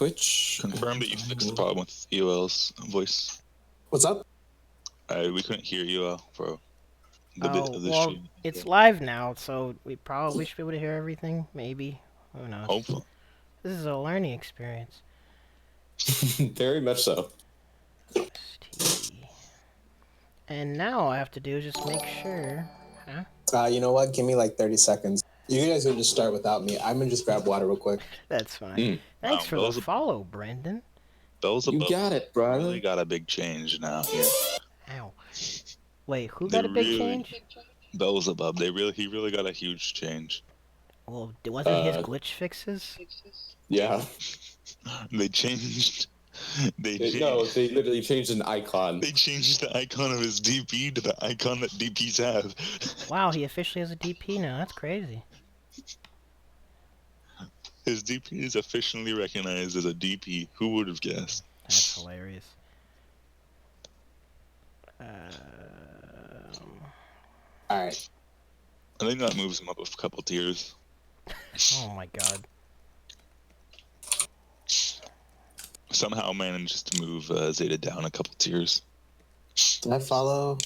Twitch. Confirm that you fixed the problem with EOL's voice. What's up? We couldn't hear EOL for the bit of the well, stream. it's live now, so we probably should be able to hear everything. Maybe. Who knows? Hopefully. This is a learning experience. Very much so. And now all I have to do is just make sure. Huh? You know what? Give me like 30 seconds. You guys can just start without me. I'm gonna just grab water real quick. That's fine. Thanks for the follow, Brendan. You got it, brother. Really got a big change now here. Ow. Wait, who got a big change? Beelzebub. He really got a huge change. Well, wasn't his glitch fixes? Yeah. They changed. They literally changed an icon. They changed the icon of his DP to the icon that DPs have. Wow, he officially has a DP now. That's crazy. His DP is officially recognized as a DP. Who would have guessed? That's hilarious. Alright. I think that moves him up a couple tiers. Oh my god. Somehow manages to move Zeta down a couple tiers. Did I follow?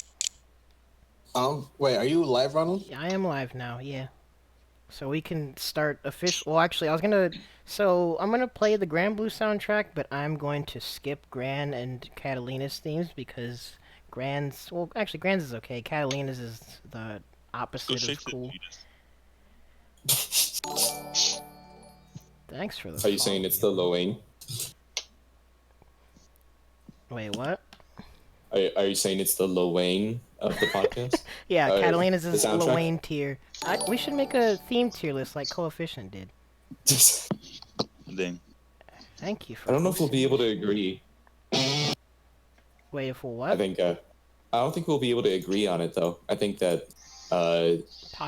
Wait, are you live, Ronald? I am live now, yeah. So we can start official. Well, actually, I'm gonna play the Granblue soundtrack, but I'm going to skip Gran and Catalina's themes because Gran's is okay. Catalina's is the opposite of cool. Thanks for the. Are you saying it's the Loane? Wait, what? Are you saying it's the Loane of the podcast? Yeah, Catalina's is the Loane tier. We should make a theme tier list like Coefficient did. Dang. Thank you for. I don't know if we'll be able to agree. Wait, for what? I don't think we'll be able to agree on it though. I think that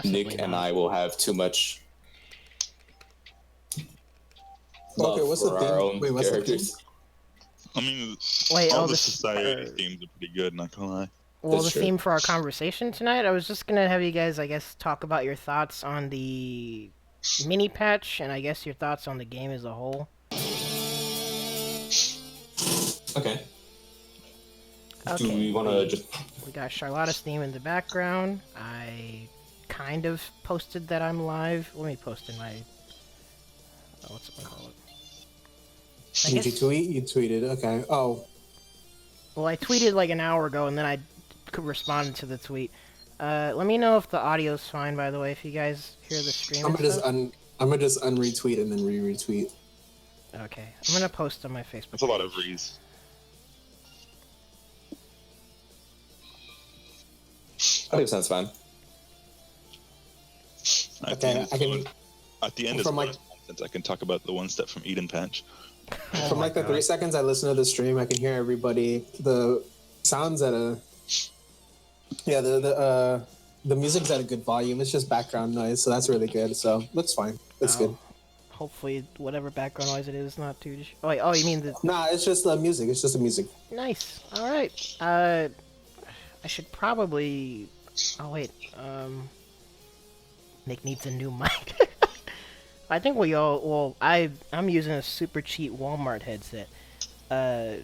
Nick and I will have too much. Okay, what's the theme? Wait, what's the theme? I mean, wait, all the society themes are pretty good, not gonna lie. Well, the theme for our conversation tonight, I was just gonna have you guys, I guess, talk about your thoughts on the mini patch, and I guess your thoughts on the game as a whole. Okay. Do we want to just... We got Charlotta's theme in the background. I kind of posted that I'm live. Let me post in my... what's it called? Did you tweet? You tweeted, okay. Oh. Well, I tweeted like an hour ago, and then I responded to the tweet. Let me know if the audio's fine, by the way, if you guys hear the stream. I'm gonna just unretweet and then re-retweet. Okay. I'm gonna post on my Facebook That's a lot of rees. I think sounds fine. Okay, I can... At the end of the I can talk about the one step from Eden Patch. From like the 3 seconds I listen to the stream, I can hear everybody. The sounds at a... Yeah, the music's at a good volume. It's just background noise, so that's really good. So, looks fine. It's good. Hopefully, whatever background noise it is not too... Oh, wait, you mean the... Nah, it's just the music. It's just the music. Nice. Alright. I should probably... Oh, wait. Nick needs a new mic. I think we all... Well, I'm using a super cheap Walmart headset. But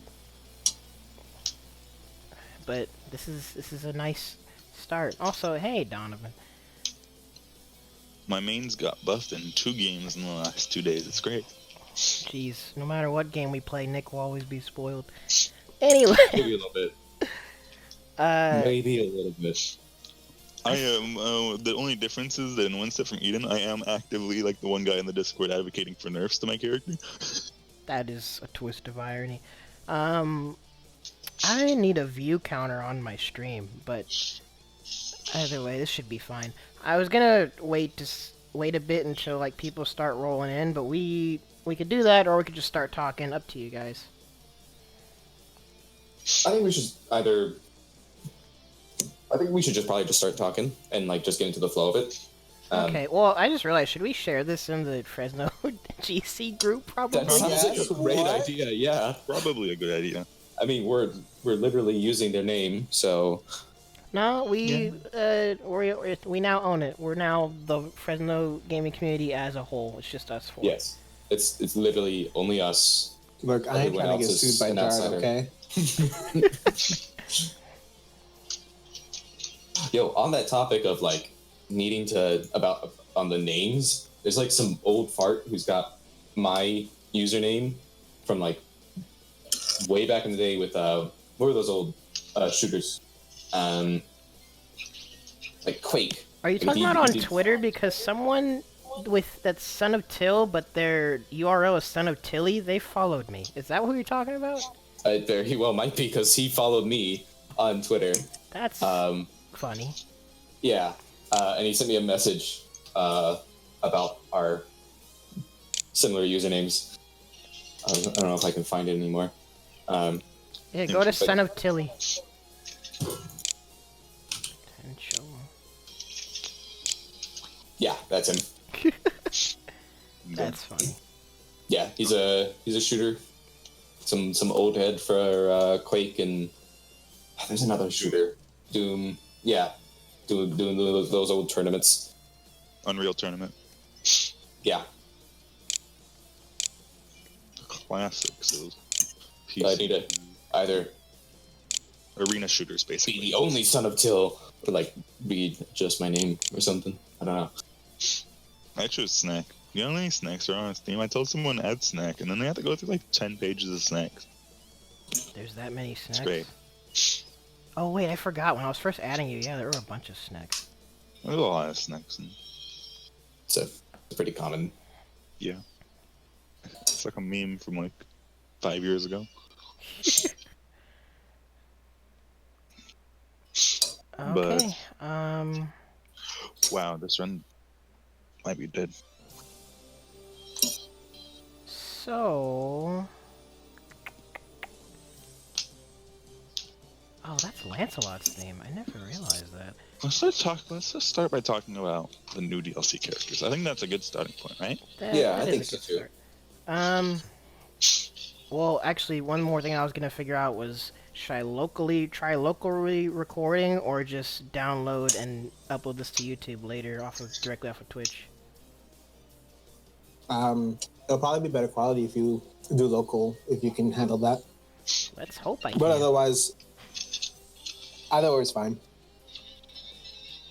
this is a nice start. Also, hey, Donovan. My mains got buffed in 2 games in the last 2 days. It's great. Jeez, no matter what game we play, Nick will always be spoiled. Anyway. Maybe a little bit. Maybe a little bit. I am, the only difference is that in One Step from Eden, I am actively, like the one guy in the Discord, advocating for nerfs to my character. That is a twist of irony. I need a view counter on my stream, but either way, this should be fine. I was gonna wait a bit until like people start rolling in, but we could do that, or we could just start talking. Up to you guys. I think we should just probably just start talking and like just get into the flow of it. Okay, well, I just realized, should we share this in the Fresno GC group? Probably. That sounds like a great idea. Yeah, probably a good idea. I mean, we're literally using their name, so. No, we now own it. We're now the Fresno gaming community as a whole. It's just us four. Yes, It's literally only us. Look, I ain't Everyone trying to get else is sued by an Jared, outsider. okay? Yo, on that topic of like needing to on the names, there's like some old fart who's got my username from like way back in the day with what were those old shooters? Like Quake. Are you talking about on Twitter? Because someone with that's Son of Till, but their URL is Son of Tilly, they followed me. Is that who you're talking about? There he well might be because he followed me on Twitter. That's funny. Yeah, and he sent me a message about our similar usernames. I don't know if I can find it anymore. Yeah, go to Son of Tilly. Potential. Yeah, that's him. That's funny. Yeah, he's a shooter. Some old head for Quake, and there's another shooter, Doom. Yeah, doing those old tournaments. Unreal Tournament. Yeah. The classics of I need to either arena shooters, be basically. the only Son of Till, or like be just my name or something. I don't know. I chose Snack. The only snacks are on Steam. I told someone to add Snack, and then they had to go through like 10 pages of snacks. There's that many snacks. It's great. Oh wait, I forgot. When I was first adding you, yeah, there were a bunch of snacks. There's a lot of snacks. It's pretty common. Yeah. It's like a meme from like 5 years ago. Okay. Wow, this run might be dead. So. Oh, that's Lancelot's name. I never realized that. Let's just start by talking about the new DLC characters. I think that's a good starting point, right? Yeah, I is think a so good too. start. Well, actually, one more thing I was gonna figure out was should I try locally recording or just download and upload this to YouTube later directly off of Twitch? It'll probably be better quality if you do local, if you can handle that. Let's hope I can. But otherwise, either or is fine.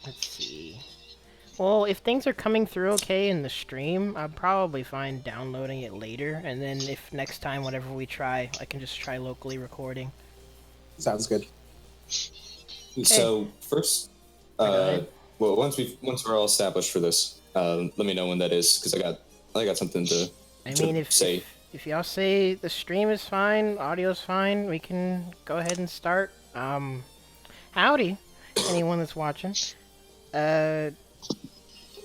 Let's see. Well, if things are coming through okay in the stream, I'm probably fine downloading it later, and then if next time, whatever we try, I can just try locally recording. Sounds good. So first, well, once we're all established for this, let me know when that is, because I got something to say. If y'all say the stream is fine, audio's fine, we can go ahead and start. Howdy, anyone that's watching.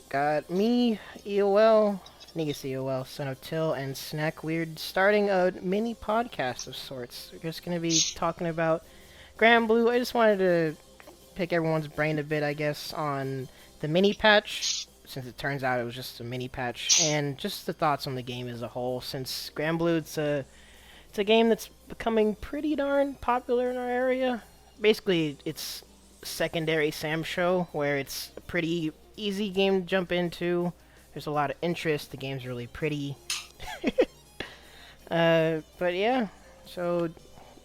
Got me, EOL, Negus EOL, Son of Till, and Snack Weird starting a mini podcast of sorts. We're just going to be talking about Granblue. I just wanted to pick everyone's brain a bit, I guess, on the mini patch, since it turns out it was just a mini patch, and just the thoughts on the game as a whole, since Granblue, it's a game that's becoming pretty darn popular in our area. Basically, it's secondary Sam show, where it's a pretty easy game to jump into. There's a lot of interest. The game's really pretty. But yeah, so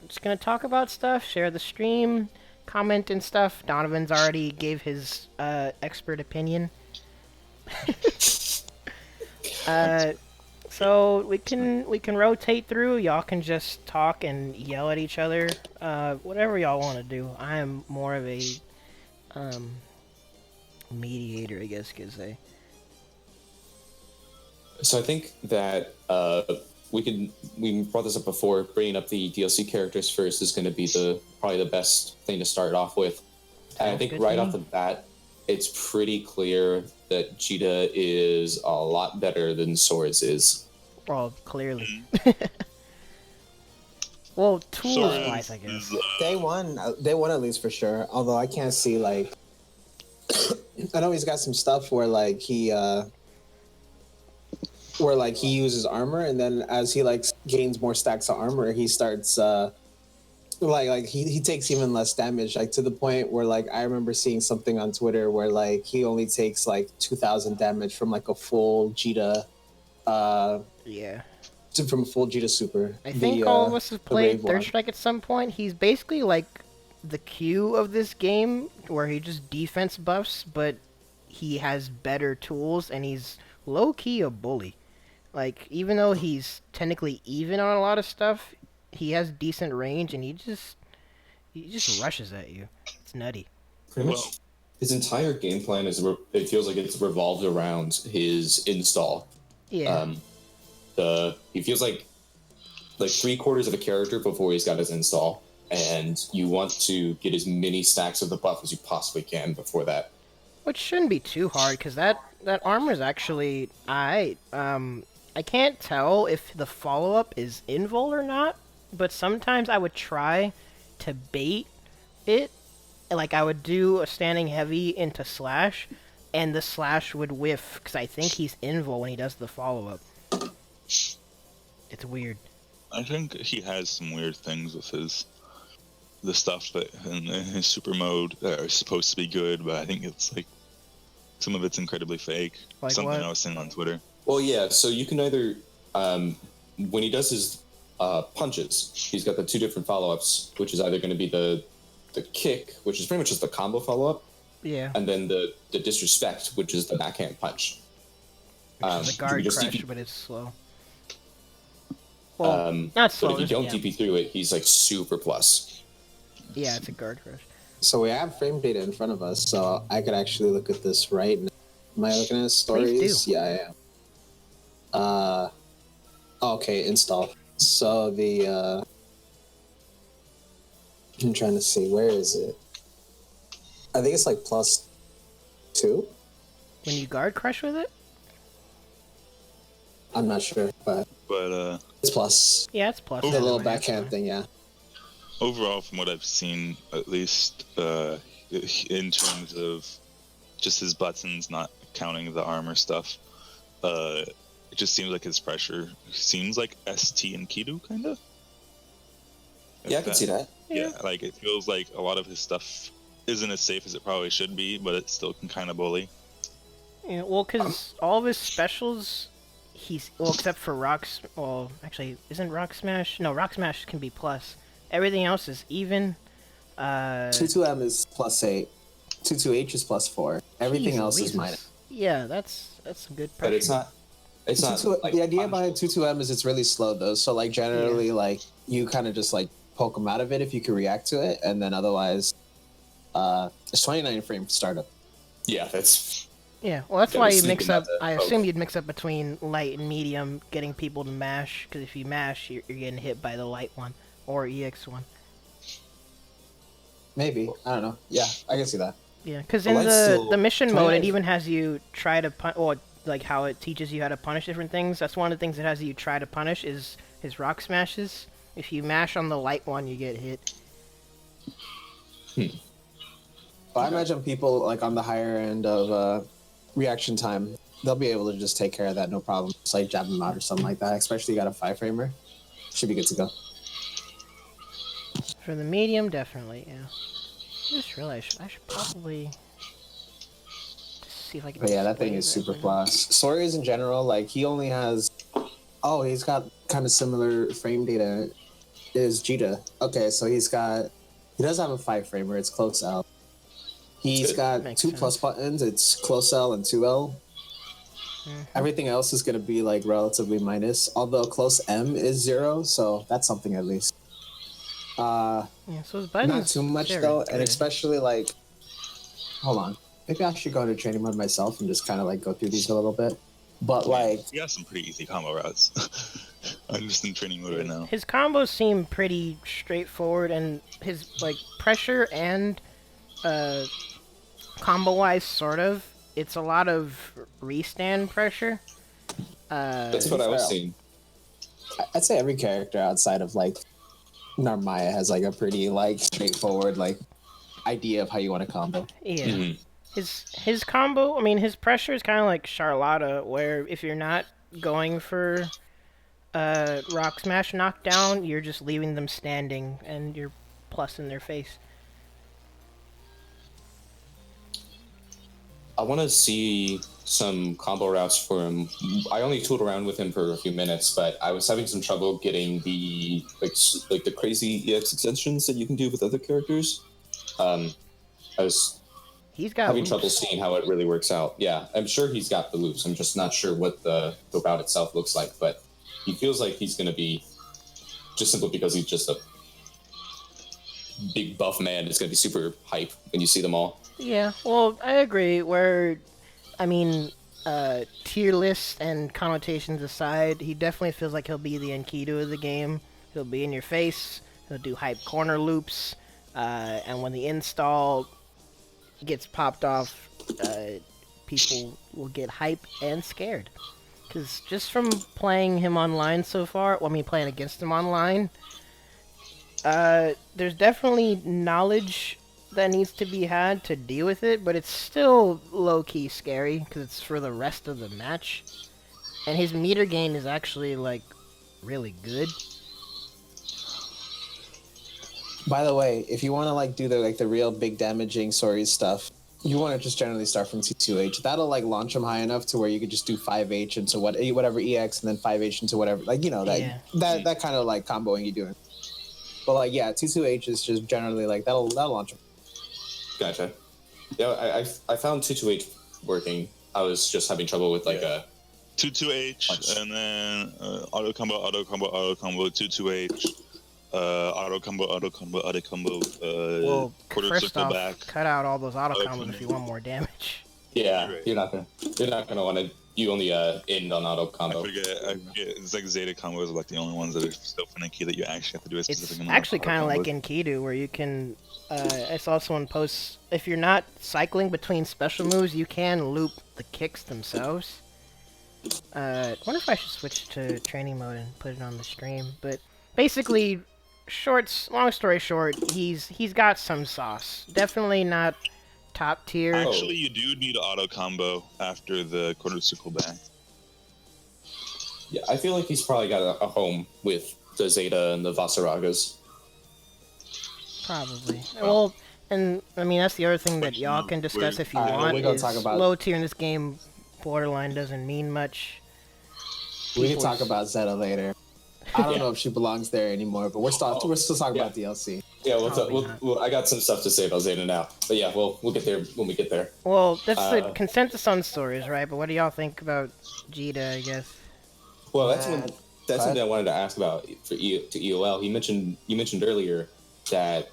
just gonna talk about stuff, share the stream, comment and stuff. Donovan's already gave his expert opinion. So we can rotate through. Y'all can just talk and yell at each other. Whatever y'all want to do. I am more of a mediator, I guess you could say. So I think that we brought this up before. Bringing up the DLC characters first is going to be probably the best thing to start off with. And I think right off the bat, it's pretty clear that Djeeta is a lot better than Soriz is. Well, clearly. Well, tools-wise, I guess. Day one at least for sure. Although I can't see like, I know he's got some stuff where like he uses armor, and then as he like gains more stacks of armor, he starts he takes even less damage, like to the point where like I remember seeing something on Twitter where like he only takes like 2,000 damage from like a full Djeeta Yeah. From full G to super. I think all of us have played Rave Third one. Strike at some point. He's basically like the Q of this game, where he just defense buffs, but he has better tools, and he's low-key a bully. Like, even though he's technically even on a lot of stuff, he has decent range, and he just rushes at you. It's nutty. Pretty much his entire game plan it feels like it's revolved around his install. Yeah. He feels like 3/4 of a character before he's got his install, and you want to get as many stacks of the buff as you possibly can before that. Which shouldn't be too hard, because that armor is actually alright. I can't tell if the follow-up is invul or not, but sometimes I would try to bait it. Like, I would do a standing heavy into slash, and the slash would whiff, because I think he's invul when he does the follow-up. It's weird. I think he has some weird things with the stuff that in his super mode that are supposed to be good, but I think it's like some of it's incredibly fake. Like Something what? I was seeing on Twitter. Well, yeah. So you can either when he does his punches, he's got the 2 different follow-ups, which is either going to be the kick, which is pretty much just the combo follow-up, Yeah. and then the disrespect, which is the backhand punch. Which is a guard you can crush, just but it's slow. Well, not but slow. if you don't yeah. DP through it, he's like super plus. Yeah, it's a guard crush. So we have frame data in front of us, so I could actually look at this right now. Am I looking at his Please stories? do. Yeah, I am. Okay, install. So I'm trying to see, where is it? I think it's like +2. When you guard crush with it? I'm not sure, but it's plus. Yeah, it's plus. The Overall, little anyway, backhand that's thing, yeah. overall, from what I've seen, at least in terms of just his buttons, not counting the armor stuff, it just seems like his pressure seems like ST and Kido, kind of. Yeah, I can see that. Yeah, like it feels like a lot of his stuff isn't as safe as it probably should be, but it still can kind of bully. Yeah, well, because all of his specials, except for Rocks. Well, actually, isn't Rock Smash? No, Rock Smash can be plus. Everything else is even. 22M is +8. 22H is +4. Everything else is minus. Yeah, that's some good pressure. But it's not. It's not. Like, the idea behind 22M is it's really slow though. So like generally, like you kind of just like poke them out of it if you can react to it, and then otherwise, it's 29 frame startup. Yeah, that's. Yeah, well, that's Yeah, why we're you mix sneaking up. out the I poke. assume you'd mix up between light and medium, getting people to mash. Because if you mash, you're getting hit by the light one or EX one. Maybe, I don't know. Yeah, I can see that. Yeah, because Well, in that's the still- mission mode, it 29 even has you try to or like how it teaches you how to punish different things. That's one of the things it has you try to punish is his rock smashes. If you mash on the light one, you get hit. But I imagine people like on the higher end of reaction time, they'll be able to just take care of that no problem. Just like jab them out or something like that. Especially you got a 5-framer, should be good to go. For the medium, definitely, yeah. I just realized I should probably see if I can. But yeah, that thing display is super now. plus. Soriz in general, like he only has. Oh, he's got kind of similar frame data. Is Djeeta? Okay, so he does have a 5-framer. It's close L. He's Good. got Makes 2 plus sense. buttons. It's close L and 2L. Everything else is going to be like relatively minus. Although close M is 0, so that's something at least. Yeah, so his buttons. Not too much they're though, good. and especially like. Hold on. Maybe I should go into training mode myself and just kind of like go through these a little bit. But like, He has some pretty easy combo routes. I'm just in training mode right now. His combos seem pretty straightforward, and his like pressure and combo-wise, sort of. It's a lot of restand pressure. That's what I was seeing. I'd say every character outside of like Narmaya has like a pretty like straightforward like idea of how you want to combo. Yeah. Mhm. His combo, I mean, his pressure is kind of like Charlotta, where if you're not going for Rock Smash knockdown, you're just leaving them standing, and you're plus in their face. I want to see some combo routes for him. I only tooled around with him for a few minutes, but I was having some trouble getting the like the crazy EX extensions that you can do with other characters. I was having trouble seeing how it really works out. Yeah, I'm sure he's got the loops. I'm just not sure what the bout itself looks like, but he feels like he's going to be, just simply because he's just a big buff man, it's going to be super hype when you see them all. Yeah, well, I agree. Tier lists and connotations aside, he definitely feels like he'll be the Enkidu of the game. He'll be in your face, he'll do hype corner loops, and when the install gets popped off, people will get hype and scared. Because just from playing him online so far, playing against him online, there's definitely knowledge that needs to be had to deal with it, but it's still low-key scary, because it's for the rest of the match. And his meter gain is actually, like, really good. By the way, if you want to like do the real big damaging Soriz stuff, you want to just generally start from T2H. That'll like launch him high enough to where you could just do 5H into whatever EX and then 5H into whatever, like, that kind of like comboing you doing. But like, yeah, T2H is just generally like that'll launch him. Gotcha. Yeah, I found 2-2-H working. I was just having trouble with like a 2-2-H and then auto combo 2-2-H, auto combo. Well, quarter first circle off, back. cut out all those auto combos if you want more damage. Yeah, you're not gonna want to. You only end on auto combo. I forget. It's like Zeta combos are like the only ones that are so finicky that you actually have to do a specific It's amount. actually kind of like Enkidu, where you can. I saw someone post, if you're not cycling between special moves, you can loop the kicks themselves. I wonder if I should switch to training mode and put it on the stream. But basically, long story short, he's got some sauce. Definitely not top tier. Actually, you do need auto combo after the quarter circle back. Yeah, I feel like he's probably got a home with the Zeta and the Vasaragas. Probably. Well, and that's the other thing that y'all can discuss if you want. We're gonna is talk about low tier in this game. Borderline doesn't mean much. We can talk about Zeta later. I don't know if she belongs there anymore, but we're still talking about DLC. Yeah, I got some stuff to say about Zeta now. But yeah, we'll get there when we get there. Well, that's the consensus on stories, right? But what do y'all think about Djeeta, I guess? Well, that's something I wanted to ask about to EOL. You mentioned earlier that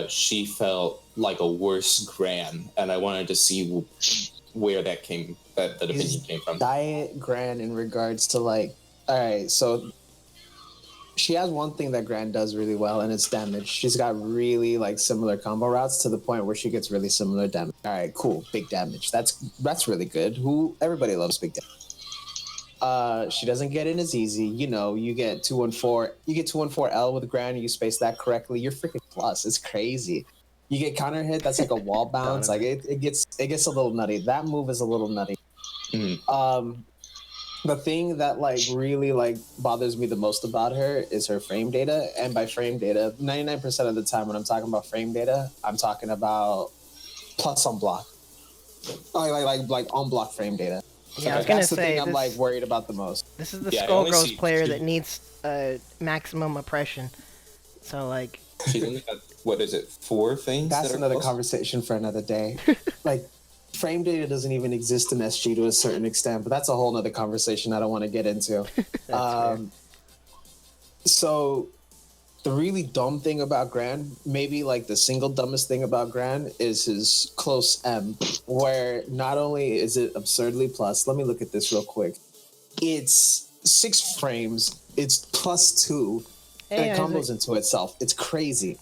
she felt like a worse Gran, and I wanted to see where that opinion came from. Diet Gran in regards to like, all right, so she has one thing that Gran does really well, and it's damage. She's got really like similar combo routes to the point where she gets really similar damage. All right, cool, big damage. That's really good. Everybody loves big damage. She doesn't get in as easy. You get 2-1-4. You get 2-1-4 L with Gran. You space that correctly. You're freaking plus. It's crazy. You get counter hit. That's like a wall bounce. Like it gets a little nutty. That move is a little nutty. Mm-hmm. The thing that like really like bothers me the most about her is her frame data. And by frame data, 99% of the time when I'm talking about frame data, I'm talking about plus on block. Like on block frame data. Yeah, I was gonna that's the say thing I'm like worried about the most. This is the Skullgirls player that needs maximum oppression. So like, she's only got, what is it, 4 things? That's another conversation for another day. Like, frame data doesn't even exist in SG to a certain extent, but that's a whole nother conversation I don't want to get into. So the really dumb thing about Gran, maybe like the single dumbest thing about Gran, is his close M, where not only is it absurdly plus, let me look at this real quick. It's 6 frames, it's +2, and it combos into itself. It's crazy.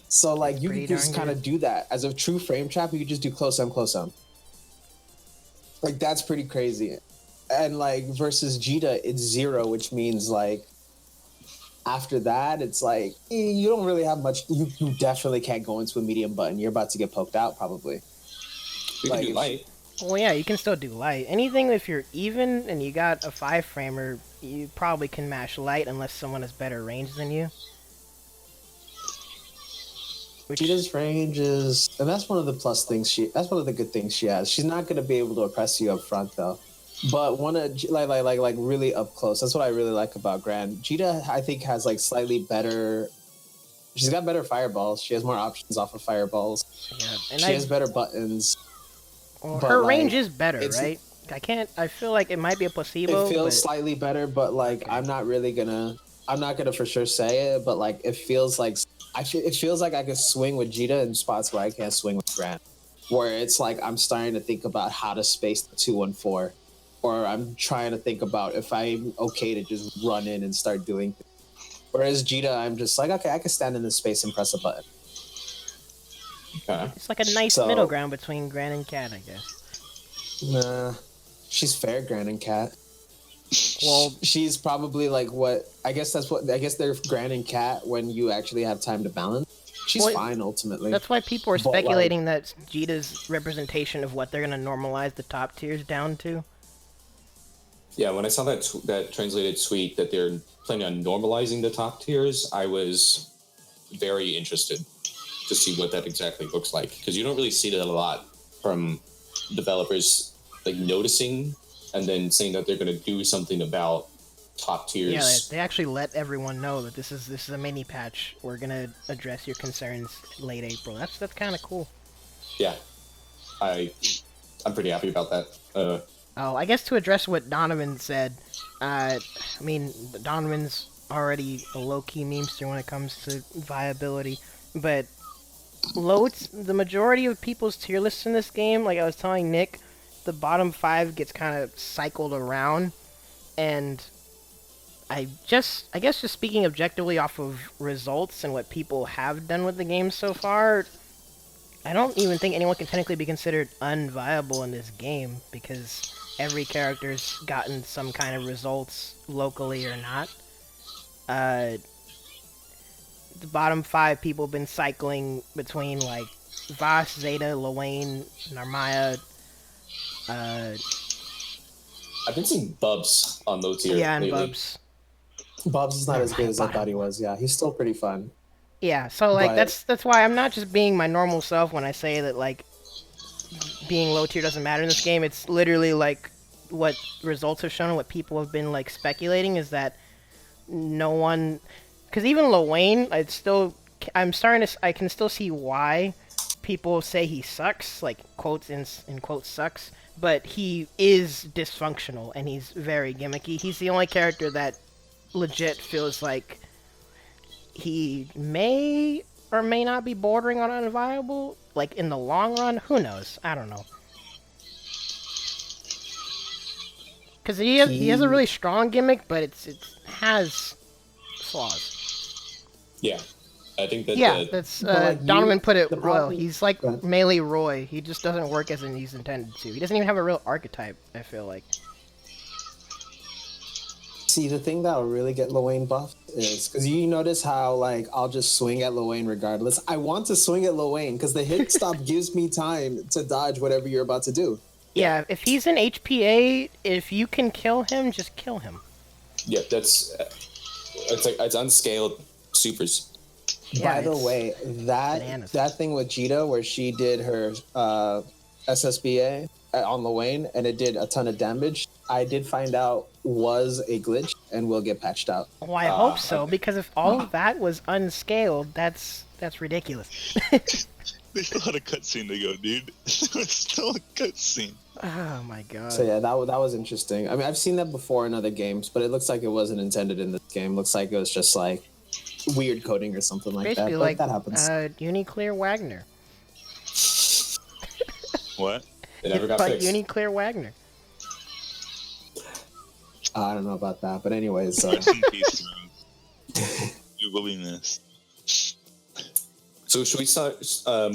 So like you can just kind of do that. As a true frame trap, you can just do close M, close M. Like that's pretty crazy. And like versus Djeeta, it's 0, which means like after that, it's like you don't really have much. You definitely can't go into a medium button. You're about to get poked out probably. You can do light. Well, yeah, you can still do light. Anything if you're even and you got a 5-framer, you probably can mash light unless someone has better range than you. Cheetah's range is, and that's one of the that's one of the good things she has. She's not going to be able to oppress you up front though, but like really up close. That's what I really like about Gran. Djeeta, I think, has like slightly better. She's got better fireballs. She has more options off of fireballs. Yeah, and she has better buttons. Well, her range is better, right? I feel like it might be a placebo. It feels slightly better, but like okay. I'm not gonna for sure say it, but like it feels like it feels like I could swing with Djeeta in spots where I can't swing with Gran. Where it's like I'm starting to think about how to space the 2-1-4, or I'm trying to think about if I'm okay to just run in and start doing things. Whereas Djeeta, I'm just like, okay, I can stand in this space and press a button. Okay. It's like a nice middle ground between Gran and Cat, I guess. Nah, she's fair, Gran and Cat. Well, she's probably like I guess they're Gran and Cat when you actually have time to balance. She's fine ultimately. That's why people are speculating that Djeeta's representation of what they're gonna normalize the top tiers down to. Yeah, when I saw that translated tweet that they're planning on normalizing the top tiers, I was very interested to see what that exactly looks like, because you don't really see that a lot from developers like noticing and then saying that they're going to do something about top tiers. Yeah, they actually let everyone know that this is a mini patch. We're gonna address your concerns late April. That's kind of cool. Yeah, I'm pretty happy about that. I guess to address what Donovan said, I mean, Donovan's already a low-key memester when it comes to viability, but the majority of people's tier lists in this game, like I was telling Nick, the bottom 5 gets kind of cycled around, and I guess just speaking objectively off of results and what people have done with the game so far, I don't even think anyone can technically be considered unviable in this game, because every character's gotten some kind of results, locally or not. The bottom 5 people have been cycling between, like, Voss, Zeta, Lowain, Narmaya. I've been seeing Bubs on low tier. Yeah, and lately. Bubs. Bubs is not as good as I thought he was. Yeah, he's still pretty fun. Yeah, so like that's why I'm not just being my normal self when I say that like being low tier doesn't matter in this game. It's literally like what results have shown and what people have been like speculating is that no one, because even Lowain, I can still see why people say he sucks, like quotes in quotes sucks, but he is dysfunctional and he's very gimmicky. He's the only character that legit feels like he may or may not be bordering on unviable, like in the long run. Who knows? I don't know. Because he has a really strong gimmick, but it has flaws. Yeah, I think that. Yeah, that's Donovan put it well. He's like Melee Roy. He just doesn't work as he's intended to. He doesn't even have a real archetype, I feel like. See, the thing that'll really get Lowain buffed is because you notice how like I'll just swing at Lowain regardless. I want to swing at Lowain because the hit stop gives me time to dodge whatever you're about to do. Yeah, if he's in HPA, if you can kill him, just kill him. Yeah, it's unscaled supers. Yeah, by the way, that thing with Djeeta where she did her SSBA on Lowain and it did a ton of damage, I did find out was a glitch and will get patched out. Oh, I hope so, because if all of that was unscaled, that's ridiculous. They still had a cutscene to go, dude. There's still a cutscene. Oh my god. So yeah, that was interesting. I mean, I've seen that before in other games, but it looks like it wasn't intended in this game. Looks like it was just like weird coding or something like basically that. Like that happens. Uniclear Wagner. What? It never got like fixed. Uniclear Wagner. I don't know about that, but anyways. Rest in peace, man. You will be missed. So should we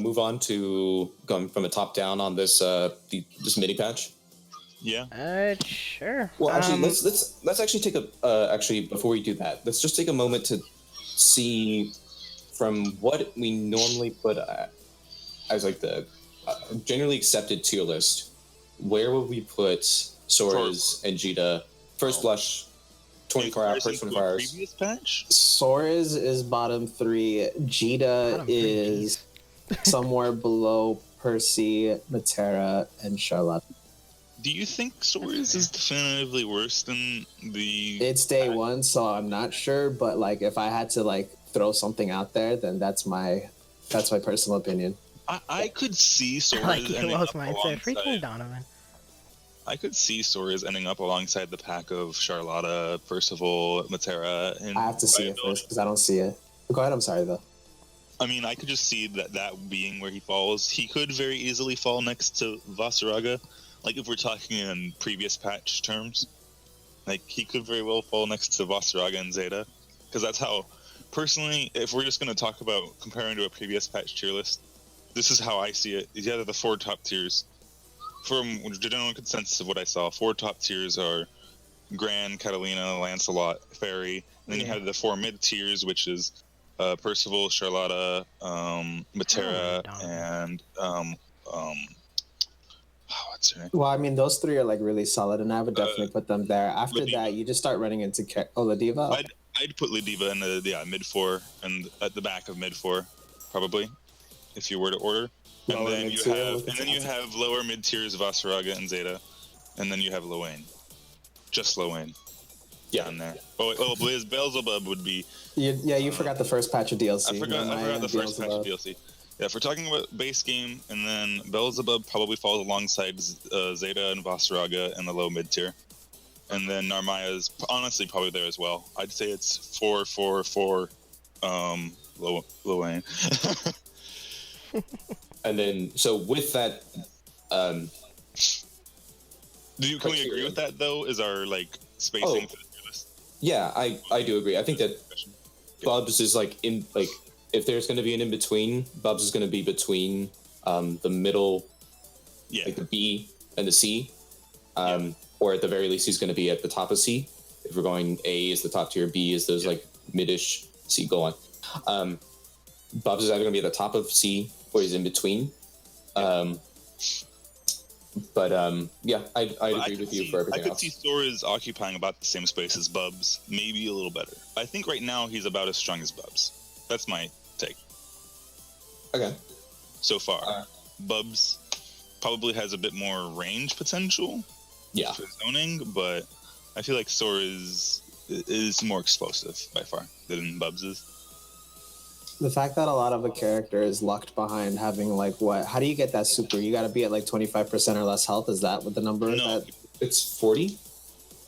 move on to going from the top down on this this mini patch? Yeah. Sure. Well, actually, let's actually take a actually before we do that, let's just take a moment to see from what we normally put as like the generally accepted tier list. Where would we put Soriz and Djeeta first blush? 24-hour comparison person to for a hours. previous patch? Soriz is bottom 3. Djeeta Bottom three, is somewhere below Percy, Matera, and Charlotte. Do you think Soriz is definitively worse than the? It's day 1, so I'm not sure. But like, if I had to like throw something out there, then that's my personal opinion. I could see Soriz I like ending Elo's up mindset. Freaking alongside. Donovan. I could see Soriz ending up alongside the pack of Charlotta, Percival, Matera, and. I have to see it first because I don't see it. Go ahead. I'm sorry though. I mean, I could just see that being where he falls. He could very easily fall next to Vasaraga. Like, if we're talking in previous patch terms, like, he could very well fall next to Vasaraga and Zeta. Because that's how, personally, if we're just going to talk about comparing to a previous patch tier list, this is how I see it. You have the 4 top tiers. From general consensus of what I saw, 4 top tiers are Gran, Catalina, Lancelot, Fairy. And then you have the 4 mid tiers, which is Percival, Charlotta, Matera, and what's her name? Well, I mean, those 3 are like really solid, and I would definitely put them there. After Ladiva. that, you just start running into Ladiva. I'd put Ladiva in the mid 4 and at the back of mid 4, probably, if you were to order. And then you have lower mid tiers Vasaraga and Zeta, and then you have Lowain, just Lowain. Yeah, in there. Oh, Beelzebub would be. You forgot the first patch of DLC. I forgot the first patch of DLC. Yeah, if we're talking about base game, and then Beelzebub probably falls alongside Zeta and Vasaraga in the low mid tier, and then Narmaya's honestly probably there as well. I'd say it's 4-4-4, Lowain. And then, so with that, can we agree with that though? Is our like spacing for the tier list? Yeah, I do agree. I think that Bubs is like if there's going to be an in between, Bubs is going to be between the middle, like the B and the C, or at the very least he's going to be at the top of C. If we're going A is the top tier, B is those like midish, C go on. Bubs is either going to be at the top of C or he's in between. I'd agree with you for everything else. I could see Soriz occupying about the same space as Bubs, maybe a little better. I think right now he's about as strong as Bubs. That's my take. Okay. So far. Bubs probably has a bit more range potential for zoning, but I feel like Soriz is more explosive by far than Bubs is. The fact that a lot of a character is locked behind having like what? How do you get that super? You got to be at like 25% or less health. Is that what the number is? No, it's 40.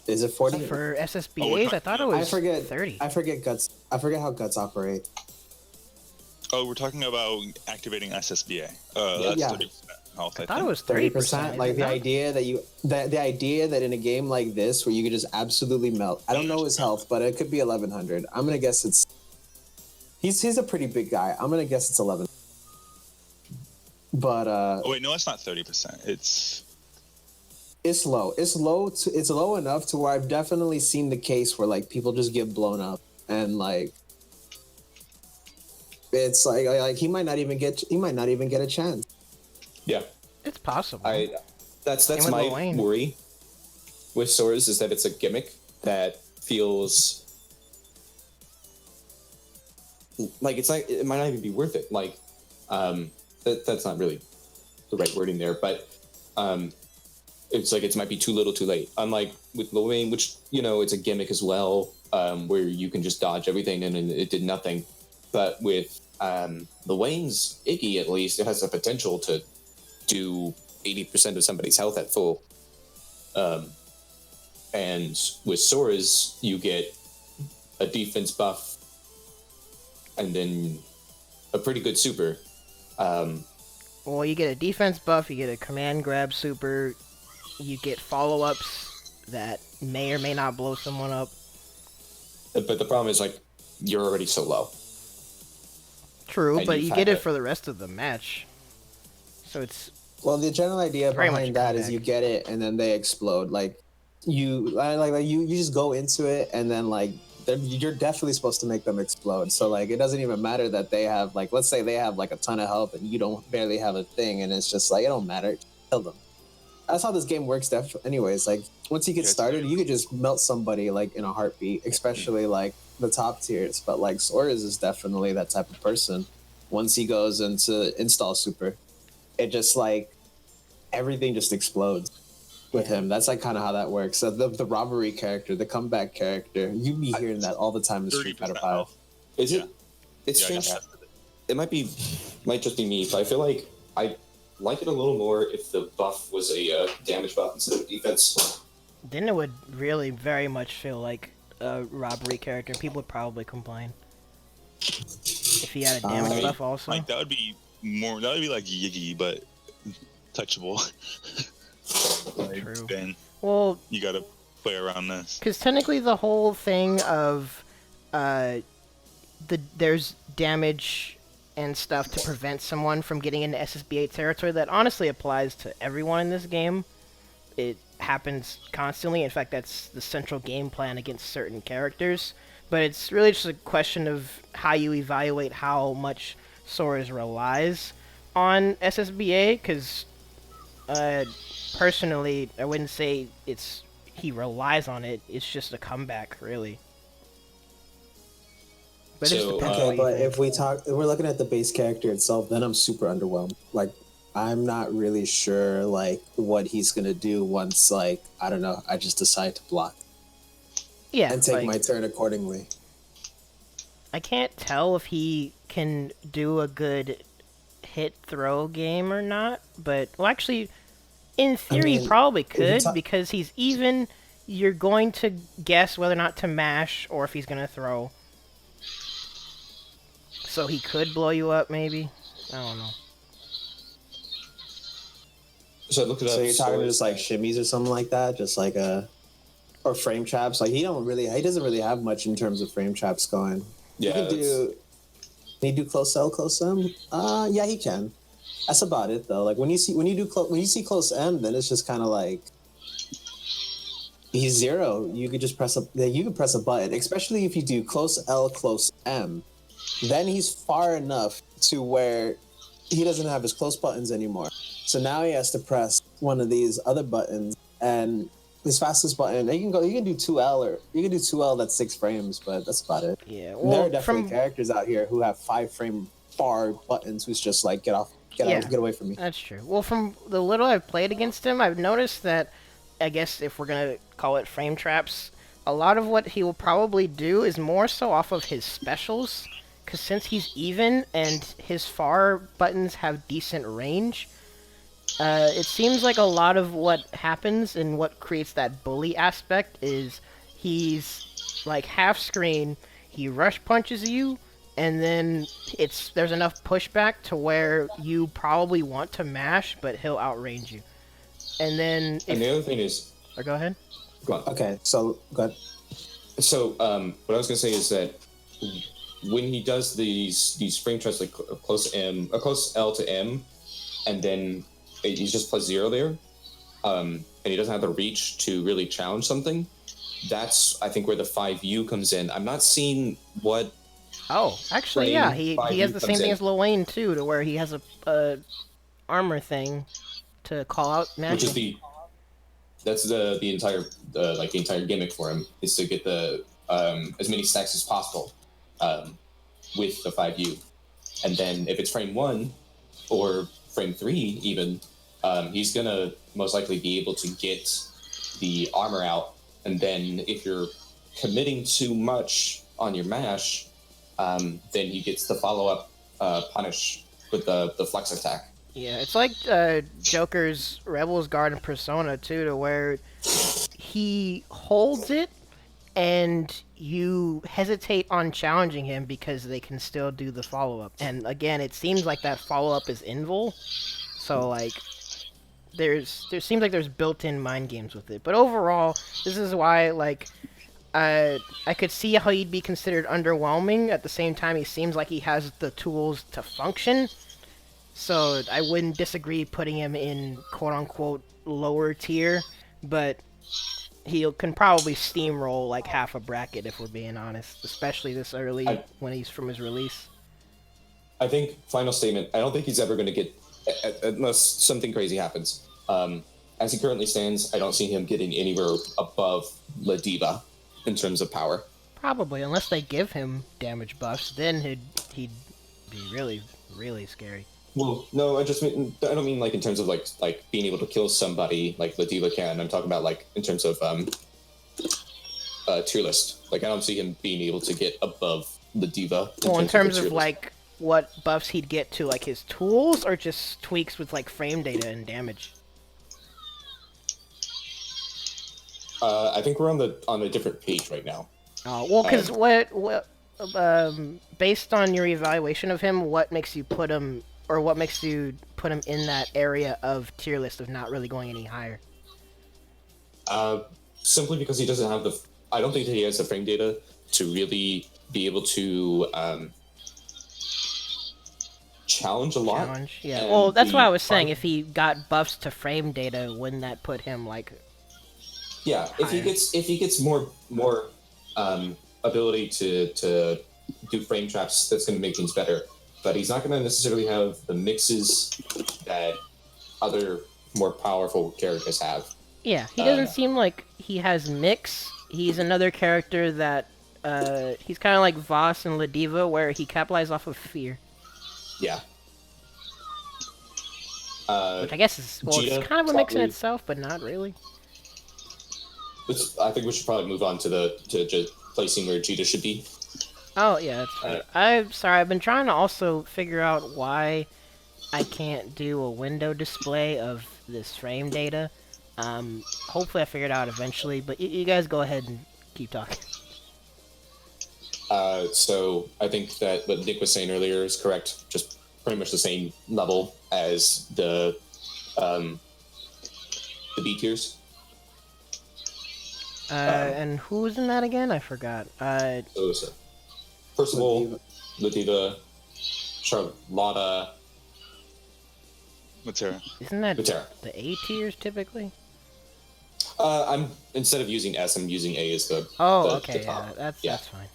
Is it 40? For SSBAs, I thought it was 30. I forget guts. I forget how guts operate. Oh, we're talking about activating SSBA. That's 30% health. I thought it was 30%. Like the idea that in a game like this where you could just absolutely melt. I don't know his health, but it could be 1100. I'm gonna guess it's. He's a pretty big guy. I'm gonna guess it's 11. But oh wait, no, it's not 30%. It's low. It's low enough to where I've definitely seen the case where like people just get blown up and like it's like he might not even get a chance. Yeah, it's possible. That's my worry with Soriz is that it's a gimmick that feels like it might not even be worth it. Like that's not really the right wording there, but it's like it might be too little too late. Unlike with Lowain, which it's a gimmick as well, where you can just dodge everything and it did nothing. But with Lowain's Iggy, at least, it has the potential to do 80% of somebody's health at full. And with Soriz, you get a defense buff and then a pretty good super. Well, you get a defense buff, you get a command grab super, you get follow-ups that may or may not blow someone up. But the problem is, like, you're already so low. True, and but you get it for the rest of the match. So it's... Well, the general idea behind that is you get it and then they explode. Like, you just go into it and then, like, you're definitely supposed to make them explode. So like it doesn't even matter that they have like, let's say they have like a ton of health and you don't barely have a thing, and it's just like it don't matter, kill them. that's how this game works. Anyways, like once you get started, you could just melt somebody like in a heartbeat, especially like the top tiers. But like Soriz is definitely that type of person. Once he goes into install super, it just like everything just explodes with him. That's like kind of how that works. So the robbery character, the comeback character, you be hearing that all the time in Street Fighter 5. Is it? It's changed. It might just be me, but I feel like I like it a little more if the buff was a damage buff instead of defense. Then it would really very much feel like a robbery character. People would probably complain if he had a damage buff also. Like that would be like Yiggy, but touchable. Like, True. Ben, Well, you gotta play around this. because technically the whole thing of there's damage and stuff to prevent someone from getting into SSBA territory that honestly applies to everyone in this game. It happens constantly. In fact, that's the central game plan against certain characters. But it's really just a question of how you evaluate how much Soriz relies on SSBA, because personally, I wouldn't say he relies on it. It's just a comeback, really. But it just So, depends on what Okay, you but think. if we're looking at the base character itself, then I'm super underwhelmed. Like, I'm not really sure like what he's gonna do once like I don't know. I just decide to block Yeah, and take like, my turn accordingly. I can't tell if he can do a good hit-throw game or not, but, well, actually, in theory, he probably could, because he's even. You're going to guess whether or not to mash, or if he's going to throw. So he could blow you up, maybe? I don't know. So I looked it up. So you're talking just like shimmies or something like that, just like or frame traps. Like he doesn't really have much in terms of frame traps going. Yeah. Can he do close L, close M? Yeah, he can. That's about it though. Like when you see close M, then it's just kind of like he's zero. You could just press a button, especially if you do close L, close M. Then he's far enough to where he doesn't have his close buttons anymore. So now he has to press one of these other buttons, and his fastest button. You can do 2L, or you can do 2L. That's 6 frames, but that's about it. Yeah, Well, there are definitely characters out here who have 5-frame far buttons. Who's just like get away from me. That's true. Well, from the little I've played against him, I've noticed that, I guess if we're gonna call it frame traps, a lot of what he will probably do is more so off of his specials. Because since he's even and his far buttons have decent range, it seems like a lot of what happens and what creates that bully aspect is he's like half screen, he rush punches you, and then there's enough pushback to where you probably want to mash, but he'll outrange you. And then and the other thing is, or go ahead. Go on. Okay, so go ahead. So what I was gonna say is that when he does these frame traps like a close L to M, and then he's just +0 there, and he doesn't have the reach to really challenge something. That's I think where the 5U comes in. I'm not seeing what. Oh, actually, yeah, he has the same thing as Lil Wayne too, to where he has a armor thing to call out magic. Which is that's the entire gimmick for him is to get the as many stacks as possible with the 5U, and then if it's frame 1 or frame 3 even, he's gonna most likely be able to get the armor out, and then if you're committing too much on your mash, then he gets the follow-up punish with the flex attack. Yeah, it's like Joker's Rebel's Guard and Persona too, to where he holds it and you hesitate on challenging him because they can still do the follow-up. And again, it seems like that follow-up is invul, so like there seems like there's built-in mind games with it. But overall, this is why like I could see how he'd be considered underwhelming. At the same time, he seems like he has the tools to function. So I wouldn't disagree putting him in quote-unquote lower tier, but he can probably steamroll like half a bracket if we're being honest, especially this early when he's from his release. I think, final statement, I don't think he's ever going to get, unless something crazy happens, as he currently stands, I don't see him getting anywhere above La Diva in terms of power. Probably, unless they give him damage buffs, then he'd be really, really scary. Well, no, I don't mean like in terms of like being able to kill somebody like La Diva can. I'm talking about like in terms of tier list. Like I don't see him being able to get above La Diva. In terms of like what buffs he'd get to like his tools, or just tweaks with like frame data and damage. I think we're on a different page right now. Oh well, because based on your evaluation of him, what makes you put him in that area of tier list of not really going any higher? Simply because he doesn't have I don't think that he has the frame data to really be able to challenge a lot. Yeah. Well, that's what I was saying. If he got buffs to frame data, wouldn't that put him like? Yeah, higher? if he gets more ability to do frame traps, that's going to make things better. But he's not going to necessarily have the mixes that other more powerful characters have. Yeah, he doesn't seem like he has mix. He's another character that he's kind of like Voss and La Diva, where he capitalizes off of fear. Yeah. Which I guess is it's kind of a mix in itself, but not really. I think we should probably move on to just placing where Djeeta should be. Oh yeah, that's right. I'm sorry. I've been trying to also figure out why I can't do a window display of this frame data. Hopefully I figure it out eventually. But you guys go ahead and keep talking. So I think that what Nick was saying earlier is correct. Just pretty much the same level as the B tiers. And who's in that again? I forgot. First of all, La Diva, Charlotta, Matera. Isn't that Matera. The A tiers typically? I'm instead of using S, I'm using A as the. Okay, the top. That's fine.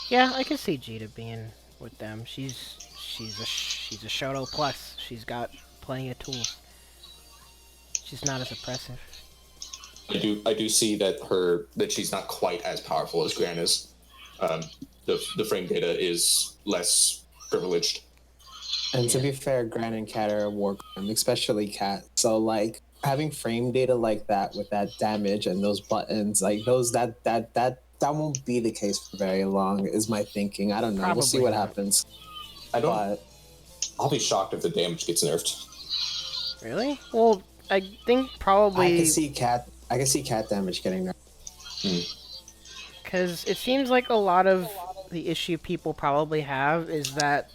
Yeah, I can see Djeeta being with them. She's a Shoto plus. She's got plenty of tools. She's not as oppressive. I do see that she's not quite as powerful as Gran is. The frame data is less privileged. And to be fair, Gran and Cat are a war ground, especially Cat. So like having frame data like that with that damage and those buttons, like those that won't be the case for very long, is my thinking. I don't know. We'll see what happens. I'll be shocked if the damage gets nerfed. Really? Well, I think probably I can see cat damage getting nerfed. Because it seems like a lot of the issue people probably have is that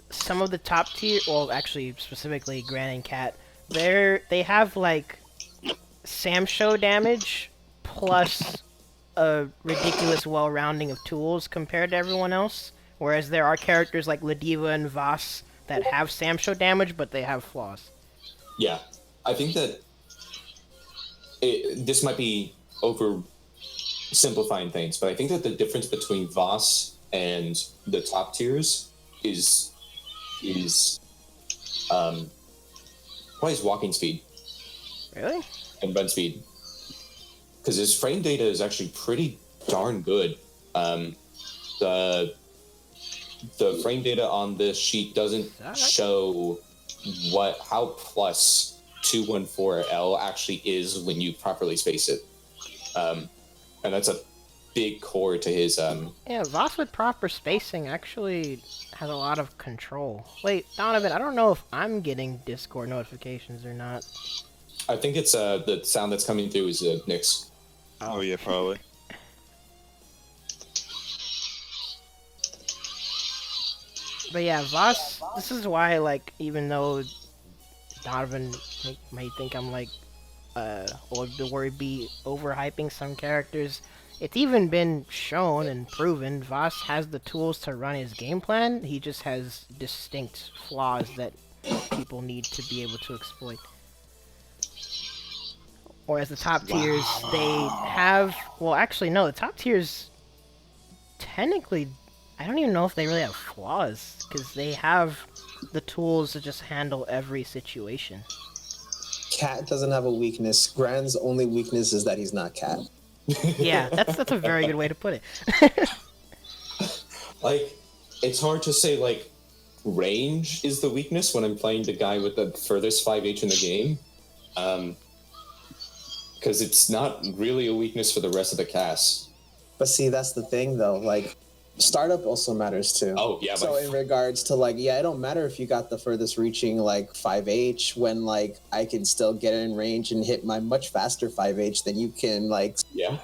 some of the top tier, well, actually specifically Gran and Cat, they have like Sam Show damage plus a ridiculous well-rounding of tools compared to everyone else. Whereas there are characters like La Diva and Voss that have Sam Show damage, but they have flaws. Yeah, I think that this might be oversimplifying things, but I think that the difference between Voss and the top tiers is probably his walking speed. Really? And run speed. Because his frame data is actually pretty darn good. The frame data on this sheet doesn't show how plus 214L actually is when you properly space it. And that's a big core to his Yeah, Voss with proper spacing actually has a lot of control. Wait, Donovan, I don't know if I'm getting Discord notifications or not. I think it's the sound that's coming through is Nick's. Oh yeah, probably. But yeah, Voss, this is why, like, even though Donovan may think I'm like, or the word be overhyping some characters, it's even been shown and proven Voss has the tools to run his game plan. He just has distinct flaws that people need to be able to exploit. Whereas the top tiers, they have, well, actually no, the top tiers technically, I don't even know if they really have flaws, because they have the tools to just handle every situation. Cat doesn't have a weakness. Gran's only weakness is that he's not Cat. Yeah, that's a very good way to put it. Like, it's hard to say, like, range is the weakness when I'm playing the guy with the furthest 5H in the game. Because it's not really a weakness for the rest of the cast. But see, that's the thing, though. Like, startup also matters, too. Oh, yeah. So in regards to, like, yeah, it don't matter if you got the furthest reaching, like, 5H, when, like, I can still get in range and hit my much faster 5H than you can, like,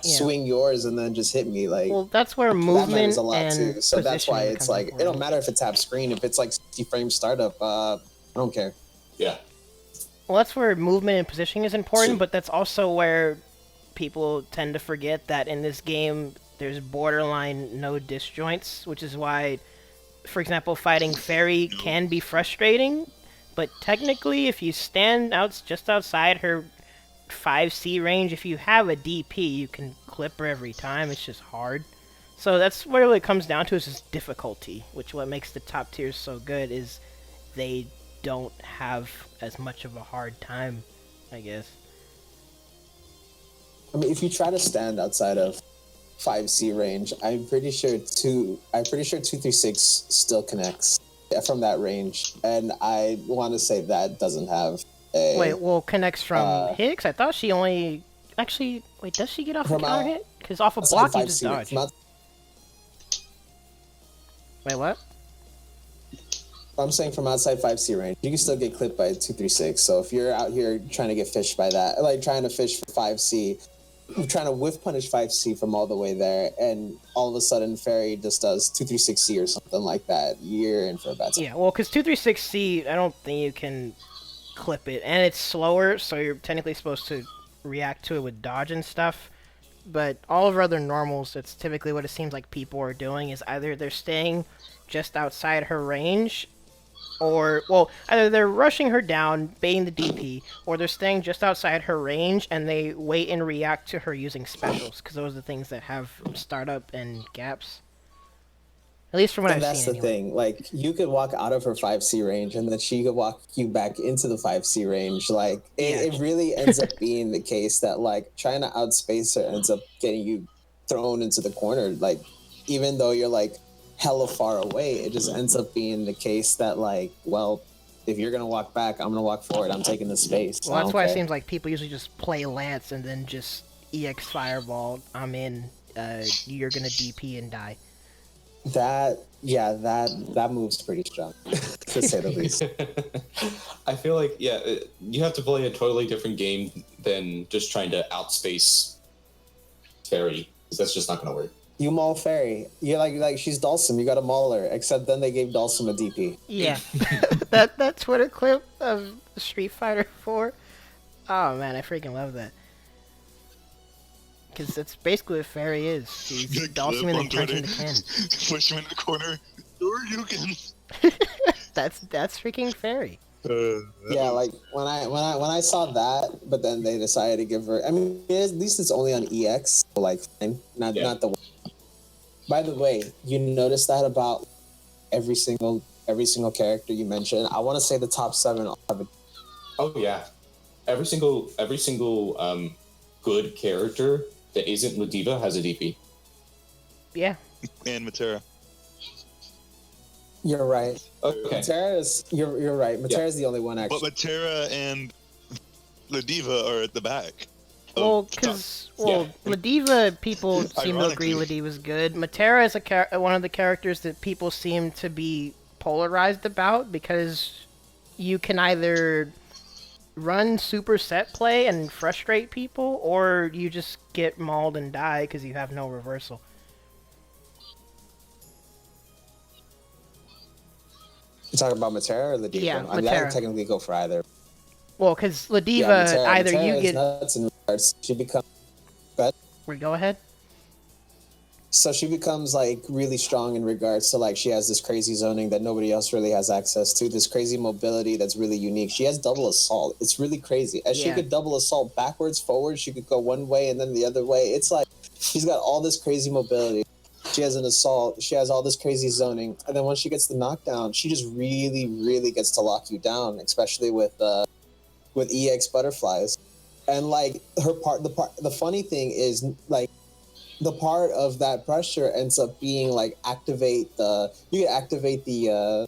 swing yours and then just hit me. Like, well, that's where movement that matters a lot, and too. So that's why it's, like, important. it don't matter if it's tap screen. If it's, like, 60 frame startup, I don't care. Yeah. Well, that's where movement and positioning is important, but that's also where people tend to forget that in this game, there's borderline no disjoints, which is why, for example, fighting Fairy can be frustrating, but technically, if you stand just outside her 5C range, if you have a DP, you can clip her every time. It's just hard. So that's what it comes down to, is just difficulty, which what makes the top tiers so good is they don't have as much of a hard time, I guess. I mean, if you try to stand outside of 5C range, I'm pretty sure 236 still connects from that range, and I want to say that doesn't have a... Wait, well, connects from hits? I thought she only... Actually, wait, does she get off a counter hit? Because off a block, you just dodge. Wait, what? I'm saying from outside 5C range, you can still get clipped by 236. So if you're out here trying to get fished by that, like trying to fish for 5C, trying to whiff punish 5C from all the way there, and all of a sudden Fairy just does 236C or something like that, you're in for a bad time. Yeah, well, because 236C, I don't think you can clip it, and it's slower, so you're technically supposed to react to it with dodge and stuff. But all of our other normals, it's typically what it seems like people are doing, is either they're staying just outside her range, or, well, either they're rushing her down, baiting the DP, or they're staying just outside her range, and they wait and react to her using specials, because those are the things that have startup and gaps. At least from what I've seen, that's the thing. Like, you could walk out of her 5C range, and then she could walk you back into the 5C range. Like, it really ends up being the case that, like, trying to outspace her ends up getting you thrown into the corner. Like, even though you're, like, hella far away, it just ends up being the case that, like, well, if you're gonna walk back, I'm gonna walk forward. I'm taking the space. Well, that's why it seems like people usually just play Lance and then just EX Fireball. I'm in. You're gonna DP and die. That move's pretty strong, to say the least. I feel like, you have to play a totally different game than just trying to outspace Fairy, because that's just not gonna work. You maul Fairy. You're like she's Dulcim. You got to maul her. Except then they gave Dulcim a DP. Yeah, that Twitter clip of Street Fighter 4. Oh man, I freaking love that. Because that's basically what Fairy is. She's Dulcim and then turns into Ken. Push him in the corner. Or you can. That's freaking Fairy. Yeah, like when I saw that, but then they decided to give her. I mean, at least it's only on EX, so like fine, not the. By the way, you notice that about every single character you mentioned. I want to say the top 7 all have it. Oh yeah, every single good character that isn't Ladiva has a DP. Yeah. And Matera. You're right. Okay. Matera's, you're right. Matera's the only one actually. But Matera and Ladiva are at the back. Well, because Ladiva, people seem to agree Ladiva's good. Matera is one of the characters that people seem to be polarized about, because you can either run super set play and frustrate people, or you just get mauled and die because you have no reversal. You talking about Matera or Ladiva? Yeah, I mean, I would technically go for either. Well, because Ladiva, Matera you get. Nuts in regards. She becomes. Go ahead. So she becomes like really strong in regards to like she has this crazy zoning that nobody else really has access to. This crazy mobility that's really unique. She has double assault. It's really crazy. As she could double assault backwards, forward. She could go one way and then the other way. It's like she's got all this crazy mobility. She has an assault. She has all this crazy zoning, and then once she gets the knockdown, she just really, really gets to lock you down, especially with with EX butterflies. And like the funny thing is like the part of that pressure ends up being like you can activate the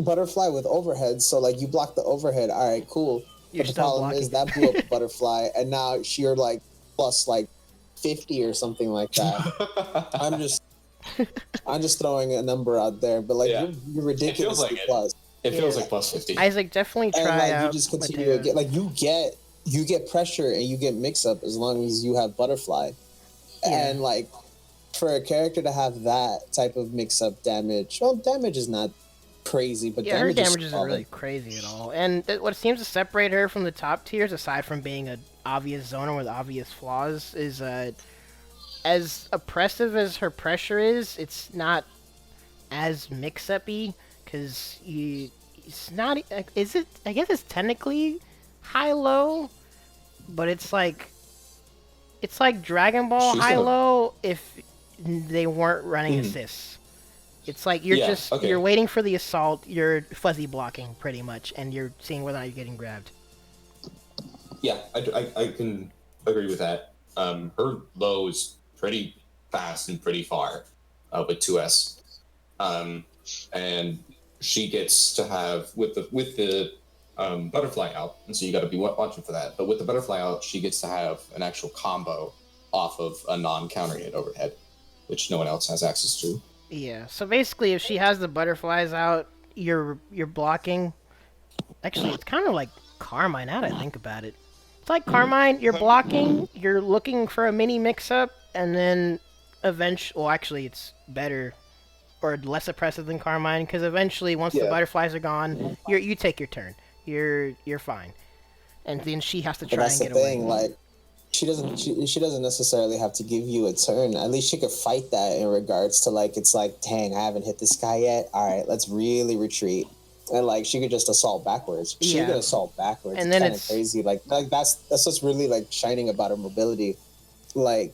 butterfly with overhead. So like you block the overhead. All right, cool. You're But the still problem blocking is that blew up the butterfly, and now you're like plus like 50 or something like that. I'm just throwing a number out there, but like you're ridiculously plus. It feels like plus 50. Isaac, definitely try And like out you just continue to Mateo. get like you get pressure and you get mix up as long as you have butterfly. Yeah. And like for a character to have that type of mix up damage, well, damage is not crazy, but Yeah, her damage is isn't really crazy at all. And what seems to separate her from the top tiers, aside from being an obvious zoner with obvious flaws, is as oppressive as her pressure is, it's not as mix-up-y, because it's not... Is it... I guess it's technically high-low, but it's like... It's like Dragon Ball high-low if they weren't running assists. It's like you're waiting for the assault, you're fuzzy blocking pretty much, and you're seeing whether or not you're getting grabbed. Yeah, I can agree with that. Her low is pretty fast and pretty far with 2S. And she gets to have with the butterfly out, and so you got to be watching for that. But with the butterfly out, she gets to have an actual combo off of a non-counter hit overhead, which no one else has access to. Yeah, so basically if she has the butterflies out, you're blocking. Actually, it's kind of like Carmine, now that I think about it. It's like Carmine, you're blocking, you're looking for a mini mix-up, and then eventually... Well, actually, it's better or less oppressive than Carmine, because eventually, once the butterflies are gone, you take your turn. You're fine. And then she has to try and get away. Like, she doesn't necessarily have to give you a turn. At least she could fight that in regards to like, it's like, dang, I haven't hit this guy yet. All right, let's really retreat. And like she could just assault backwards. She could assault backwards. And then it's kind of crazy. Like that's what's really like shining about her mobility. Like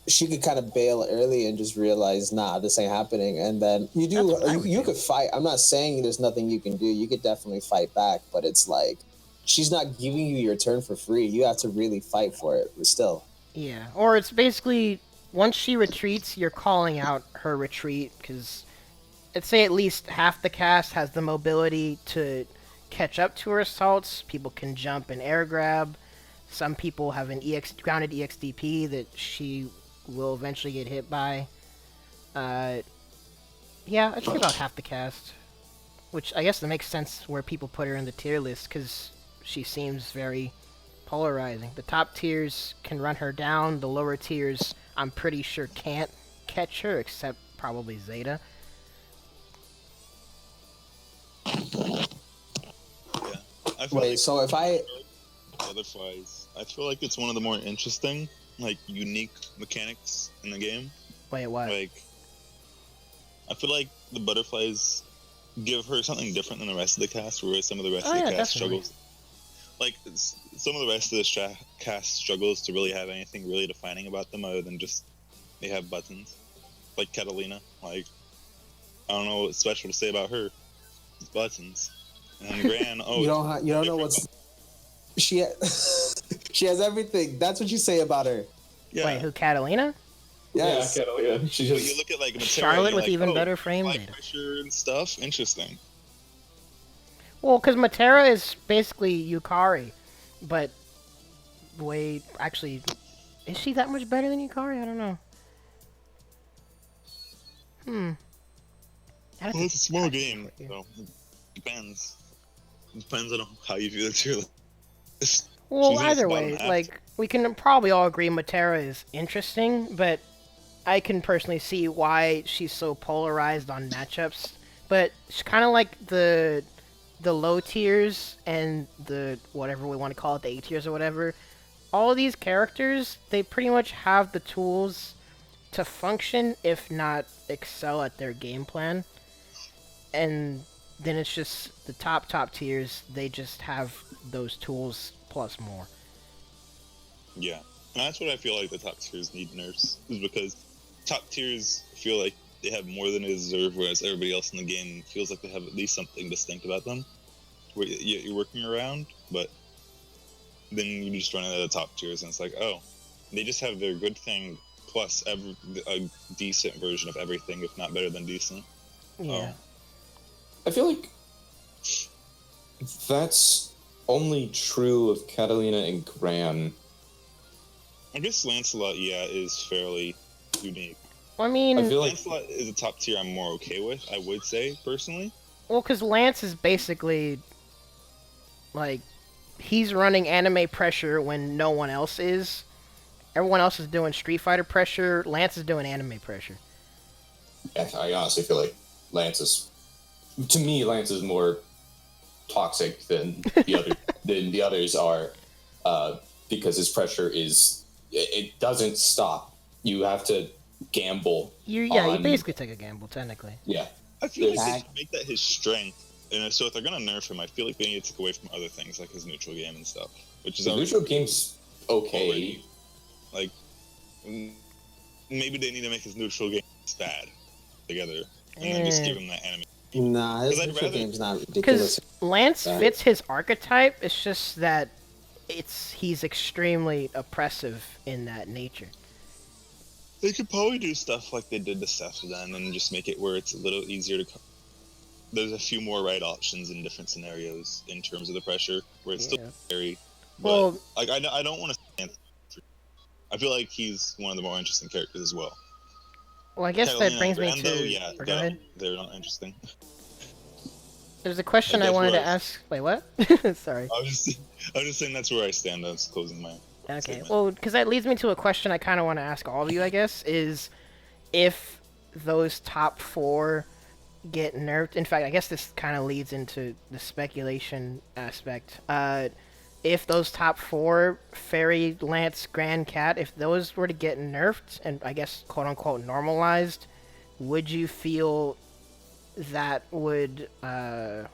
she could kind of bail early and just realize, nah, this ain't happening. And then you could fight. I'm not saying there's nothing you can do. You could definitely fight back, but it's like she's not giving you your turn for free. You have to really fight for it. But still. Yeah, or it's basically once she retreats, you're calling out her retreat, because let's say at least half the cast has the mobility to catch up to her assaults. People can jump and air grab. Some people have an grounded EXDP that she will eventually get hit by. Yeah, I'd say about half the cast. Which I guess that makes sense where people put her in the tier list, because she seems very polarizing. The top tiers can run her down. The lower tiers, I'm pretty sure, can't catch her, except probably Zeta. Yeah. I feel Wait, so if I... Butterflies, I feel like it's one of the more interesting, like, unique mechanics in the game. Wait, what? Like, I feel like the butterflies give her something different than the rest of the cast, whereas some of the rest of the cast struggles. Like, some of the rest of the cast struggles to really have anything really defining about them other than just they have buttons. Like Catalina, like, I don't know what's special to say about her. It's buttons. And Gran, you don't know what's... She has everything. That's what you say about her. Yeah. Wait, who, Catalina? Yes. Yeah, Catalina. She just... You look at like Charlotte with like, even better frame data. data. Pressure and stuff. Interesting. Well, because Matera is basically Yukari, but wait, actually, is she that much better than Yukari? I don't know. Well, it's a small game, so it depends. It depends on how you view the tier list. Well, either way, like, we can probably all agree Matera is interesting, but I can personally see why she's so polarized on matchups. But it's kind of like the low tiers and the whatever we want to call it, the A tiers or whatever. All of these characters, they pretty much have the tools to function, if not excel at their game plan. And then it's just the top tiers, they just have those tools plus more. Yeah, and that's what I feel like the top tiers need nerfs, is because top tiers feel like they have more than they deserve, whereas everybody else in the game feels like they have at least something distinct about them where you're working around. but then you just run into the top tiers, and it's like, oh, they just have their good thing plus a decent version of everything, if not better than decent. Yeah. I feel like that's only true of Catalina and Gran. I guess Lancelot, is fairly unique. Well, I mean, I feel like Lancelot is a top tier I'm more okay with, I would say, personally. well, because Lance is basically, like, he's running anime pressure when no one else is. Everyone else is doing Street Fighter pressure. Lance is doing anime pressure. I honestly feel like Lance is more toxic than the others are, because his pressure it doesn't stop. You have to gamble. You basically take a gamble, technically. Yeah. I feel like they should make that his strength. And so if they're gonna nerf him, I feel like they need to take away from other things like his neutral game and stuff. Which is the neutral game's okay. Already, like, maybe they need to make his neutral game bad together, and then just give him that anime. Nah, his neutral game's not Because ridiculous. Lance fits his archetype. It's just that he's extremely oppressive in that nature. They could probably do stuff like they did to Seth then, and just make it where it's a little easier to. There's a few more right options in different scenarios in terms of the pressure, where it's still scary. But, Well, like, I don't want to stand. I feel like he's one of the more interesting characters as well. Well, I guess that brings me Brando, to. Go ahead. They're not interesting. There's a question I wanted to ask. Wait, what? Sorry. I was just saying that's where I stand. That's closing my. Okay. statement. Well, because that leads me to a question I kind of want to ask all of you. I guess is if those top 4 get nerfed. In fact, I guess this kind of leads into the speculation aspect. If those top 4, Fairy, Lance, Grand Cat, if those were to get nerfed and I guess quote-unquote normalized, would you feel that would, I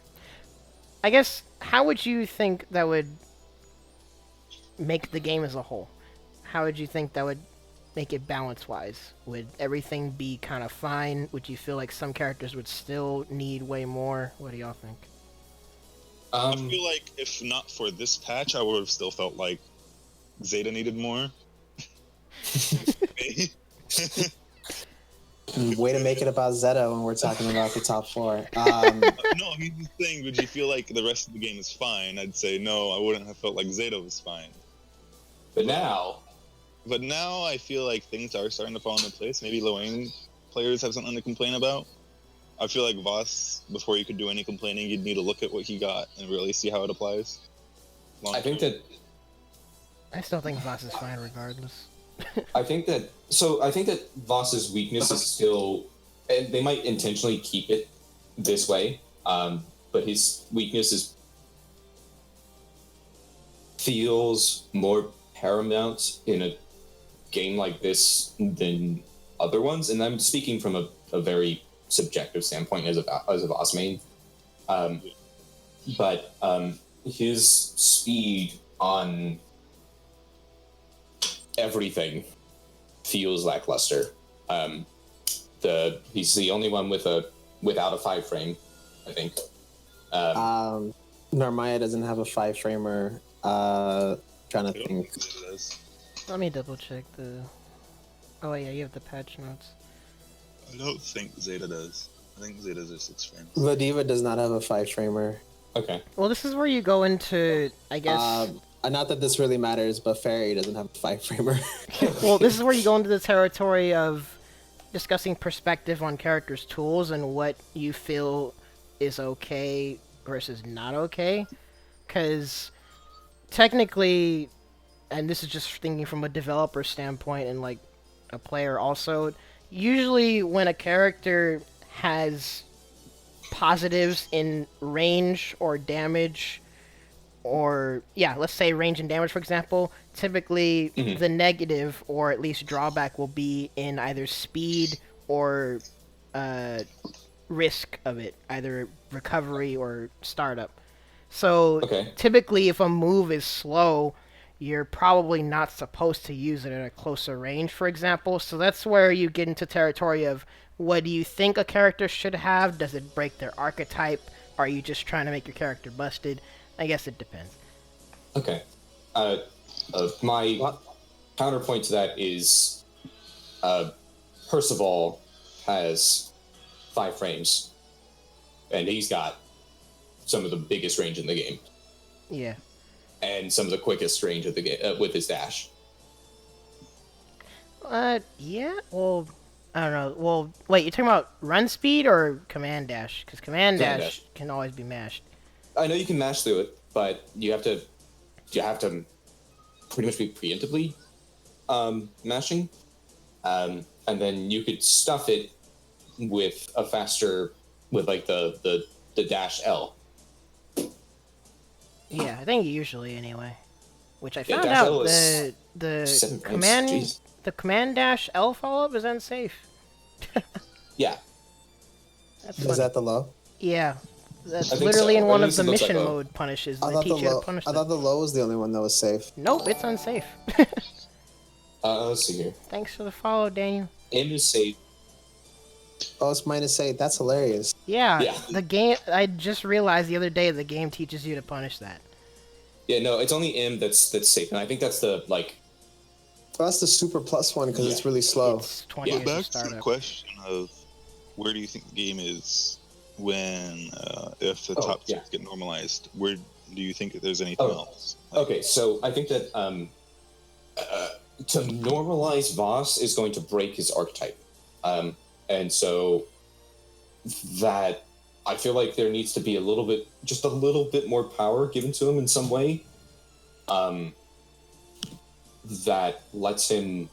guess, how would you think that would make the game as a whole? How would you think that would make it balance-wise? Would everything be kind of fine? Would you feel like some characters would still need way more? What do y'all think? I feel like if not for this patch, I would have still felt like Zeta needed more. Way to make it about Zeta when we're talking about the top 4. No, I mean the thing. Would you feel like the rest of the game is fine? I'd say no. I wouldn't have felt like Zeta was fine. But now I feel like things are starting to fall into place. Maybe low-aim players have something to complain about. I feel like Voss, before you could do any complaining, you'd need to look at what he got and really see how it applies. I still think Voss is fine regardless. I think that Voss's weakness is still, and they might intentionally keep it this way, but his weakness feels more paramount in a game like this than other ones, and I'm speaking from a very subjective standpoint as a Voss main. But his speed on everything feels lackluster. He's the only one without a 5 frame, I think. Narmaya doesn't have a 5 framer. Trying to think. Let me double check the. Oh yeah, you have the patch notes. I don't think Zeta does. I think Zeta's are 6 frames. Vadiva does not have a 5 framer. Okay. Well, this is where you go into, I guess. Not that this really matters, but Fairy doesn't have a 5 framer. Well, this is where you go into the territory of discussing perspective on characters' tools and what you feel is okay versus not okay. Because technically, and this is just thinking from a developer standpoint and like a player also, usually when a character has positives in range or damage, or let's say range and damage for example, typically the negative or at least drawback will be in either speed or risk of it, either recovery or startup. So typically if a move is slow, you're probably not supposed to use it at a closer range, for example. So that's where you get into territory of what do you think a character should have? Does it break their archetype? Are you just trying to make your character busted? I guess it depends. Okay. My counterpoint to that is Percival has 5 frames, and he's got some of the biggest range in the game. Yeah. And some of the quickest range of the game with his dash. Yeah. Well, I don't know. Well, wait, you're talking about run speed or command dash? Because command dash can always be mashed. I know you can mash through it, but you have to pretty much be preemptively mashing, and then you could stuff it with a faster like the dash L. Yeah, I think usually anyway. Which I Yeah, found dash out L is the 7 frames. command Jeez. the command dash L follow up is unsafe. Yeah. That's Is funny. that the low? Yeah. That's I think literally so. in Or one at of least the it looks like mission a- mode punishes. I They thought teach the you to low. punish I them. thought the low was the only one that was safe. Nope, it's unsafe. Let's see here. Thanks for the follow, Daniel. Aim is safe. Oh, it's -8. That's hilarious. Yeah, Yeah. the game. I just realized the other day the game teaches you to punish that. Yeah, no, it's only M that's safe, and I think that's the like. Well, that's the super plus one because it's really slow. It's 20 Yeah, years of Back to the startup. question of where do you think the game is when if the Oh, top yeah. six get normalized? Where do you think that there's anything Oh, else? Like, Okay, so I think that to normalize Voss is going to break his archetype, and so that I feel like there needs to be just a little bit more power given to him in some way, that lets him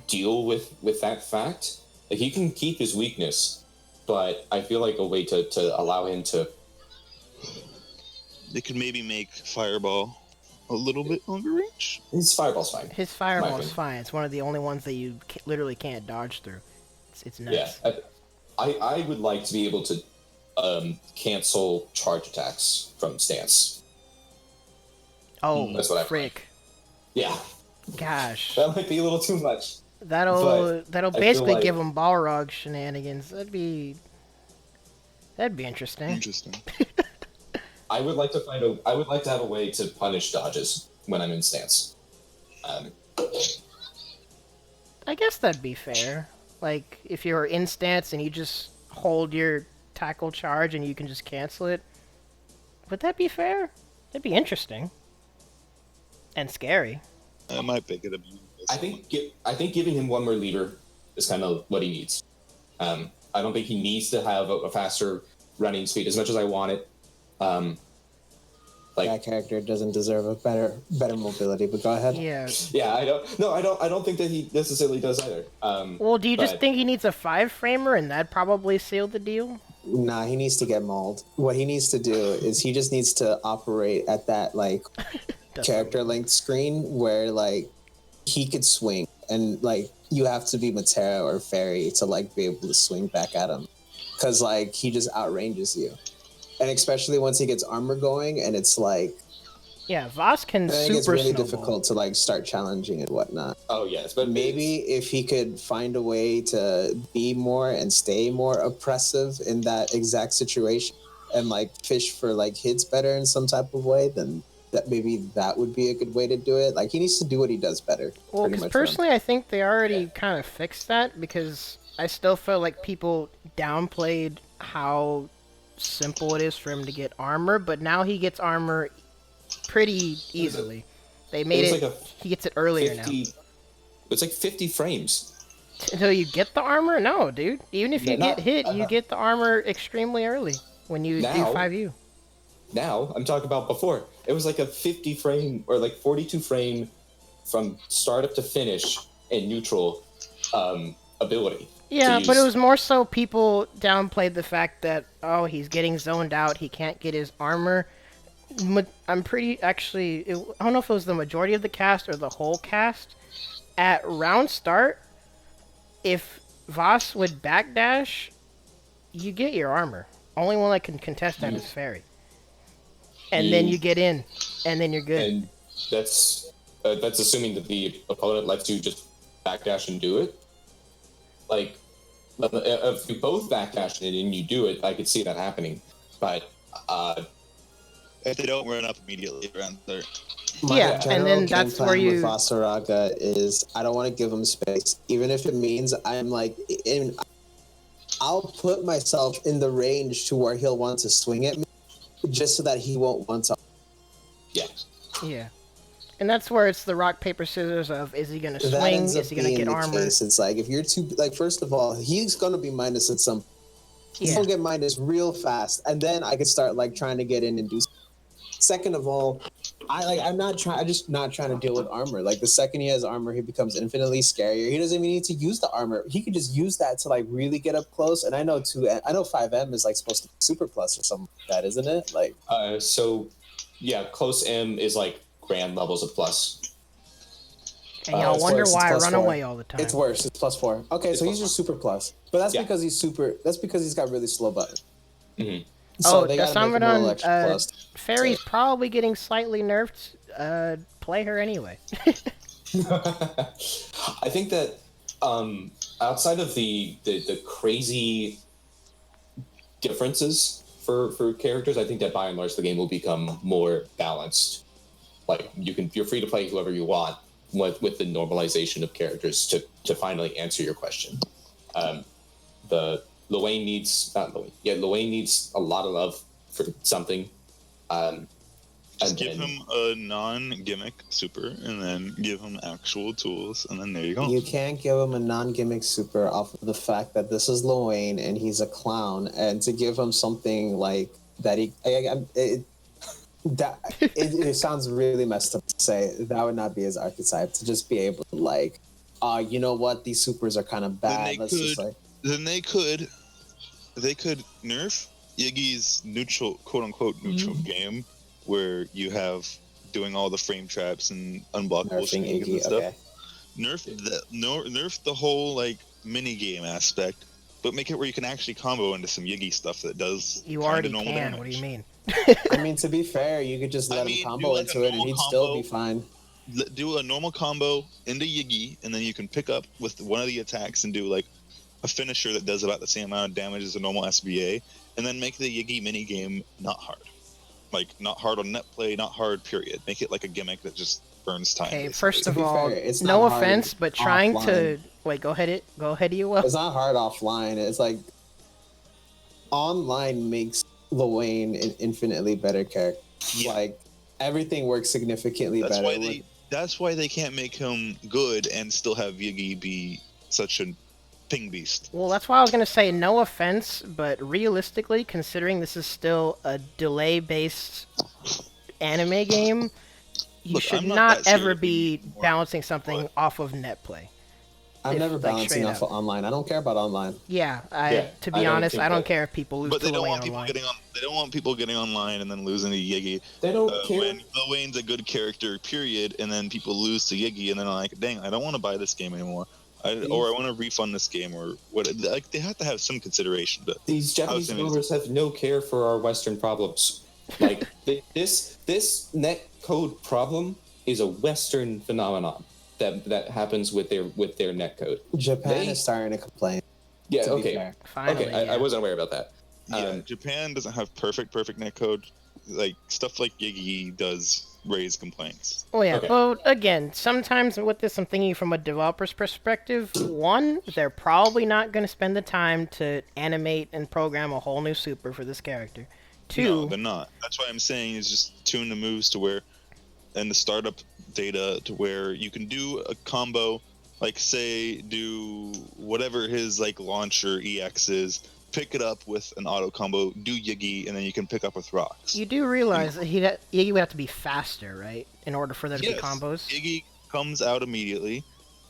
deal with that fact. Like, he can keep his weakness, but I feel like a way to allow him to. They could maybe make Fireball a little bit longer range. His fireball's fine. His fireball's opinion. fine. It's one of the only ones that you literally can't dodge through. It's nuts. Yeah, I would like to be able to cancel charge attacks from stance. Oh, That's what I frick. Yeah, Gosh. that might be a little too much. That'll but I feel basically like- give him Balrog shenanigans. That'd be interesting. Interesting. I would like to have a way to punish dodges when I'm in stance. I guess that'd be fair. Like, if you're in stance and you just hold your tackle charge and you can just cancel it. Would that be fair? That'd be interesting. And scary. I might pick it up. I think giving him one more lever is kind of what he needs. I don't think he needs to have a faster running speed as much as I want it. That character doesn't deserve a better mobility. But go ahead. Yeah. Yeah, I don't think that he necessarily does either. Well, do you just but- think he needs a 5-framer and that'd probably seal the deal? Nah, he needs to get mauled. What he needs to do is he just needs to operate at that like character length screen where like he could swing, and like you have to be Matera or Fairy to like be able to swing back at him, because like he just outranges you, and especially once he gets armor going, and it's like Yeah, Voss can I think super it's really snowball. difficult to like start challenging and whatnot. Oh yes, but Maybe if he could find a way to be more and stay more oppressive in that exact situation and like fish for like hits better in some type of way, then that would be a good way to do it. Like he needs to do what he does better. Well, pretty because much for him. personally, I think they already kind of fixed that, because I still felt like people downplayed how simple it is for him to get armor, but now he gets armor pretty easily. They made was it, like a he gets it earlier 50, it's like 50 frames. now. Until you get the armor? No, dude. Even if you Yeah, get hit, you get the armor extremely early when you do Now- 5U. Now I'm talking about before. It was like a 50 frame or like 42 frame from start up to finish in neutral ability. Yeah, to but it use. was more so people downplayed the fact that, oh, he's getting zoned out, he can't get his armor. I'm pretty, actually, I don't know if it was the majority of the cast or the whole cast. At round start, if Voss would backdash, you get your armor. Only one that can contest that is Fairy. And then you get in, and then you're good. And that's assuming that the opponent lets you just backdash and do it. Like, if you both backdash it and you do it, I could see that happening. But if they don't run up immediately around third. Yeah, and then that's where you. With Vasaraga is I don't want to give him space, even if it means I'm like I'll put myself in the range to where he'll want to swing at me, just so that he won't want to. Yeah. Yeah. And that's where it's the rock, paper, scissors of, is he going to swing? Is he going to get armor? It's like, if you're too, like, first of all, he's going to be minus at some. He's going to get minus real fast. And then I could start, like, trying to get in and do. Second of all, I'm just not trying to deal with armor. Like, the second he has armor, he becomes infinitely scarier. He doesn't even need to use the armor. He could just use that to, like, really get up close. And I know 5M is, like, supposed to be super plus or something like that, isn't it? Like, so, yeah, close M is, like, grand levels of plus. And y'all wonder why I run away all the time. It's worse. It's +4. Okay, so he's just super plus. But that's because he's super. That's because he's got really slow buttons. Mm-hmm. So they gotta make him a little extra plus. Fairy's probably getting slightly nerfed. Play her anyway. I think that outside of the crazy differences for characters, I think that by and large the game will become more balanced. Like you're free to play whoever you want with the normalization of characters to finally answer your question. Luane needs a lot of love for something. Just give him a non-gimmick super, and then give him actual tools, and then there you go. You can't give him a non-gimmick super off of the fact that this is Luane and he's a clown, and to give him something like that, it sounds really messed up to say. That would not be his archetype, to just be able to, like, you know what, these supers are kind of bad. Then they could nerf Iggy's neutral, quote-unquote neutral game, where you have doing all the frame traps and unblockable shenanigans and stuff. Okay. Nerf the whole, like, mini game aspect, but make it where you can actually combo into some Yiggy stuff that does. You already normal can. damage. What do you mean? I mean, to be fair, you could just let him combo into it, and he'd still be fine. Do a normal combo into Yiggy, and then you can pick up with one of the attacks and do, like, a finisher that does about the same amount of damage as a normal SBA, and then make the Yiggy mini game not hard. Like, not hard on net play, not hard, period. Make it like a gimmick that just burns time. Okay, first of all, no offense, but trying to... Wait, go ahead, you will. It's not hard offline. It's like... Online makes Luane an infinitely better character. Yeah. Like, everything works significantly better. That's why they can't make him good and still have Yiggy be such a ping beast. Well, that's why I was going to say no offense, but realistically, considering this is still a delay-based anime game, you should not ever be balancing something off of net play. I'm never balancing off of online. I don't care about online. Yeah, to be honest, I don't care if people lose. But they don't want people getting on. They don't want people getting online and then losing to Yiggy. They don't care. When Luane's a good character, period, and then people lose to Yiggy, and then I'm like, dang, I don't want to buy this game anymore. Or I want to refund this game, or what? Like, they have to have some consideration. But these Japanese developers have no care for our Western problems. Like this net code problem is a Western phenomenon that happens with their net code. Japan is starting to complain. Yeah. Okay. Finally, okay. I wasn't aware about that. Yeah. Japan doesn't have perfect net code. Like stuff like Yiggy does raise complaints. Oh yeah, well, again, sometimes with this I'm thinking from a developer's perspective. One, they're probably not going to spend the time to animate and program a whole new super for this character. Two, no, they're not. That's why I'm saying is just tune the moves to where, and the startup data to where you can do a combo, like say do whatever his like launcher EX is, pick it up with an auto combo, do Yiggy, and then you can pick up with rocks. You do realize that Yiggy would have to be faster, right? In order for them to be combos? Yiggy comes out immediately.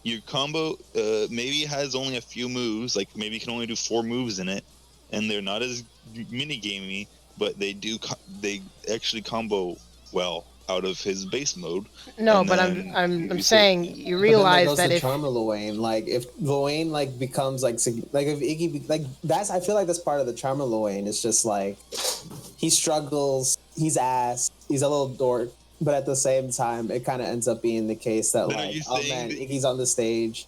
Your combo maybe has only a few moves, like maybe you can only do 4 moves in it, and they're not as mini-gamey, but they actually combo well out of his base mode. No, but I'm saying you realize that if charm of Luane, like if Luane like becomes like if Iggy that's I feel like that's part of the charm of Luane. It's just like he struggles, he's ass, he's a little dork, but at the same time it kind of ends up being the case that like, oh man, Iggy's on the stage.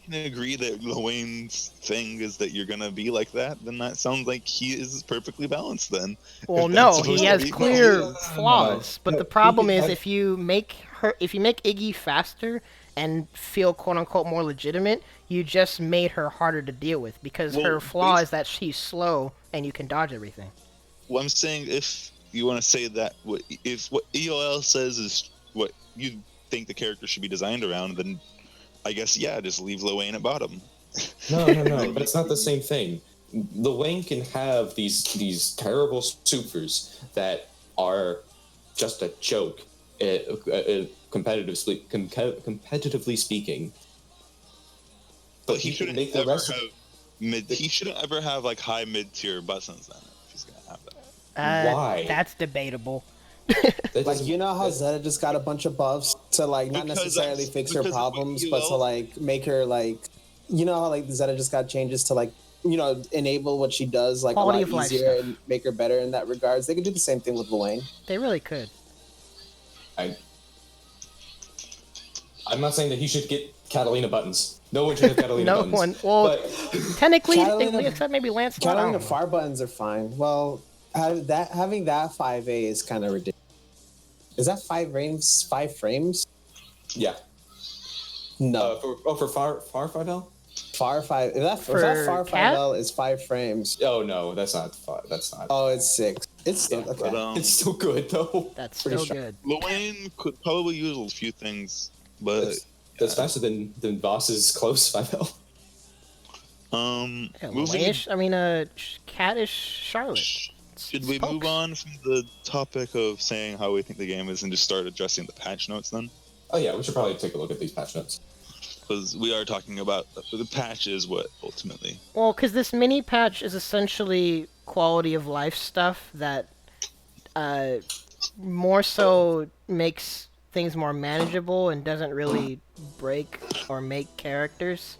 can agree that Wayne's thing is that you're gonna be like that, then that sounds like he is perfectly balanced. Then, Well, if that's no, supposed he to has be- clear No. flaws. But No, the problem is I- if you make Iggy faster and feel quote unquote more legitimate, you just made her harder to deal with because Well, her flaw is that she's slow and you can dodge everything. Well, I'm saying if you want to say that, if what EOL says is what you think the character should be designed around, then I guess just leave Lil Wayne at bottom. No. That's not the same thing. Lil Wayne can have these terrible supers that are just a joke, competitively speaking. But he can shouldn't make the ever rest. have He shouldn't ever have like high mid-tier buttons then. If he's gonna have that. Why? That's debatable. That Like, doesn't- you know how Zeta just got a bunch of buffs to like not Because necessarily that's- fix her because of what problems, you but to all- like make her like, you know how like Zeta just got changes to like, you know, enable what she does like Quality a of lot life easier stuff. and make her better in that regards. They could do the same thing with Lil Wayne. They really could. I'm not saying that he should get Catalina buttons. No one should have Catalina No buttons. one. Well, But technically, Catalina- except maybe Lancelot. I don't Catalina know. far buttons are fine. Well, having that 5A is kind of ridiculous. Is that 5 frames? 5 frames? yeah. No, For Far 5L? far 5. If that For far Cat? 5L is 5 frames. Oh no, that's not 5. That's not. Oh, it's 6. It's still Yeah, okay. But It's still good though. That's Pretty still sure. good. Lil Wayne could probably use a few things, but That's faster than Boss's close 5L. Yeah, moving. Wayne-ish, I mean, Cat-ish Charlotte. Should we Spokes. move on from the topic of saying how we think the game is and just start addressing the patch notes then? Oh yeah, we should probably take a look at these patch notes. Because we are talking about the patch is what ultimately. Well, because this mini patch is essentially quality of life stuff that more so makes things more manageable and doesn't really break or make characters.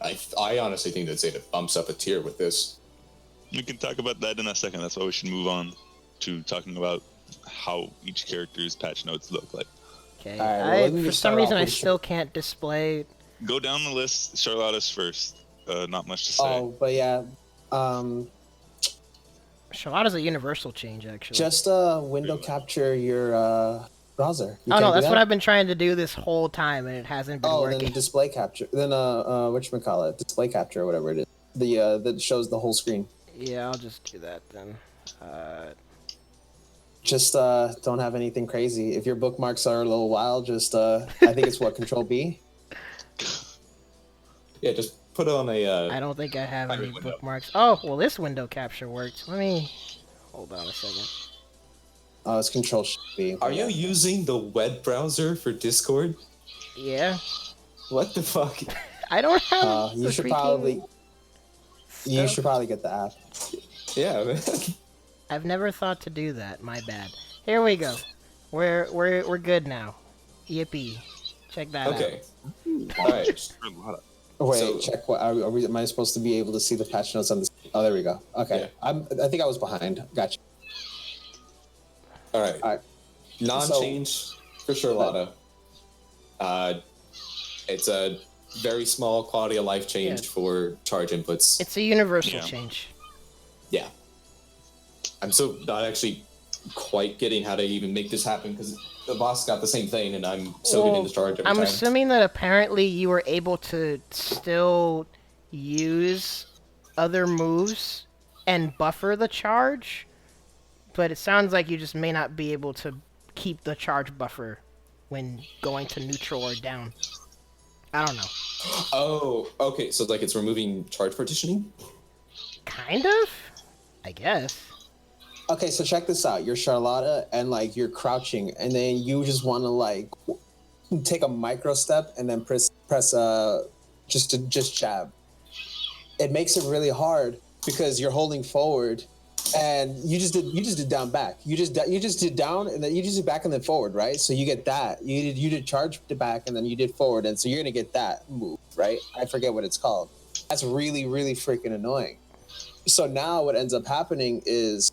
I honestly think that Zeta bumps up a tier with this. We can talk about that in a second. That's why we should move on to talking about how each character's patch notes look like. Okay, Alright, well, let me for just some start reason off I with still can't display. Go down the list. Charlotta's first. Not much to say. Oh, but yeah. Charlotte's a universal change, actually. Just window capture your browser. You Oh no, can't do that's that? what I've been trying to do this whole time, and it hasn't been Oh, working. then display capture. Then whatchamacallit? Display capture or whatever it is. The that shows the whole screen. Yeah, I'll just do that then. Just don't have anything crazy. If your bookmarks are a little wild, just I think it's what Control B. Yeah, just put on a. I don't think I have Private any window. bookmarks. Oh, well, this window capture worked. Let me hold on a second. Oh, it's Control B. Are you using the web browser for Discord? Yeah, What the fuck? I don't have. You the should freaking probably. You stuff. should probably get the app. Yeah, man. I've never thought to do that. My bad. Here we go. We're good now. Yippee! Check that Okay. out. All right. Wait, So- check what are we? Am I supposed to be able to see the patch notes on this? Oh, there we go. Okay, I think I was behind. Gotcha. All right. All right. Non-change for Charlotta. It's a very small quality of life change Yeah. for charge inputs. It's a universal Yeah. change. Yeah. I'm so not actually quite getting how to even make this happen because the boss got the same thing and I'm so getting the charge every I'm time. assuming that apparently you were able to still use other moves and buffer the charge, but it sounds like you just may not be able to keep the charge buffer when going to neutral or down. I don't know. Oh, okay. So like it's removing charge partitioning? Kind of? I guess. Okay, so check this out. You're Charlotta, and like you're crouching, and then you just want to like take a micro step and then press just jab. It makes it really hard because you're holding forward, and you just did down back. You just did down, and then you just did back and then forward, right? So you get that. You did charge to back, and then you did forward, and so you're gonna get that move, right? I forget what it's called. That's really really freaking annoying. So now what ends up happening is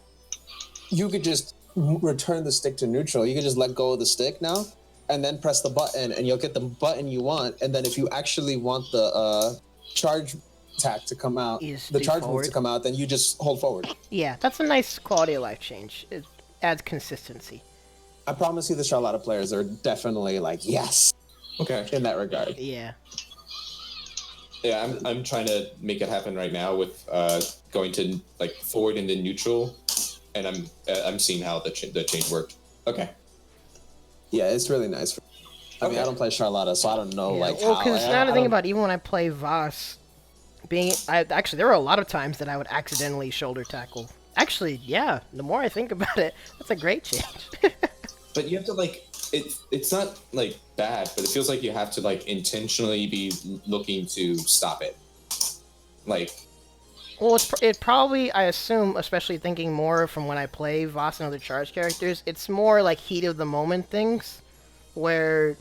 you could just return the stick to neutral. You could just let go of the stick now, and then press the button, and you'll get the button you want. And then if you actually want the charge attack to come out, the charge move to come out, then you just hold forward. Yeah, that's a nice quality of life change. It adds consistency. I promise you, the Charlotta players are definitely like, yes. Okay. In that regard. Yeah. Yeah, I'm trying to make it happen right now with going to like forward into neutral, and I'm seeing how the change worked. Okay. Yeah, it's really nice. I mean, I don't play Charlotta, so I don't know how. Well, because now the thing about even when I play Voss, actually there were a lot of times that I would accidentally shoulder tackle. Actually, yeah. The more I think about it, that's a great change. But you have to like it's not like bad, but it feels like you have to like intentionally be looking to stop it. Like, well, it probably, I assume, especially thinking more from when I play Voss and other charge characters, it's more like heat of the moment things, where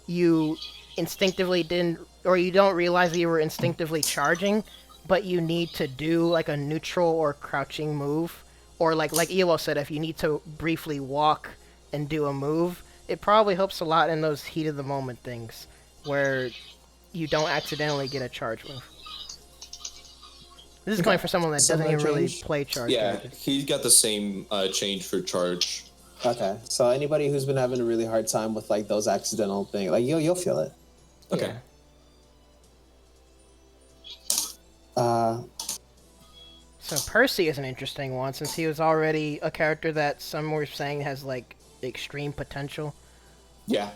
you instinctively didn't, or you don't realize that you were instinctively charging, but you need to do like a neutral or crouching move, or like EOL said, if you need to briefly walk and do a move, it probably helps a lot in those heat of the moment things, where you don't accidentally get a charge move. This is going for someone that doesn't even really play charge. Yeah, he got the same change for charge. Okay, so anybody who's been having a really hard time with like those accidental things, like you'll feel it. Okay. Yeah. So Percy is an interesting one, since he was already a character that some were saying has like extreme potential. Yeah.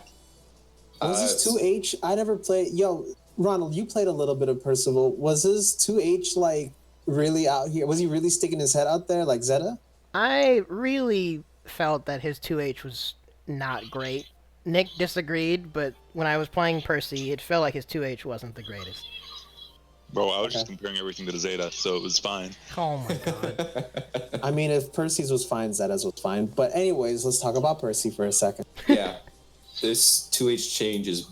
Was this 2H? I never played. Yo, Ronald, you played a little bit of Percival. Was his 2H like really out here? Was he really sticking his head out there like Zeta? I really felt that his 2H was not great. Nick disagreed, but when I was playing Percy, it felt like his 2H wasn't the greatest. Bro, I was just comparing everything to the Zeta, so it was fine. Oh my god. I mean, if Percy's was fine, Zeta's was fine. But anyways, let's talk about Percy for a second. Yeah. This 2H change is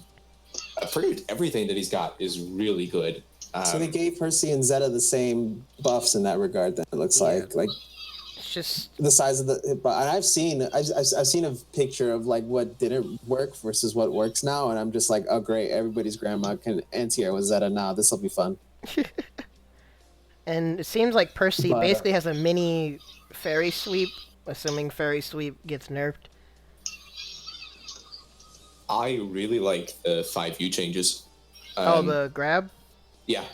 pretty much everything that he's got is really good. So they gave Percy and Zeta the same buffs in that regard. Then it looks like it's just the size of the. But I've seen a picture of like what didn't work versus what works now, and I'm just like, oh great, everybody's grandma can anti-air with Zeta now. This will be fun. And it seems like Percy basically has a mini fairy sweep, assuming fairy sweep gets nerfed. I really like the 5U changes. The grab? Yeah.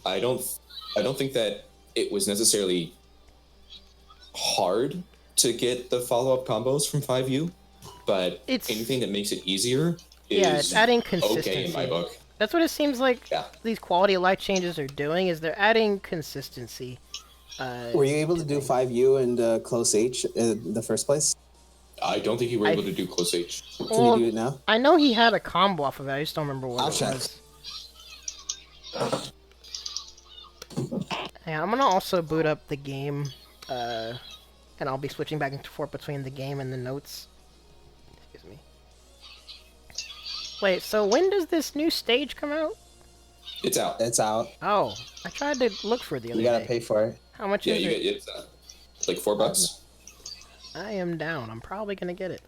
I don't think that it was necessarily hard to get the follow-up combos from 5U, but anything that makes it easier is it's adding consistency. okay in my book. That's what it seems like these quality of life changes are doing, is they're adding consistency. Were you able to do 5U and close H in the first place? I don't think you were able to do close H. Can you do it now? I know he had a combo off of it. I just don't remember what it was. Yeah, I'm gonna also boot up the game, and I'll be switching back and forth between the game and the notes. Excuse me. Wait, so when does this new stage come out? It's out. It's out. Oh, I tried to look for it the other day. You gotta pay for it. How much is it? It's like $4. I am down. I'm probably gonna get it.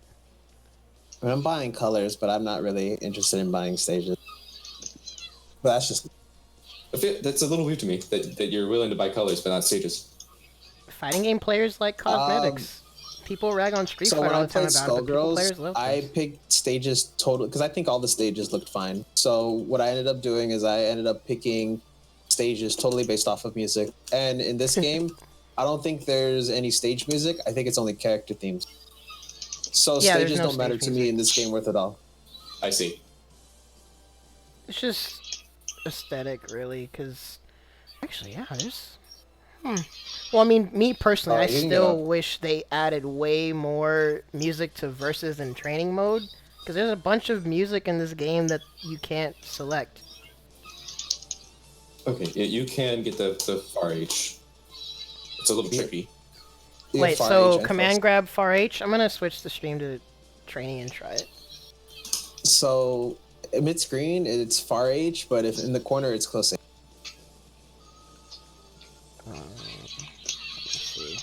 I mean, I'm buying colors, but I'm not really interested in buying stages. But that's just... That's a little weird to me, that you're willing to buy colors but not stages. Fighting game players like cosmetics. People rag on Street Fighter all the time about it, but people players love I picked stages total because I think all the stages looked fine. So what I ended up doing is I ended up picking stages totally based off of music. And in this game, I don't think there's any stage music. I think it's only character themes. So stages don't matter to me in this game worth it all. I see. It's just aesthetic, really, because... Actually, yeah, there's... Well, I mean, me personally, I still wish they added way more music to Versus and Training Mode, because there's a bunch of music in this game that you can't select. Okay, yeah, you can get the far H. It's a little tricky. Wait, so command grab far H? I'm gonna switch the stream to training and try it. So mid screen it's far H, but if in the corner it's close H. Let's see.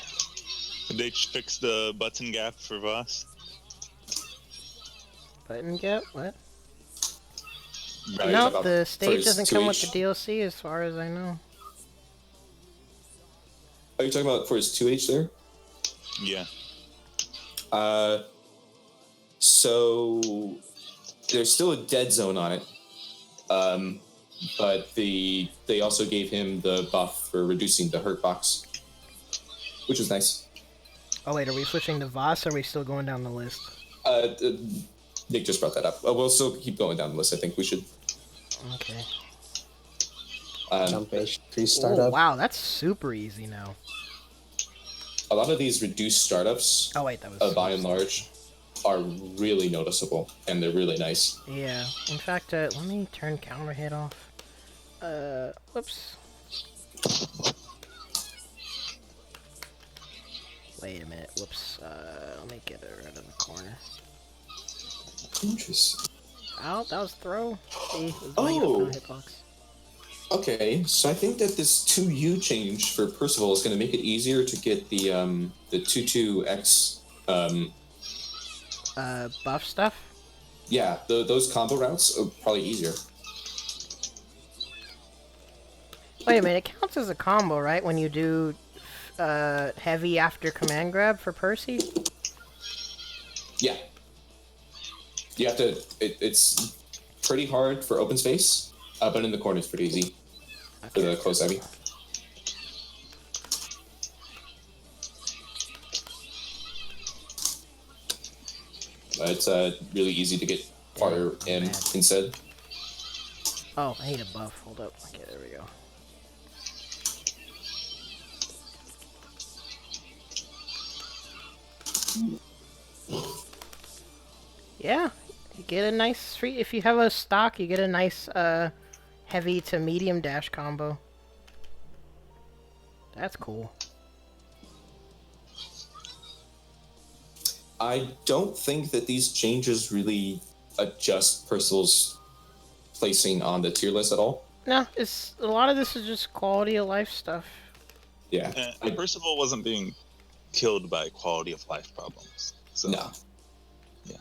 Did they fix the button gap for Voss? button yet? What? Right, No, about the stage first doesn't come with the 2H. DLC as far as I know. Are you talking about for his 2H there? Yeah. So there's still a dead zone on it. But they also gave him the buff for reducing the hurt box, which is nice. Oh wait, are we switching to Voss, or are we still going down the list? Nick just brought that up. We'll still keep going down the list. I think we should. Okay. Jump H, increase Oh, startup. wow, that's super easy now. A lot of these reduced startups, Oh wait, that was... by and large, are really noticeable, and they're really nice. Yeah. In fact, let me turn counter hit off. Whoops. Wait a minute. Whoops. Let me get it out of the corner. Interesting. Ow, that was throw. See, it was Oh. hitbox. Okay, so I think that this 2U change for Percival is going to make it easier to get the 2-2-X. Buff stuff? Yeah, those combo routes are probably easier. Wait a minute, it counts as a combo, right? When you do heavy after command grab for Percy? Yeah. You have to... It's pretty hard for open space, but in the corner it's pretty easy for the close heavy. But it's really easy to get fire in instead. Oh, I need a buff. Hold up. Okay, there we go. Yeah, you get a nice free. If you have a stock, you get a nice heavy to medium dash combo. That's cool. I don't think that these changes really adjust Percival's placing on the tier list at all. No, it's a lot of this is just quality of life stuff. Yeah. Percival wasn't being killed by quality of life problems. So. No. Yeah.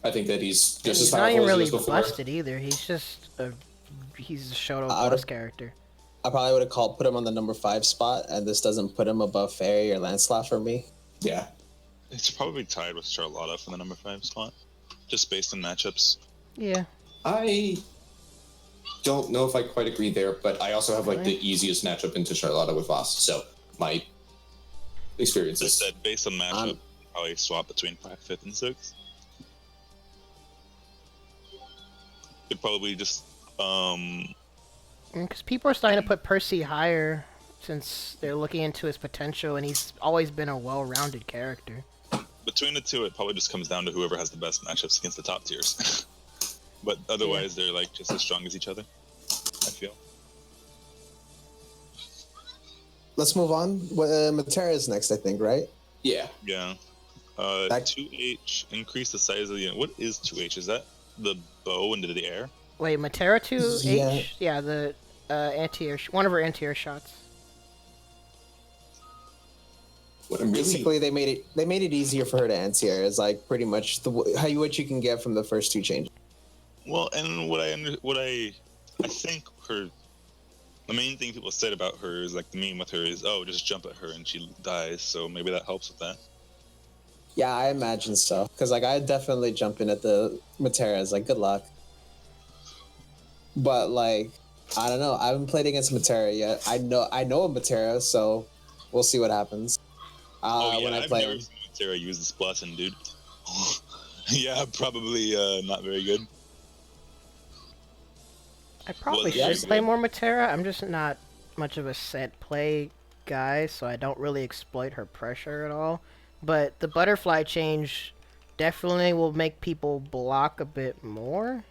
I think that he's just He's as not powerful even as he really was before. busted either. He's just a Shoto boss character. I probably would have put him on the number 5 spot, and this doesn't put him above Fairy or Lancelot for me. Yeah. It's probably tied with Charlotta for the number 5 spot, just based on matchups. Yeah. I don't know if I quite agree there, but I also have like Really? the easiest matchup into Charlotta with Voss, so my experiences. Just said based on matchup, probably swap between 5th, 5th, and 6th. It'd probably just Because people are starting to put Percy higher since they're looking into his potential, and he's always been a well-rounded character. between the two, it probably just comes down to whoever has the best matchups against the top tiers. But otherwise, they're like just as strong as each other, I feel. Let's move on. Matera is next, I think, right? Yeah. Yeah. 2H, increase the size of the unit. What is 2H? Is that the bow into the air? Wait, Matera 2H? Yeah. Yeah, the anti-air, one of her anti-air shots. What I'm really... Basically, they made it easier for her to anti-air. It's like pretty much what you can get from the first 2 changes. Well, and what I think the main thing people said about her is like the meme with her is, oh, just jump at her and she dies. So maybe that helps with that. Yeah, I imagine so. Because like I definitely jump in at the Materas. Like, good luck. But like, I don't know. I haven't played against Matera yet. I know a Matera, so we'll see what happens. When I play I've never seen Matera use this blessing, dude. Yeah, probably not very good. I probably Well, should play more Matera. I'm just not much of a set play guy, so I don't really exploit her pressure at all. But the butterfly change definitely will make people block a bit more.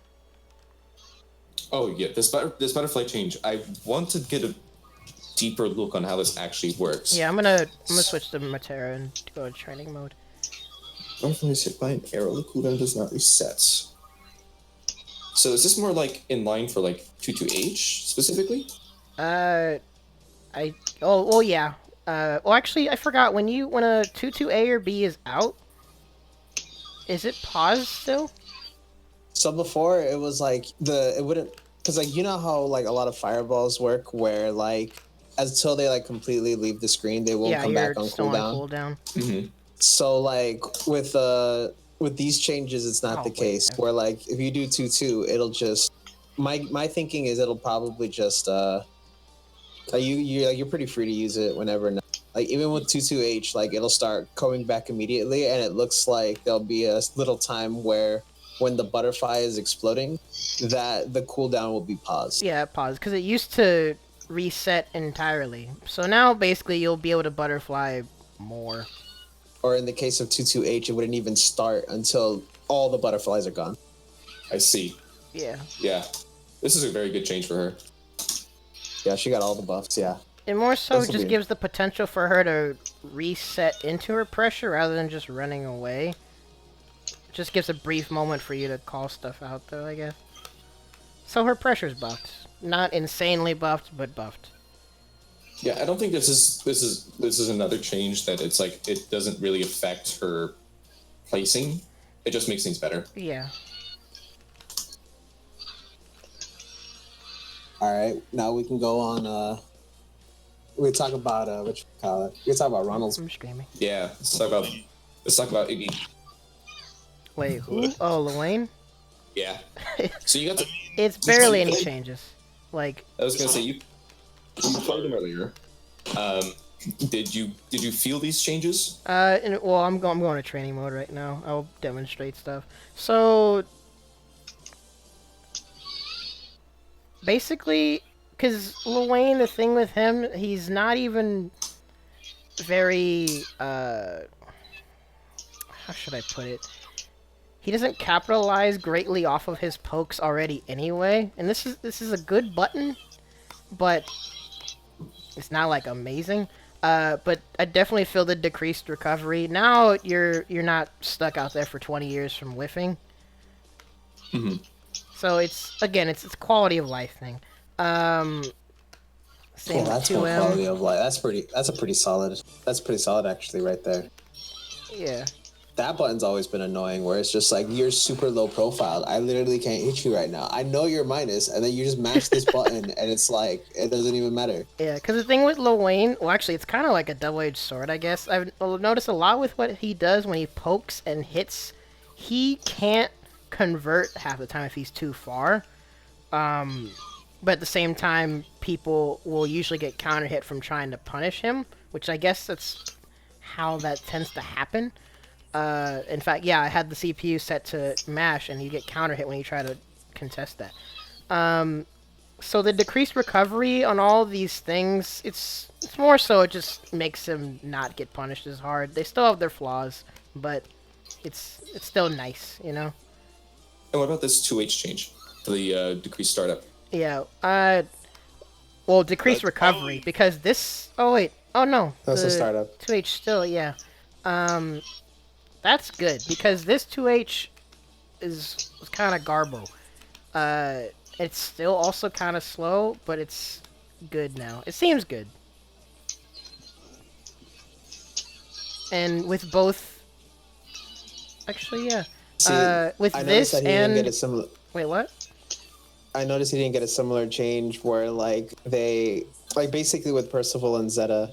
Oh yeah, this butterfly change. I want to get a deeper look on how this actually works. Yeah, I'm gonna switch to Matera and go to training mode. Butterfly is hit by an arrow. The cooldown does not reset. So is this more like in line for like 2-2H specifically? Yeah. Well, actually, I forgot when a 2-2A or B is out, is it paused still? So before it was like it wouldn't, because like you know how like a lot of fireballs work where like until they like completely leave the screen they won't come back on cooldown. Mm-hmm. So like with these changes it's not the case where like if you do 2-2 it'll just my thinking is it'll probably just you're pretty free to use it whenever. Like even with 2-2H, like it'll start coming back immediately, and it looks like there'll be a little time where when the butterfly is exploding, that the cooldown will be paused. Yeah, paused because it used to reset entirely. So now basically you'll be able to butterfly more. Or in the case of 2-2H, it wouldn't even start until all the butterflies are gone. I see. Yeah. Yeah. This is a very good change for her. Yeah, she got all the buffs, yeah. It more so just gives the potential for her to reset into her pressure rather than just running away. Just gives a brief moment for you to call stuff out, though, I guess. So her pressure's buffed. Not insanely buffed, but buffed. Yeah, I don't think this is another change that it's like it doesn't really affect her placing. It just makes things better. Yeah. All right, now we can go on. We talk about what you call it. We can talk about Ronald's. I'm screaming. Yeah, let's talk about Iggy. Wait, who? Oh, Luane? Yeah. So you got the. It's barely any changes. Like. I was gonna say you played him earlier. Did you feel these changes? Well, I'm going to training mode right now. I'll demonstrate stuff. So. Basically, because Luane, the thing with him, he's not even very, how should I put it? He doesn't capitalize greatly off of his pokes already anyway, and this is a good button, but it's not, like, amazing. But I definitely feel the decreased recovery. Now you're not stuck out there for 20 years from whiffing. Mm-hmm. So it's a quality of life thing. Same that's with 2M. Quality of life. That's pretty solid actually right there. Yeah. That button's always been annoying where it's just like you're super low profile. I literally can't hit you right now. I know you're minus, and then you just mash this button and it's like it doesn't even matter. Yeah, because the thing with Luane, well actually it's kind of like a double-edged sword, I guess. I've noticed a lot with what he does when he pokes and hits. He can't convert half the time if he's too far. But at the same time, people will usually get counter hit from trying to punish him, which I guess that's how that tends to happen. In fact, yeah, I had the CPU set to mash, and you get counter hit when you try to contest that. So the decreased recovery on all of these things, it's more so it just makes him not get punished as hard. They still have their flaws, but it's still nice, you know? And what about this 2H change for the decreased startup? Yeah, well, decreased recovery, because this... Oh, wait. Oh, no. That's a startup. 2H still, yeah. That's good, because this 2H was kind of garbo. It's still also kind of slow, but it's good now. It seems good. And with both... Actually, yeah. With this and... Wait, what? I noticed he didn't get a similar change where, like, basically with Percival and Zeta,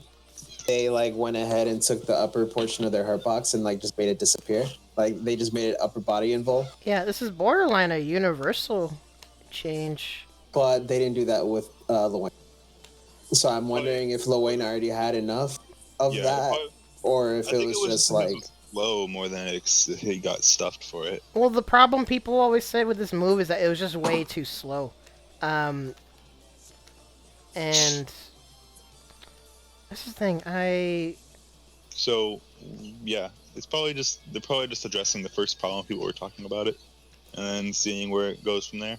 they, like, went ahead and took the upper portion of their hurt box and, like, just made it disappear. Like, they just made it upper body involved. Yeah, this is borderline a universal change. But they didn't do that with Luane. So I'm wondering if Luane already had enough of that, or if it was just, like... low more than he got stuffed for it. Well, the problem people always said with this move is that it was just way too slow. And this is the thing, So, yeah, they're probably just addressing the first problem people were talking about it, and then seeing where it goes from there.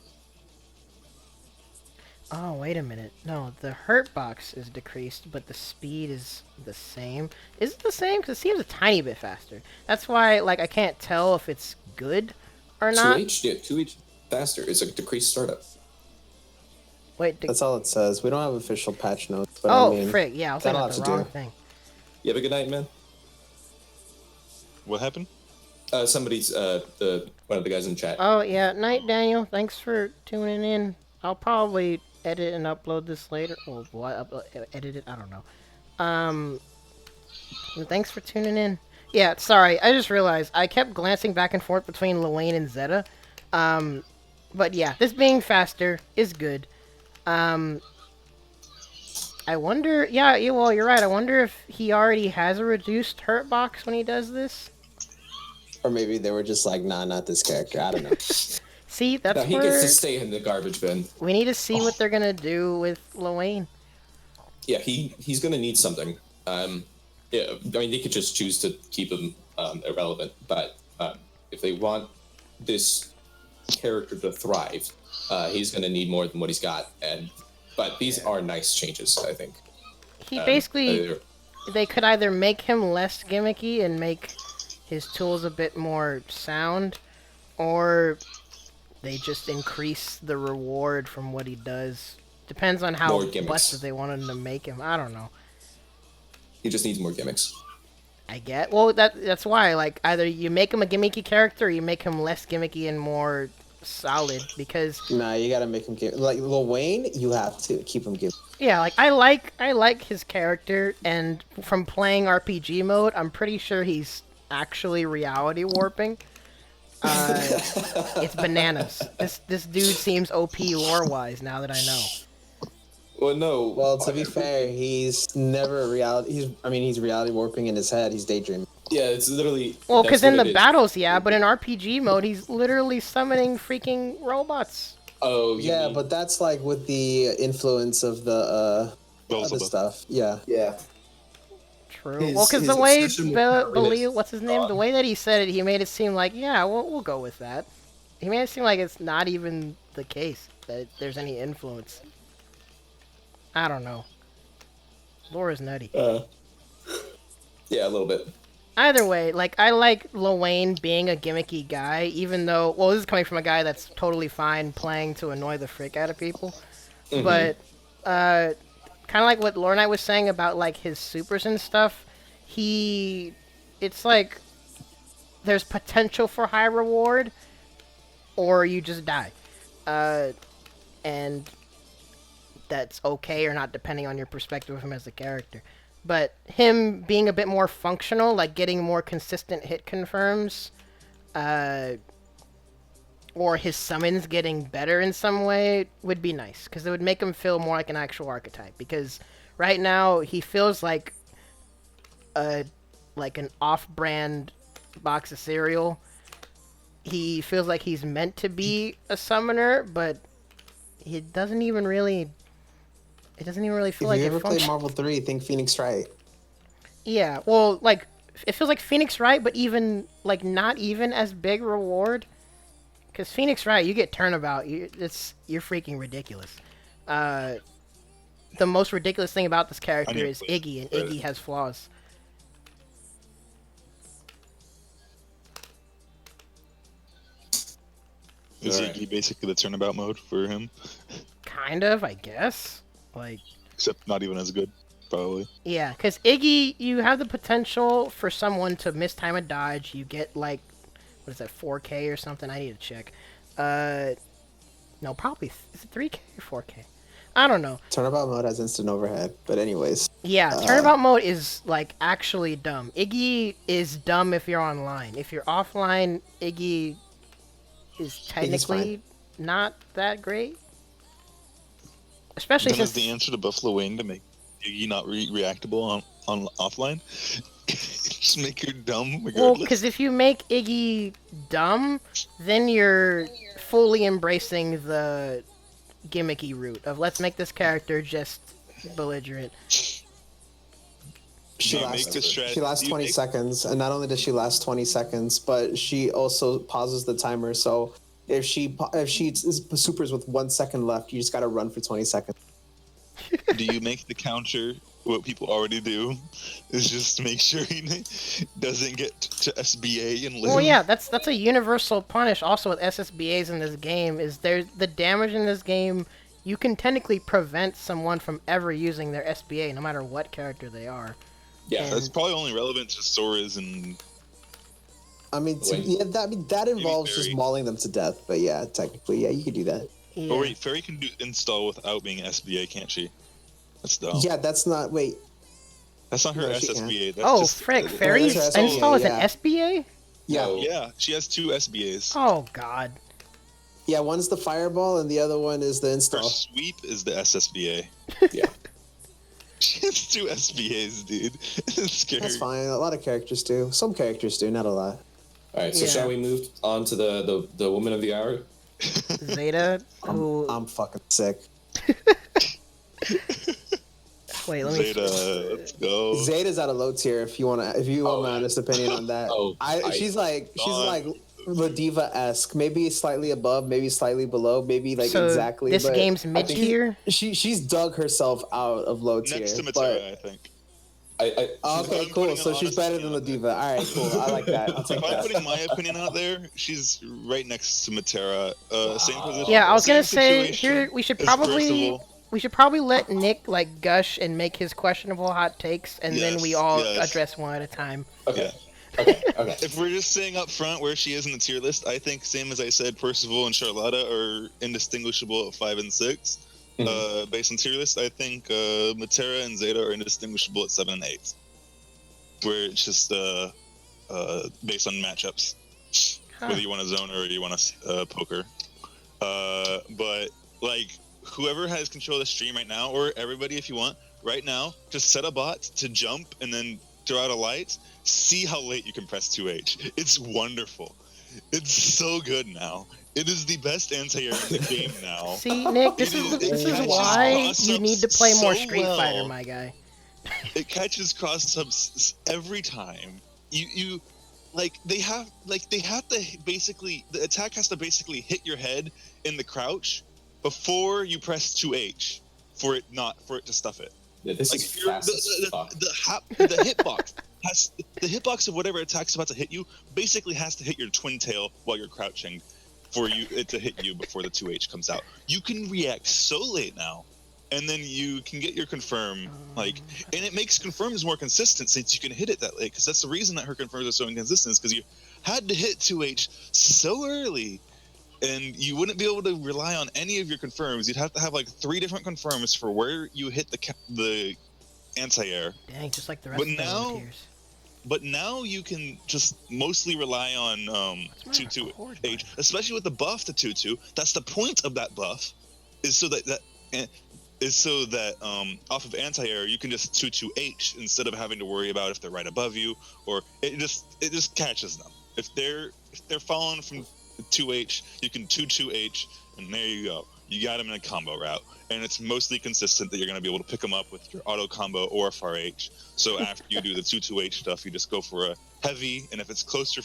Oh, wait a minute. No, the hurt box is decreased, but the speed is the same. Is it the same? Because it seems a tiny bit faster. That's why, like, I can't tell if it's good or not. 2H, yeah, 2H faster. It's a decreased startup. Wait, that's all it says. We don't have official patch notes. But oh, I mean, frig, yeah, I was thinking about the wrong thing. You have a good night, man? What happened? Somebody's one of the guys in chat. Oh yeah, night Daniel. Thanks for tuning in. I'll probably edit and upload this later. Well, edit it? I don't know. And thanks for tuning in. Yeah, sorry. I just realized I kept glancing back and forth between Luane and Zeta. But yeah, this being faster is good. I wonder. Yeah, well, you're right. I wonder if he already has a reduced hurt box when he does this. Or maybe they were just like, nah, not this character. I don't know. See, that's No, he where gets to stay in the garbage bin. we need to see what they're gonna do with Luane. Yeah, he's gonna need something. Yeah, I mean they could just choose to keep him irrelevant, but if they want this character to thrive, he's gonna need more than what he's got. But these are nice changes, I think. He basically, they could either make him less gimmicky and make his tools a bit more sound, or they just increase the reward from what he does. Depends on how busted they wanted to make him. I don't know. He just needs more gimmicks. I get. Well, that's why. Like, either you make him a gimmicky character, or you make him less gimmicky and more solid. Because nah, you gotta make him like Lil Wayne. You have to keep him gimmicky. Yeah, like I like his character, and from playing RPG mode, I'm pretty sure he's actually reality warping. It's bananas. This dude seems OP lore-wise now that I know. Well, no. Well, to be fair, he's never reality. He's reality warping in his head. He's daydreaming. Yeah, it's literally. Well, because in the battles, yeah, but in RPG mode, he's literally summoning freaking robots. Oh, yeah, but that's like with the influence of the other stuff. Yeah. Yeah. True. Well, because the way what's his name? The way that he said it, he made it seem like, yeah, we'll go with that. He made it seem like it's not even the case that there's any influence. I don't know. Laura's nutty. Yeah, a little bit. Either way, like, I like Lil Wayne being a gimmicky guy, even though, well, this is coming from a guy that's totally fine playing to annoy the frick out of people. Mm-hmm. But, kind of like what Laura and I was saying about, like, his supers and stuff, it's like, there's potential for high reward, or you just die. And that's okay or not, depending on your perspective of him as a character. But him being a bit more functional, like getting more consistent hit confirms, or his summons getting better in some way would be nice, because it would make him feel more like an actual archetype. Because right now he feels like an off-brand box of cereal. He feels like he's meant to be a summoner, but he doesn't even really. It doesn't even really feel like it. If you ever played Marvel 3, think Phoenix Wright. Yeah, well, like, it feels like Phoenix Wright, but even, like, not even as big reward. Because Phoenix Wright, you get turnabout, you're freaking ridiculous. The most ridiculous thing about this character is Iggy, and Iggy has flaws. Is Iggy basically the turnabout mode for him? Kind of, I guess. Like, except not even as good, probably. Yeah, because Iggy, you have the potential for someone to mistime a dodge. You get, like, what is that, 4K or something? I need to check. No, probably, is it 3K or 4K? I don't know. Turnabout mode has instant overhead, but anyways. Yeah, turnabout mode is, like, actually dumb. Iggy is dumb if you're online. If you're offline, Iggy is technically not that great. Especially since... Is the answer to Buffalo Wayne to make Iggy not reactable on offline? Just make her dumb regardless? Well, because if you make Iggy dumb, then you're fully embracing the gimmicky route of let's make this character just belligerent. She lasts 20 seconds, and not only does she last 20 seconds, but she also pauses the timer, so if she supers with 1 second left, you just gotta run for 20 seconds. Do you make the counter what people already do? Is just make sure he doesn't get to SBA and live? Well, yeah, that's a universal punish. Also with SSBAs in this game, is the damage in this game. You can technically prevent someone from ever using their SBA, no matter what character they are. Yeah, that's probably only relevant to Soriz and I mean, that involves just mauling them to death. But yeah, technically, yeah, you could do that. Yeah. Oh wait, Fairy can do install without being SBA, can't she? That's dumb. Yeah, that's not. Wait. That's not her SSBA. That's just, frick, Fairy's install is an SBA? Yeah. Yeah, she has 2 SBAs. Oh god. Yeah, one's the fireball and the other one is the install. Her sweep is the SSBA. Yeah. She has 2 SBAs, dude. It's scary. That's fine. A lot of characters do. Some characters do, not a lot. All right, so shall we move on to the woman of the hour? Zeta, who... I'm fucking sick. Wait, let me... Zeta, let's go. Zeta's at a low tier. If you want my honest opinion on that. She's like Ladiva-esque, maybe slightly above, maybe slightly below, maybe like so exactly. This game's mid tier. She's dug herself out of low tier. Next to Matera, I think. Okay, cool. So she's better than Ladiva. All right, cool. I like that. I'll take if I'm putting my opinion out there, she's right next to Matera. Same position. Yeah, I was gonna say here we should probably let Nick like gush and make his questionable hot takes, and then we all address one at a time. Okay. If we're just saying up front where she is in the tier list, I think same as I said, Percival and Charlotta are indistinguishable at 5 and 6. Mm-hmm. Based on tier list, I think Matera and Zeta are indistinguishable at 7 and 8. Where it's just based on matchups, whether you want to zone or you want to poker. But like whoever has control of the stream right now, or everybody if you want, right now, just set a bot to jump and then throw out a light. See how late you can press 2H. It's wonderful. It's so good now. It is the best anti-air in the game now. See, Nick, this is why you need to play more Street Fighter, my guy. It catches cross-subs every time. You like they have to basically, the attack has to basically hit your head in the crouch before you press 2H for it to stuff it. Yeah, this like is fast as fuck. The hitbox the hitbox of whatever attack's about to hit you basically has to hit your twin tail while you're crouching for it to hit you before the 2H comes out. You can react so late now, and then you can get your confirm and it makes confirms more consistent since you can hit it that late, because that's the reason that her confirms are so inconsistent, is because you had to hit 2H so early. And you wouldn't be able to rely on any of your confirms. You'd have to have like 3 different confirms for where you hit the anti-air. Dang, just like the rest of the tiers. But now you can just mostly rely on 2-2H, especially with the buff to 2-2. That's the point of that buff, is so that off of anti-air you can just 2-2H instead of having to worry about if they're right above you, or it just catches them. If they're falling from 2H, you can 2-2H, and there you go. You got them in a combo route, and it's mostly consistent that you're going to be able to pick them up with your auto combo or far H. So after you do the 2-2H stuff, you just go for a heavy, and if it's closer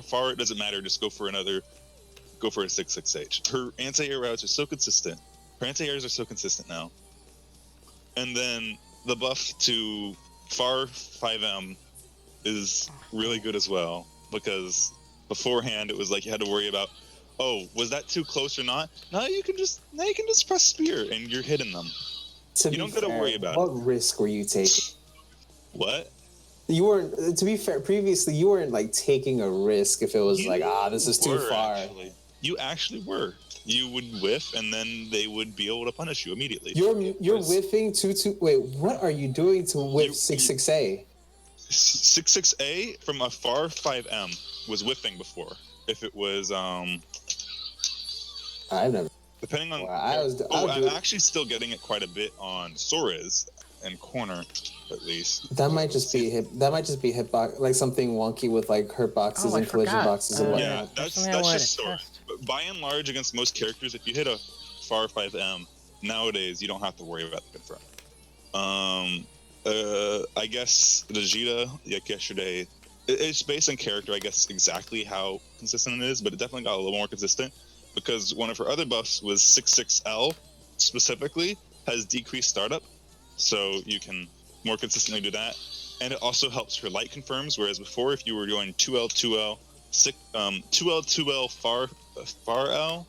far, it doesn't matter. Just go for a 6-6H. Her anti-air routes are so consistent. Her anti-airs are so consistent now. And then the buff to far 5M is really good as well, because beforehand it was like you had to worry about, oh, was that too close or not? Now you can just press spear and you're hitting them. You don't got to worry about it. What risk were you taking? What? You weren't. To be fair, previously you weren't like taking a risk if it was this is too far. You actually were. You would whiff, and then they would be able to punish you immediately. You're whiffing 2-2. Wait, what are you doing to whiff 6-6A? 6-6A from a far 5M was whiffing before. If it was I've never. Depending on, I'm actually still getting it quite a bit on Soriz and corner, at least. That might just be hitbox, like something wonky with like hurt boxes and collision boxes and whatnot. Yeah, that's just Soriz. But by and large, against most characters, if you hit a far 5M nowadays, you don't have to worry about the confirm. I guess the Djeeta, like yesterday, it's based on character, I guess, exactly how consistent it is, but it definitely got a little more consistent, because one of her other buffs was 6-6L specifically has decreased startup, so you can more consistently do that. And it also helps her light confirms, whereas before, if you were doing 2L, 2L, far L,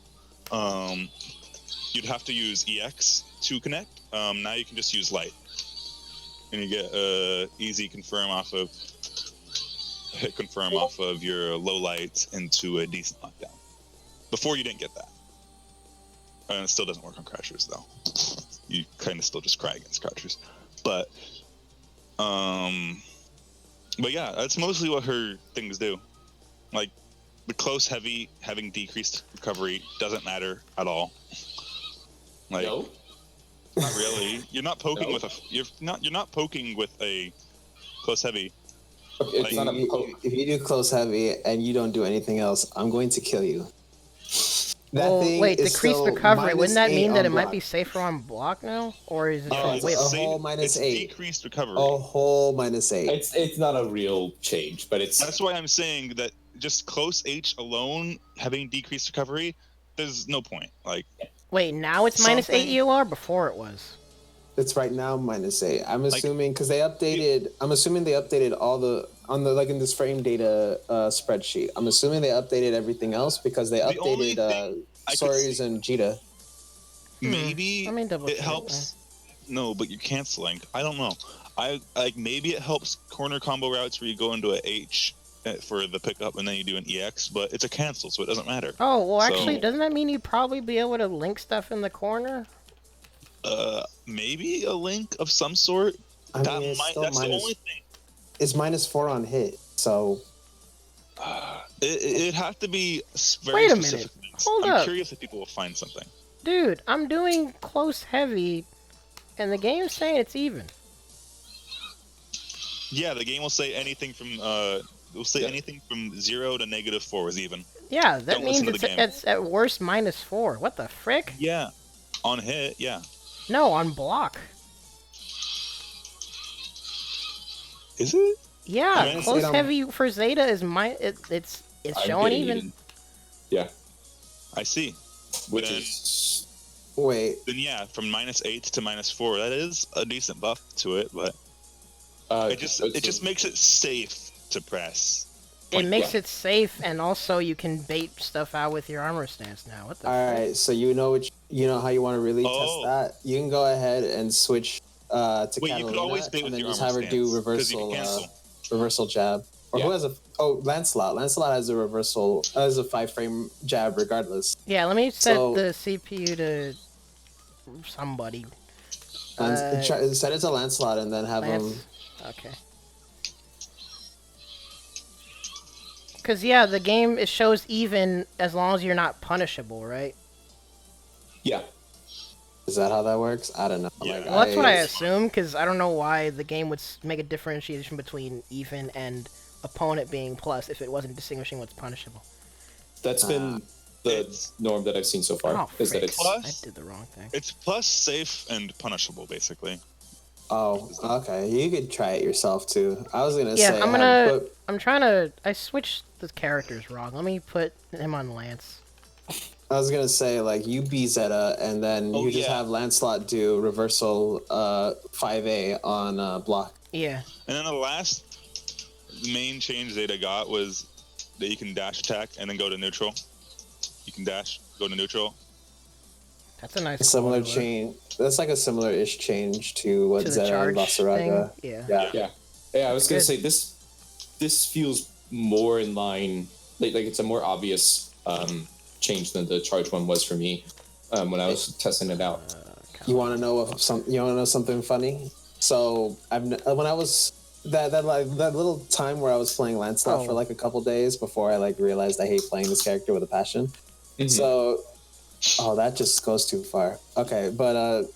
you'd have to use EX to connect. Now you can just use light, and you get easy confirm off of hit confirm off of your low light into a decent knockdown. Before you didn't get that. And it still doesn't work on Crashers though. You kind of still just cry against Crashers. But yeah, that's mostly what her things do. Like the close heavy having decreased recovery doesn't matter at all. Like No. not really. You're not poking with a you're not poking with a close heavy. It's not a If you do close heavy and you don't do anything else, I'm going to kill you. That Well, thing wait, is decreased still recovery. Wouldn't that -8 mean that on it might block. be safer on block now? Or is it from it's whip? a whole It's -8. decreased recovery. A whole -8. It's not a real change, but it's That's why I'm saying that just close H alone having decreased recovery, there's no point. Like Wait, now it's -8 something- EOR? Before it was. It's right now -8. I'm Like, assuming because they updated. I'm assuming they updated all the on the like in this frame data spreadsheet. I'm assuming they updated everything else because they The only updated thing I could Soriz see- and Jita. maybe Let me double it check helps. No, but you're canceling. I don't know. I like maybe it helps corner combo routes where you go into a H for the pickup and then you do an EX, but it's a cancel, so it doesn't matter. Oh, well, actually, So- doesn't that mean you'd probably be able to link stuff in the corner? Maybe a link of some sort. I mean, it's still That's the only thing. It's -4 on hit. So It'd have to be very Wait a minute. specific things. Hold I'm up. curious if people will find something. Dude, I'm doing close heavy, and the game's saying it's even. Yeah, the game will say anything from anything from 0 to -4 is even. Yeah, that Don't means listen to the game. it's at worst -4. What the frick? Yeah, on hit, yeah. No, on block. Is it? Yeah, Yeah, close it's- heavy for Zeta is it's I'm showing getting even. Yeah, I see. which Then- is wait, Then yeah, from -8 to -4, that is a decent buff to it, but it just makes it safe to press. It makes yeah. it safe, and also you can bait stuff out with your armor stance now. What the? all frick? right. So you know how you want to really Oh. test that. You can go ahead and switch to Wait, you Catalina, could always bait with and then your just armor have her do stance, 'cause you can reversal cancel. reversal jab. Or Yeah. who has a Lancelot. Lancelot has a reversal has a 5-frame jab regardless. Yeah, let me set So- the CPU to somebody. And set it to Lancelot and then have Lance. him. Okay. Cause yeah, the game it shows even as long as you're not punishable, right? yeah. Is that how that works? I don't know. Yeah. Well, that's what I assume. Cause I don't know why the game would make a differentiation between even and opponent being plus if it wasn't distinguishing what's punishable. That's been the It's- norm that I've seen so far. Oh, is that frick. it's Plus- I did the wrong thing. It's plus safe and punishable, basically. Oh, okay. You could try it yourself too. I was gonna Yeah, say. I'm have- gonna. but I'm trying to. I switched the characters wrong. Let me put him on Lance. I was gonna say like you be Zeta and then Oh, you just yeah. have Lancelot do reversal 5A on block. Yeah. And then the last main change Zeta got was that you can dash attack and then go to neutral. You can dash, go to neutral. That's a nice. A similar quality look. change. That's like a similar-ish change to what To the Zeta and charge Vasaraga. thing. Yeah. Yeah. Yeah, I was gonna Good. say this feels more in line, like it's a more obvious change than the charge one was for me when I was testing it out. You want to know something funny? So when I was that little time where I was playing Lancelot Oh. for like a couple days before I like realized I hate playing this character with a passion. Mhm. So, that just goes too far. Okay, but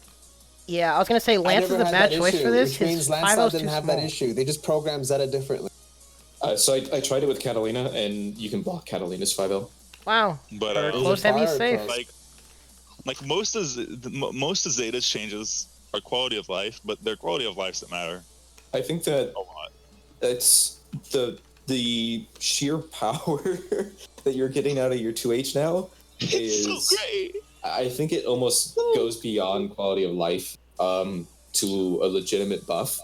Yeah, I was gonna say I Lance is never a had bad that choice issue, for this. which His means 5-0's Lancelot too didn't have small. that issue. They just programmed Zeta differently. So I tried it with Catalina, and you can block Catalina's 5L. Wow. But For uh, close heavy is fire safe. close. like most of Zeta's changes are quality of life, but they're quality of lives that matter I think that a lot. it's the sheer power that you're getting out of your 2H now It's is so great. I think it almost goes beyond quality of life to a legitimate buff.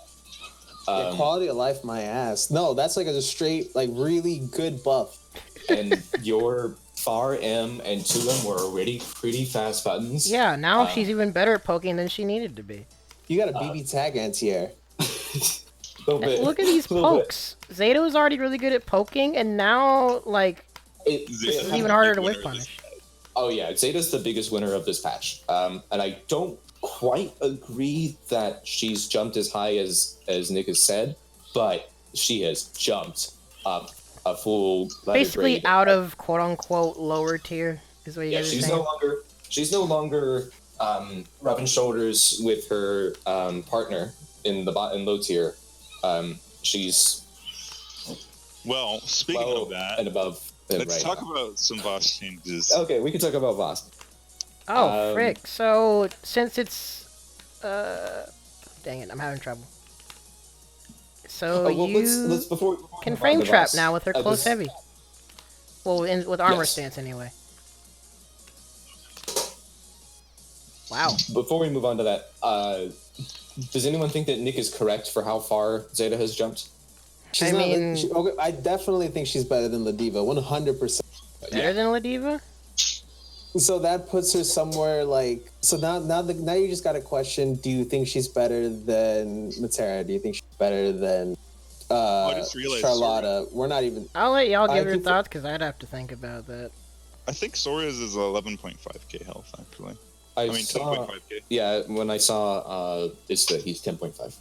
Yeah, quality of life, my ass. No, that's like a straight, like really good buff. And your far M and 2M were already pretty fast buttons. Yeah, now she's even better at poking than she needed to be. You got a BB tag anti-air. Look at these pokes. Zeta was already really good at poking, and now, like, this is even harder to whip punish. Oh yeah, Zeta's the biggest winner of this patch. And I don't quite agree that she's jumped as high as Nick has said, but she has jumped up a full basically grade. Out of quote unquote lower tier is what you're saying. She's no longer rubbing shoulders with her partner in low tier. She's speaking of that and above. Let's talk about some Voss changes. Okay, we can talk about Voss. Oh, frick. So, since it's... dang it, I'm having trouble. So, let's before can frame trap now with her close heavy. Well, with armor stance, anyway. Wow. Before we move on to that, does anyone think that Nick is correct for how far Zeta has jumped? I definitely think she's better than Ladiva, 100%. Better than Ladiva? So that puts her somewhere like. So now you just got a question. Do you think she's better than Matera? Do you think she's better than Charlotta? We're not even. I'll let y'all give your thoughts because I'd have to think about that. I think Soriz is 11.5k health actually. I mean 10.5k. Yeah, when I saw he's 10.5.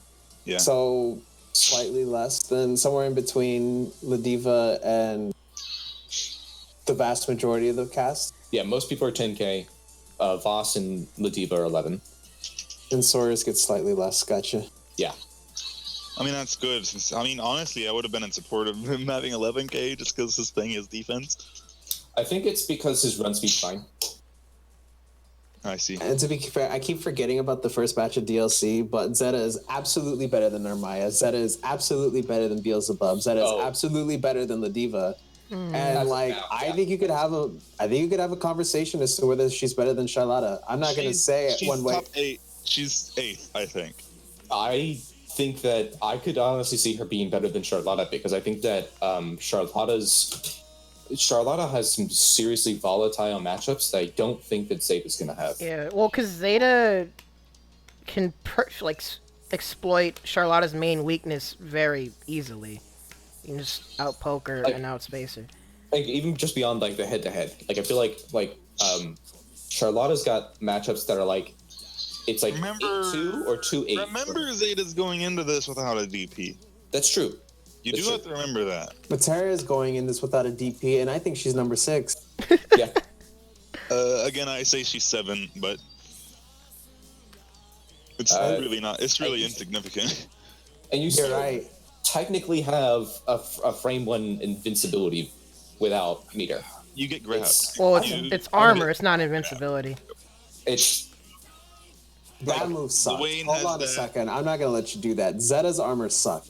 Yeah. So slightly less than somewhere in between Ladiva and the vast majority of the cast. Yeah, most people are 10k. Voss and Ladiva are 11. And Soriz gets slightly less. Gotcha. Yeah. I mean, that's good. Honestly, I would have been in support of him having 11k just because his thing is defense. I think it's because his run speed's fine. I see. And to be fair, I keep forgetting about the first batch of DLC, but Zeta is absolutely better than Narmaya. Zeta is absolutely better than Beelzebub. Zeta is absolutely better than Ladiva. And I think you could have a conversation as to whether she's better than Charlotta. I'm not going to say it one way. Top 8. She's 8th, I think. I think that I could honestly see her being better than Charlotta because I think that Charlotta has some seriously volatile matchups that I don't think that Zeta's going to have. Yeah, well, because Zeta can exploit Charlotta's main weakness very easily. You can just outpoke her and outspace her. Like even just beyond like the head-to-head. Like I feel like Charlotta's got matchups that are like it's like 8-2 or 2-8. Remember Zeta's going into this without a DP. That's true. You do have to remember that. Matera is going in this without a DP, and I think she's number 6. Yeah. Again, I say she's 7, but it's really not. It's really insignificant. And you're right. Technically have a frame 1 invincibility without meter. You get grabbed. It's armor. It's not invincibility. That move sucks. Hold on a second. I'm not gonna let you do that. Zeta's armor sucks.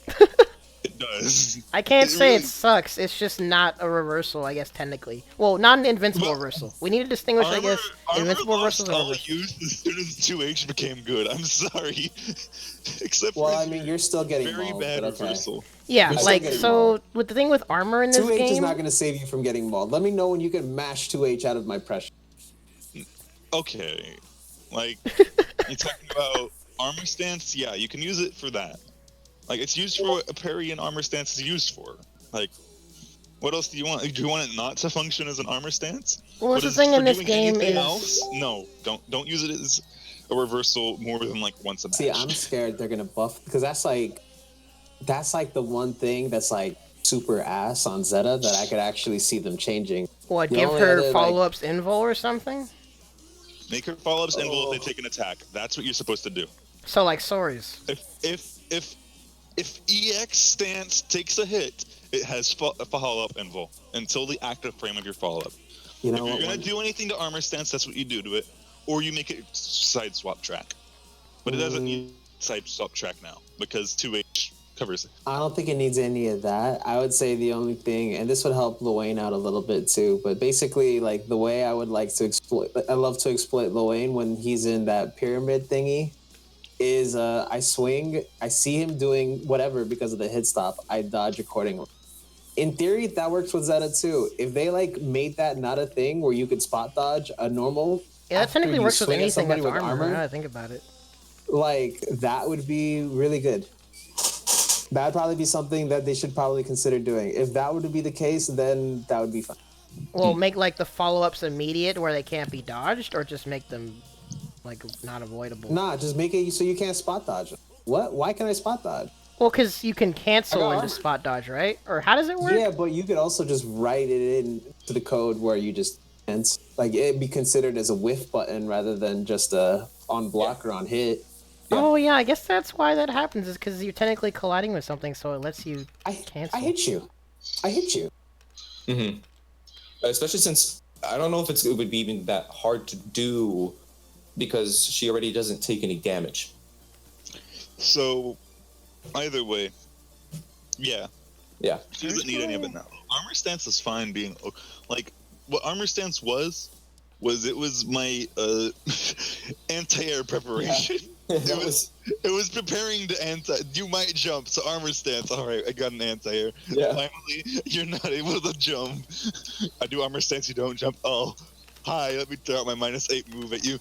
It does. I can't say it sucks. It's just not a reversal, I guess, technically. Well, not an invincible reversal. We need to distinguish, I guess, invincible reversals and reversal. Used as soon as 2H became good. I'm sorry. Except well, I mean, you're still getting very bad reversal. Yeah, with the thing with armor in this 2H game... is not going to save you from getting mauled. Let me know when you can mash 2H out of my pressure. Okay. Like, you're talking about armor stance? Yeah, you can use it for that. Like, it's used for what a parry and armor stance is used for. Like, what else do you want? Do you want it not to function as an armor stance? Well, the thing in this game is... else? No, don't use it as a reversal more than, like, once a match. See, I'm scared they're going to buff... Because that's like the one thing that's, like, super ass on Zeta that I could actually see them changing. What, give her follow-ups invul or something? Make her follow-ups invul if they take an attack. That's what you're supposed to do. So, like Soriz. If EX stance takes a hit, it has a follow-up invul until the active frame of your follow-up. If you're going to do anything to armor stance, that's what you do to it. Or you make it side swap track. But it doesn't need side swap track now, because 2H covers it. I don't think it needs any of that. I would say the only thing, and this would help Lil Wayne out a little bit too, but basically, like, the way I would like to exploit... I love to exploit Lil Wayne when he's in that pyramid thingy. Is I swing, I see him doing whatever because of the hit stop, I dodge accordingly. In theory, that works with Zeta too. If they like made that not a thing where you could spot dodge a normal, yeah, that technically works with anything that's armor. Now I think about it, like that would be really good. That'd probably be something that they should probably consider doing. If that were to be the case, then that would be fine. Well, make like the follow-ups immediate where they can't be dodged, or just make them like not avoidable. Nah, just make it so you can't spot dodge. What? Why can I spot dodge? Well, because you can cancel into spot dodge, right? Or how does it work? Yeah, but you could also just write it into the code where you just like it'd be considered as a whiff button rather than just a on block or on hit. Yeah. Oh yeah, I guess that's why that happens, is because you're technically colliding with something, so it lets you cancel. I hit you. Mm-hmm. Especially since I don't know if it would be even that hard to do because she already doesn't take any damage. So, either way, yeah. She doesn't need any of it now. Armor stance is fine being like what armor stance was it was my anti-air preparation. Yeah. It was preparing to you might jump, so armor stance. All right, I got an anti-air. Yeah. Finally, you're not able to jump. I do armor stance, you don't jump. Oh, hi, let me throw out my -8 move at you.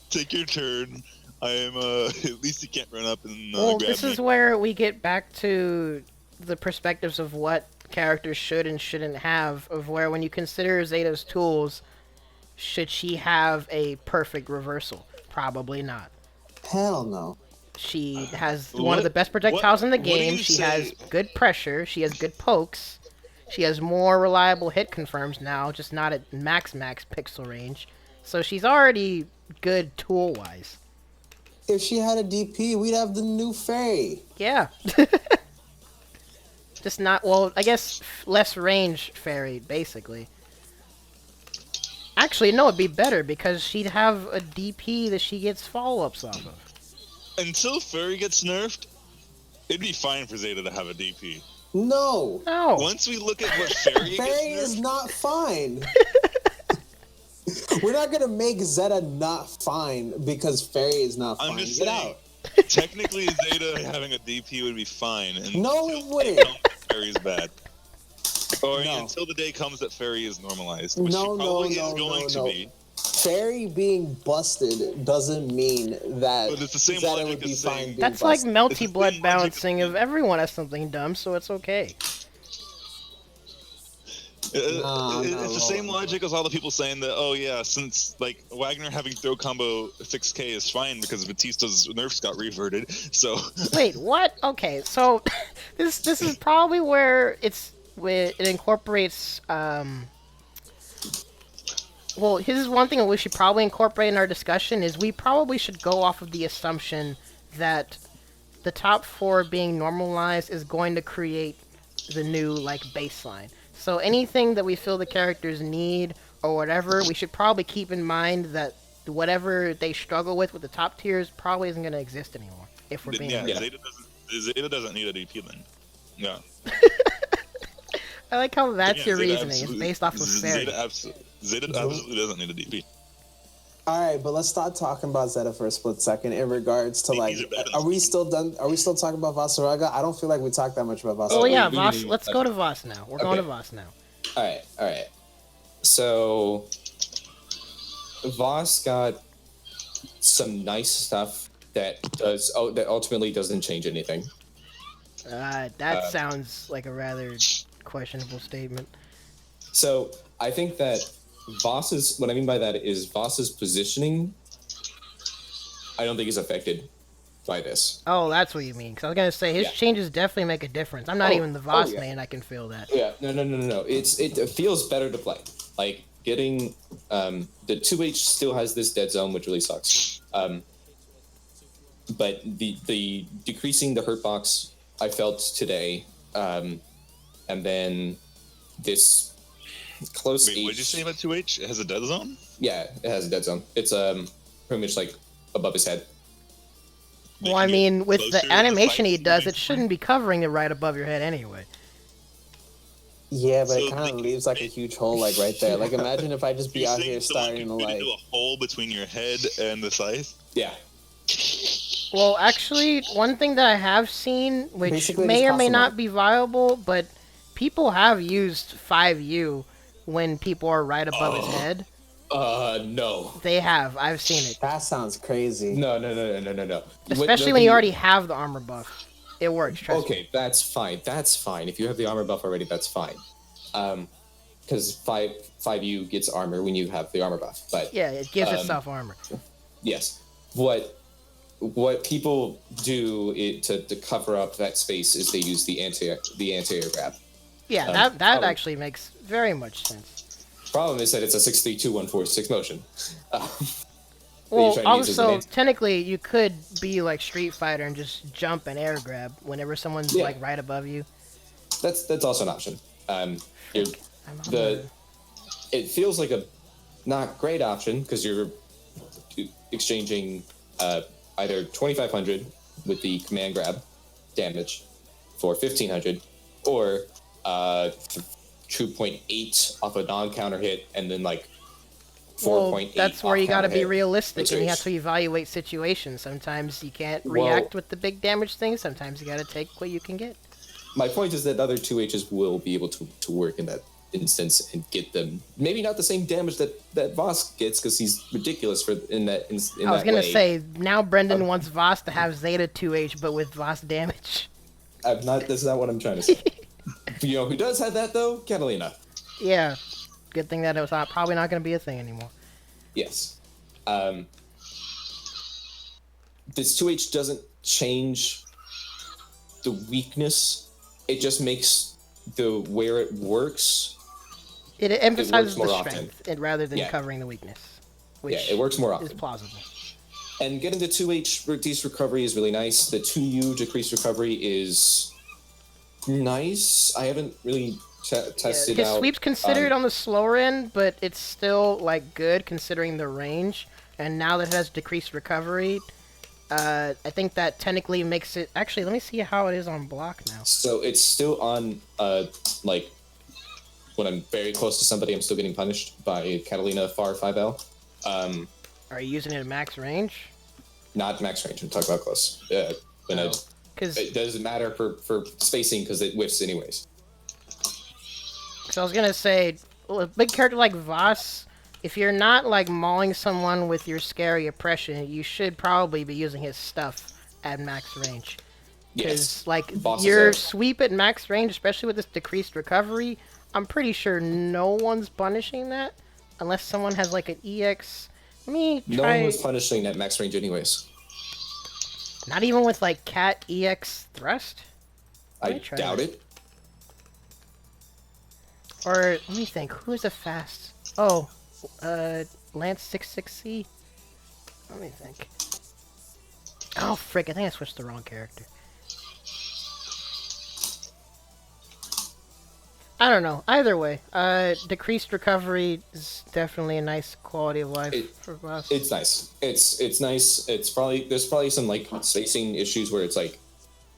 Take your turn. I am, at least you can't run up and well, grab this me. is where we get back to the perspectives of what characters should and shouldn't have, of where when you consider Zeta's tools, should she have a perfect reversal? Probably not. Hell no. She has one of the best projectiles in the game. She has good pressure. She has good pokes. She has more reliable hit confirms now, just not at max pixel range. So she's already good tool-wise. If she had a DP, we'd have the new Fairy. Yeah. Just not, well, I guess less range Fairy, basically. Actually, no, it'd be better because she'd have a DP that she gets follow-ups off of. Until Fairy gets nerfed, it'd be fine for Zeta to have a DP. No. Once we look at what Fairy gets nerfed, is not fine. We're not gonna make Zeta not fine because Fairy is not fine. I'm just Get saying, out. technically Zeta having a DP would be fine. No, it wouldn't. Fairy's bad. Or until the day comes that Fairy is normalized, which she probably is going to be. Fairy being busted doesn't mean that but it's the same Zeta would be fine being That's busted. like melty blood balancing of everyone has something dumb, so it's okay. It's the same logic as all the people saying that, oh yeah, since like Wagner having throw combo 6k is fine because Batista's nerfs got reverted. So wait, what? Okay, so this is probably where it incorporates. Well, here's one thing that we should probably incorporate in our discussion is we probably should go off of the assumption that the top 4 being normalized is going to create the new like baseline. So anything that we feel the characters need or whatever, we should probably keep in mind that whatever they struggle with the top tiers probably isn't going to exist anymore. If we're being honest. Zeta doesn't need a DP then. Yeah. I like how that's your reasoning. It's based off of Fairy. Zeta absolutely doesn't need a DP. All right, but let's start talking about Zeta for a split second in regards to like, are we still talking about Vasaraga? I don't feel like we talked that much about Vasaraga. Oh yeah, Voss. Let's go to Voss now. We're going to Voss now. All right. So Voss got some nice stuff that ultimately doesn't change anything. That sounds like a rather questionable statement. So I think that what I mean by that is Voss's positioning, I don't think is affected by this. Oh, that's what you mean. Because I was going to say, his changes definitely make a difference. I'm not even the Voss man, I can feel that. Yeah, no. It feels better to play. Like, getting... the 2H still has this dead zone, which really sucks. But the decreasing the hurt box, I felt today, and then this... close. Wait, what did you say about 2H? It has a dead zone? Yeah, it has a dead zone. It's pretty much like above his head. Well, I mean, with the animation he does, it shouldn't be covering it right above your head anyway. Yeah, but it kind of leaves like a huge hole like right there. Like imagine if I just be out here starting to like into a hole between your head and the scythe. Yeah. Well, actually, one thing that I have seen, which Basically, may or may not be viable, but people have used 5U when people are right above his head. No. They have. I've seen it. That sounds crazy. No. Especially when you already have the armor buff. It works, trust me. Okay, that's fine. That's fine. If you have the armor buff already, that's fine. Because 5U gets armor when you have the armor buff. But Yeah, it gives itself armor. yes, what people do to cover up that space is they use the anti-air grab. Yeah, that actually makes very much sense. Problem is that it's a 6-3-2-1-4-6 motion. Well, also, technically, you could be like Street Fighter and just jump and air grab whenever someone's like right above you. That's also an option. It feels like a not great option because you're exchanging either 2,500 with the command grab damage for 1,500, or 2.8 off a non-counter hit, and then like 4.8. That's where you got to be realistic, and you have Research. to evaluate situations. Sometimes you can't react with the big damage things. Sometimes you got to take what you can get. My point is that other 2Hs will be able to work in that instance and get them maybe not the same damage that Voss gets because he's ridiculous in that I was gonna say now Brendan wants Voss to have Zeta 2H but with Voss damage. That's not what I'm trying to say. You know who does have that though? Catalina. Yeah, good thing that it was probably not gonna be a thing anymore. Yes. This 2H doesn't change the weakness. It just makes where it works. It emphasizes more the often. strength rather than covering the weakness. Which it works more often. is plausible. And getting the 2H decreased recovery is really nice. The 2U decreased recovery is nice. I haven't really tested his out. sweep's considered on the slower end, but it's still like good considering the range. And now that it has decreased recovery, I think that technically makes it. Actually, let me see how it is on block now. So it's still on like when I'm very close to somebody, I'm still getting punished by Catalina Far 5L. Are you using it at max range? Not max range. I'm talking about close. Because it doesn't matter for spacing because it whiffs anyways. So I was gonna say, a big character like Voss, if you're not like mauling someone with your scary oppression, you should probably be using his stuff at max range. Because like your sweep at max range, especially with this decreased recovery, I'm pretty sure no one's punishing that unless someone has like an EX. Let me try. No one was punishing at max range anyways. Not even with like Cat EX Thrust? I doubt it. Or let me think, who's a fast? Oh, Lance 66C? Let me think. Oh frick, I think I switched the wrong character. I don't know. Either way, decreased recovery is definitely a nice quality of life for us. It's nice. It's nice. There's probably some like spacing issues where it's like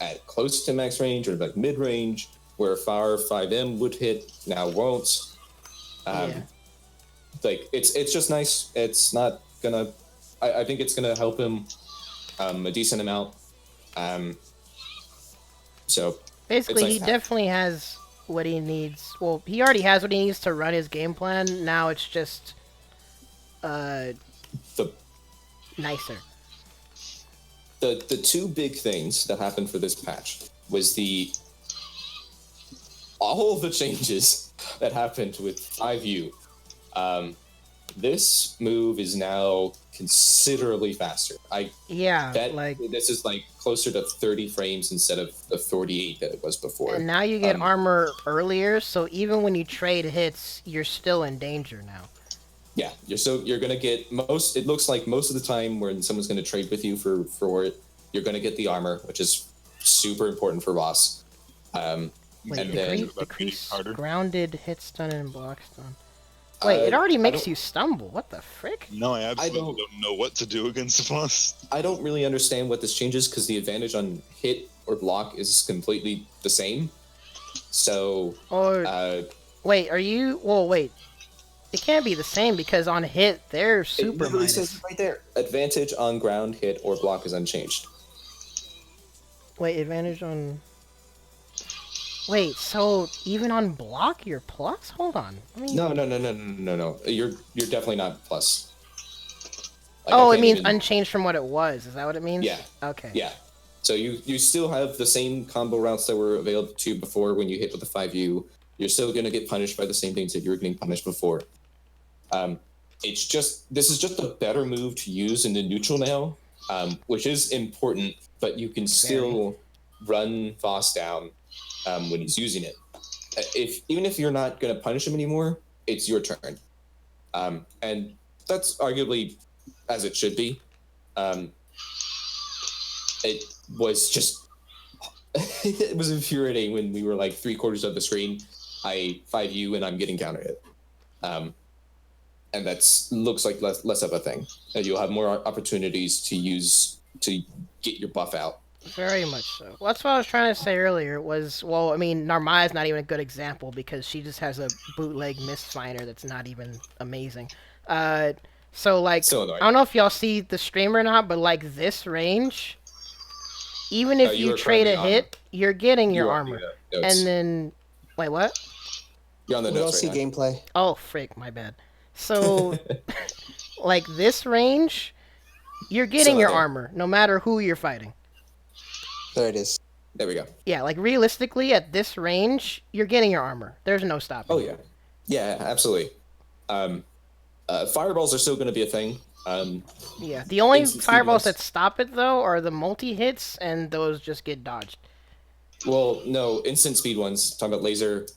at close to max range or like mid range where Far 5M would hit now won't. Like it's just nice. It's not gonna. I think it's gonna help him a decent amount. So basically, nice he definitely has what he needs. Well, he already has what he needs to run his game plan. Now it's just nicer. The two big things that happened for this patch was all of the changes that happened with 5U. This move is now considerably faster. This is like closer to 30 frames instead of the 48 that it was before. And now you get armor earlier, so even when you trade hits, you're still in danger now. Yeah, you're gonna get most. It looks like most of the time when someone's gonna trade with you for it, you're gonna get the armor, which is super important for boss. Wait, and then decrease grounded hit stun and block stun. Wait, it already makes you stumble. What the frick? No, I absolutely don't know what to do against the boss. I don't really understand what this changes because the advantage on hit or block is completely the same. So. Wait, are you? Well, wait. It can't be the same because on hit they're super it minus. Says right there. Advantage on ground, hit, or block is unchanged. Wait, advantage on. Wait, so even on block, you're plus? Hold on. No. You're definitely not plus. Like, oh, it means unchanged from what it was. Is that what it means? Yeah. Okay. Yeah. So you still have the same combo routes that were available to you before when you hit with the 5U. You're still going to get punished by the same things that you were getting punished before. This is just a better move to use in the neutral now, which is important, but you can still run Voss down when he's using it. Even if you're not going to punish him anymore, it's your turn. And that's arguably as it should be. It was just it was infuriating when we were like 3/4 of the screen. I 5U and I'm getting counter hit. And that's looks like less of a thing. And you'll have more opportunities to get your buff out. Very much so. Well, that's what I was trying to say earlier. Narmaya's not even a good example because she just has a bootleg Mistfinder that's not even amazing. So I don't know if y'all see the stream or not, but like this range, even if you trade a hit, you're getting your armor. And then, wait, what? You're on the We don't notes see right now. gameplay. Oh, frick, my bad. So, like this range, you're getting your armor no matter who you're fighting. There it is. There we go. Yeah, like realistically, at this range, you're getting your armor. There's no stopping. Oh yeah, yeah, absolutely. Fireballs are still going to be a thing. Yeah, the only fireballs that stop it though are the multi hits, and those just get dodged. Well, no, instant speed ones. Talking about laser,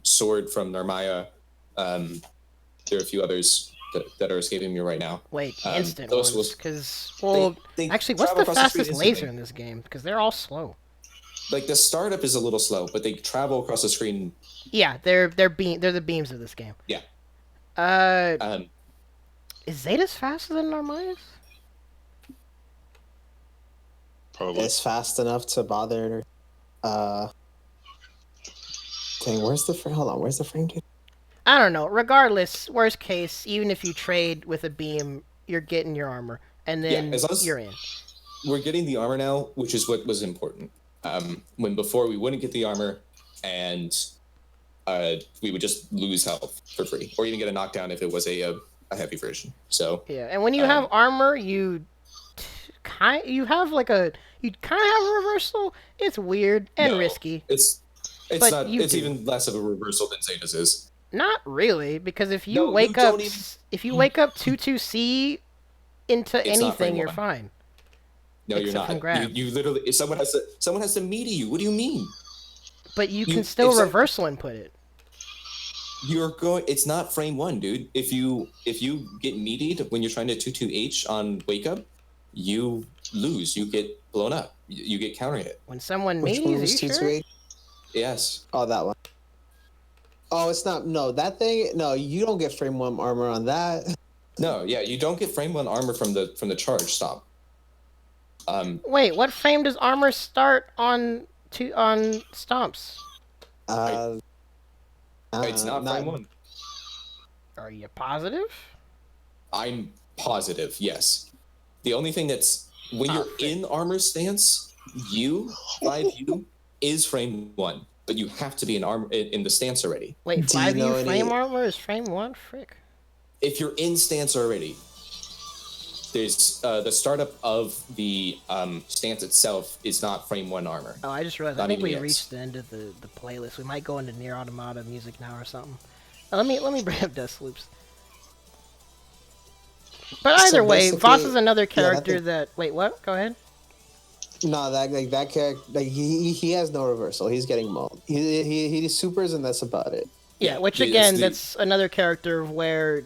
sword from Narmaya. There are a few others that are escaping me right now. Wait, instant those ones? Because they actually, what's travel the across the fastest screen laser instantly. in this game? Because they're all slow. Like the startup is a little slow, but they travel across the screen. Yeah, they're the beams of this game. Yeah. Is Zeta's faster than Narmaya's? Probably. It's fast enough to bother. Dang, where's the frame? Hold on, where's the frame, dude? I don't know. Regardless, worst case, even if you trade with a beam, you're getting your armor, and then you're in. We're getting the armor now, which is what was important. When before we wouldn't get the armor, and we would just lose health for free, or even get a knockdown if it was a heavy version. So yeah, and when you have armor, you kind of have a reversal. It's weird and risky. It's even less of a reversal than Zeta's is. Not really, because if you wake up 2-2C into anything, you're fine. No, you're not. You literally, if someone has to melee you. What do you mean? But you can still reversal input it. It's not frame 1, dude. If you get meatied when you're trying to 2-2H on wake up, you lose. You get blown up. You get counter hit. When someone meaties, are you sure? Yes. Oh, that one. Oh, it's not. No, that thing. No, you don't get frame 1 armor on that. No, yeah, you don't get frame 1 armor from the charge stop. Wait, what frame does armor start on stomps? It's not frame 1. Are you positive? I'm positive, yes. The only thing that's when you're in armor stance, 5U is frame 1, but you have to be in the stance already. Wait, 5U frame armor is frame 1? Frick. If you're in stance already, there's the startup of the stance itself is not frame 1 armor. Oh, I just realized. I think we reached the end of the playlist. We might go into Nier Automata music now or something. Let me bring up Death Loops. But either way, Voss is another character that. Wait, what? Go ahead. No, that character, he has no reversal. He's getting mauled. He supers and that's about it. Yeah, which again, that's another character where.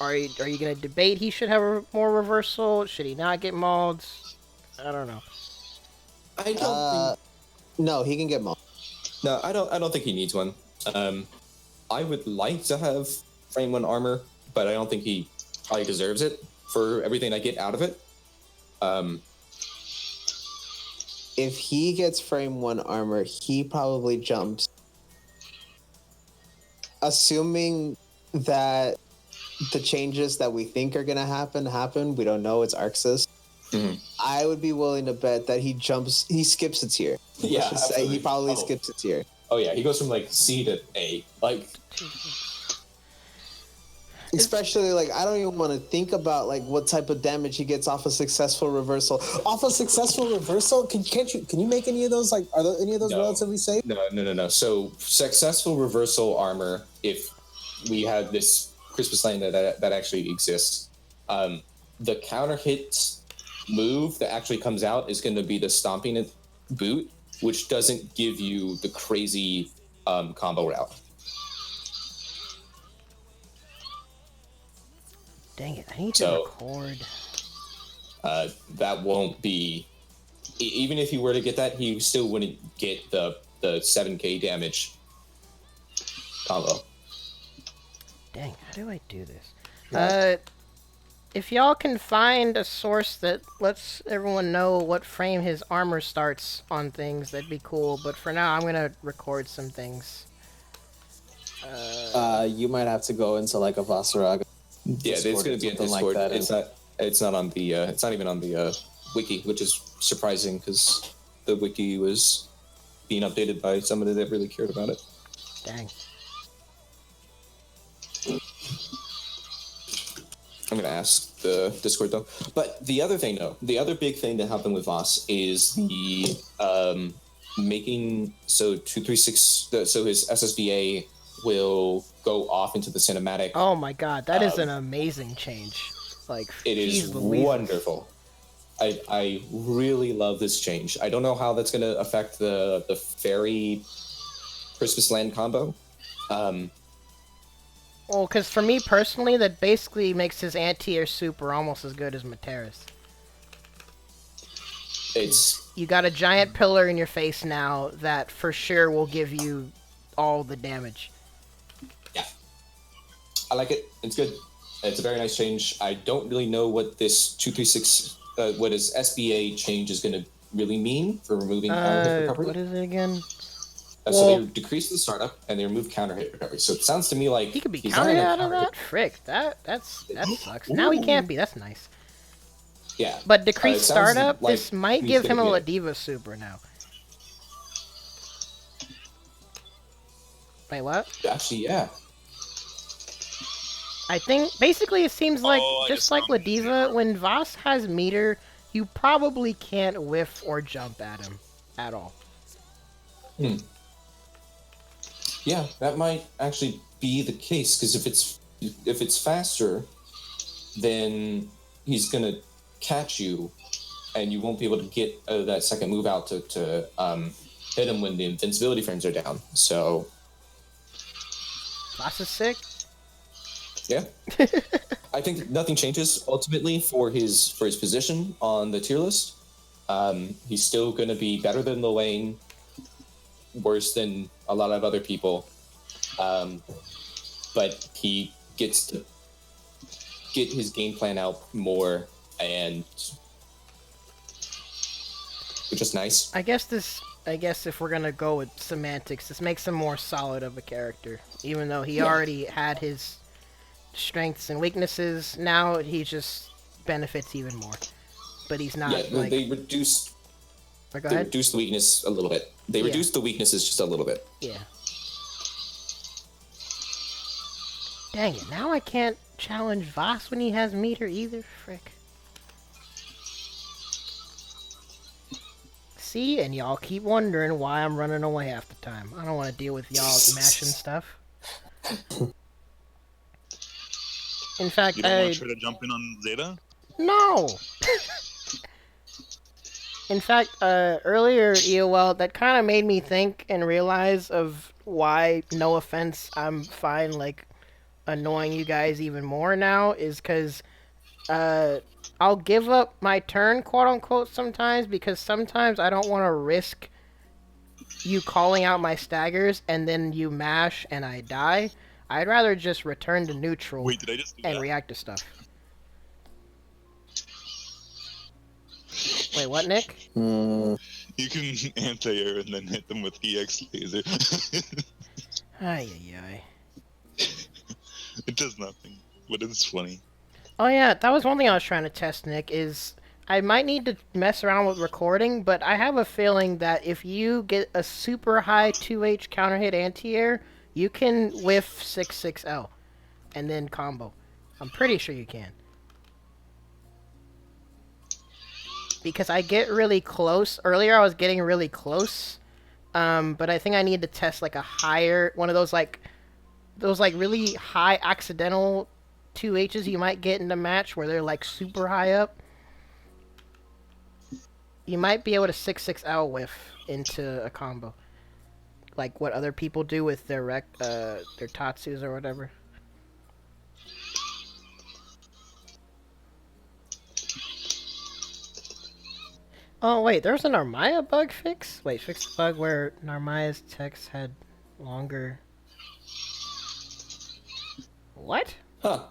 Are you going to debate he should have more reversal? Should he not get mauled? I don't know. I don't think... No, he can get mauled. No, I don't think he needs one. I would like to have frame 1 armor, but I don't think he probably deserves it for everything I get out of it. If he gets frame 1 armor, he probably jumps. Assuming that the changes that we think are going to happen, we don't know, it's Arxis. Mm-hmm. I would be willing to bet that he skips a tier. Yeah, Let's just say he probably absolutely. skips a tier. Oh yeah, he goes from like C to A. Like, especially like I don't even want to think about like what type of damage he gets off a successful reversal. Off a successful reversal, can you make any of those? Like, are there any of those relatively safe? No. So successful reversal armor, if we have this Christmas Land that actually exists, the counter hit move that actually comes out is going to be the stomping boot, which doesn't give you the crazy combo route. Dang it, I need to record. That won't be... Even if he were to get that, he still wouldn't get the 7k damage combo. Dang, how do I do this? If y'all can find a source that lets everyone know what frame his armor starts on things, that'd be cool. But for now, I'm gonna record some things. You might have to go into like a Vasaraga. Yeah, it's going to be in Discord. Like it's not on the. It's not even on the wiki, which is surprising because the wiki was being updated by somebody that really cared about it. Dang. I'm going to ask the Discord though. But the other thing, though, the other big thing that happened with Voss is the making so 236. So his SSBA will go off into the cinematic. Oh my god, that is an amazing change. Like, it is wonderful. I really love this change. I don't know how that's going to affect the fairy Christmas Land combo. Well, because for me personally, that basically makes his anti-air super almost as good as Materis. You got a giant pillar in your face now that for sure will give you all the damage. Yeah. I like it. It's good. It's a very nice change. I don't really know what this 236, what his SBA change is going to really mean for removing counter hit recovery. What is it again? So they decrease the startup and they remove counter hit recovery. So it sounds to me like he could be countered out of that. Frick, that sucks. Now he can't be. That's nice. Yeah. But decreased startup, like this might give him a Ladiva super now. Wait, what? Actually, yeah. I think basically it seems like just like Ladiva, when Voss has meter, you probably can't whiff or jump at him at all. Yeah, that might actually be the case because if it's faster, then he's gonna catch you, and you won't be able to get that second move out to hit him when the invincibility frames are down. So, Voss is sick. Yeah, I think nothing changes ultimately for his position on the tier list. He's still gonna be better than Lil Wayne, worse than a lot of other people, but he gets to get his game plan out more, and which is nice. I guess if we're gonna go with semantics, this makes him more solid of a character, even though he already had his strengths and weaknesses. Now he just benefits even more, but he's not. Yeah, like... they reduced. Go they ahead. reduced the weakness a little bit. They reduced the weaknesses just a little bit. Yeah. Dang it, now I can't challenge Voss when he has meter either, frick. See, and y'all keep wondering why I'm running away half the time. I don't want to deal with y'all mashing stuff. In fact, you don't want to try to jump in on Zeta? No! In fact, earlier, EOL, that kind of made me think and realize of why, no offense, I'm fine, like, annoying you guys even more now, is because, I'll give up my turn, quote-unquote, sometimes, because sometimes I don't want to risk you calling out my staggers, and then you mash, and I die. I'd rather just return to neutral and react to stuff. Wait, what, Nick? You can anti-air and then hit them with EX laser. Ay. It does nothing, but it's funny. Oh yeah, that was one thing I was trying to test, Nick, is I might need to mess around with recording, but I have a feeling that if you get a super high 2H counter hit anti-air, you can whiff 6-6L and then combo. I'm pretty sure you can. Because I get really close. Earlier I was getting really close, but I think I need to test like a higher, one of those like really high accidental 2Hs you might get in the match where they're like super high up. You might be able to 6-6L whiff into a combo. Like what other people do with their Tatsus or whatever. Oh wait, there's a Narmaya bug fix? Wait, fix the bug where Narmaya's text had longer... What? Huh.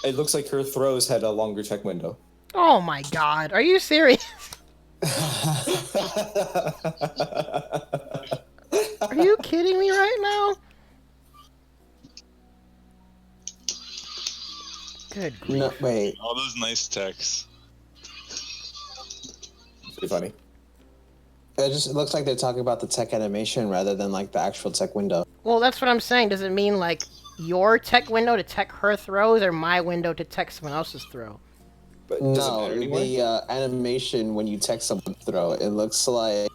It looks like her throws had a longer check window. Oh my god, are you serious? Are you kidding me right now? Good grief. No, wait. All those nice texts. Pretty funny. It looks like they're talking about the tech animation rather than like the actual tech window. Well, that's what I'm saying. Does it mean like your tech window to tech her throws or my window to tech someone else's throw? But does it No, matter anymore? the animation when you tech someone throw, it looks like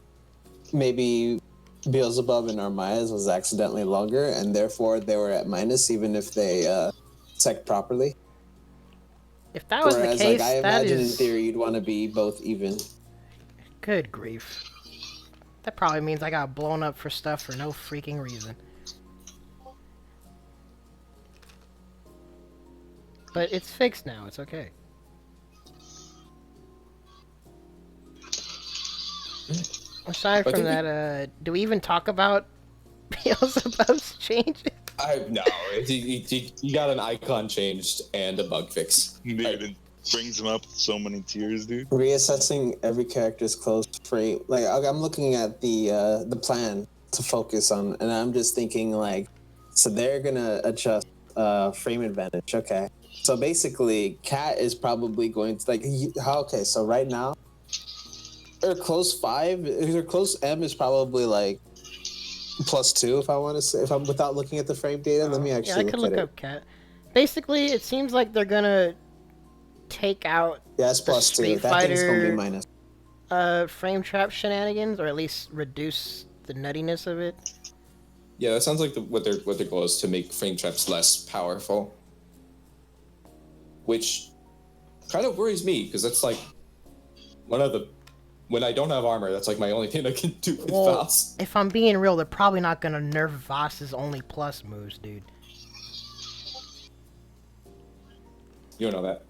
maybe Beelzebub and Armaya's was accidentally longer, and therefore they were at minus even if they tech properly. If that was Whereas, the case, like, I that imagine is... in theory you'd want to be both even. Good grief. That probably means I got blown up for stuff for no freaking reason. But it's fixed now, it's okay. Aside from that, do we even talk about Beelzebub's changes? No, you got an icon changed and a bug fix. Dude, it brings them up so many tiers, dude. Reassessing every character's close frame. Like I'm looking at the plan to focus on, and I'm just thinking like, so they're gonna adjust frame advantage. Okay, so basically, Cat is probably going to like okay. So right now, her close 5, her close M is probably like +2 if I want to say, if I'm without looking at the frame data. Let me actually I can look up Cat. Basically, it seems like they're gonna take out it's +2. That thing's gonna be minus. frame trap shenanigans, or at least reduce the nuttiness of it. Yeah, that sounds like what their goal is, to make frame traps less powerful. Which kind of worries me, because that's like one of the... When I don't have armor, that's like my only thing I can do with Voss. If I'm being real, they're probably not gonna nerf Voss's only plus moves, dude. You don't know that.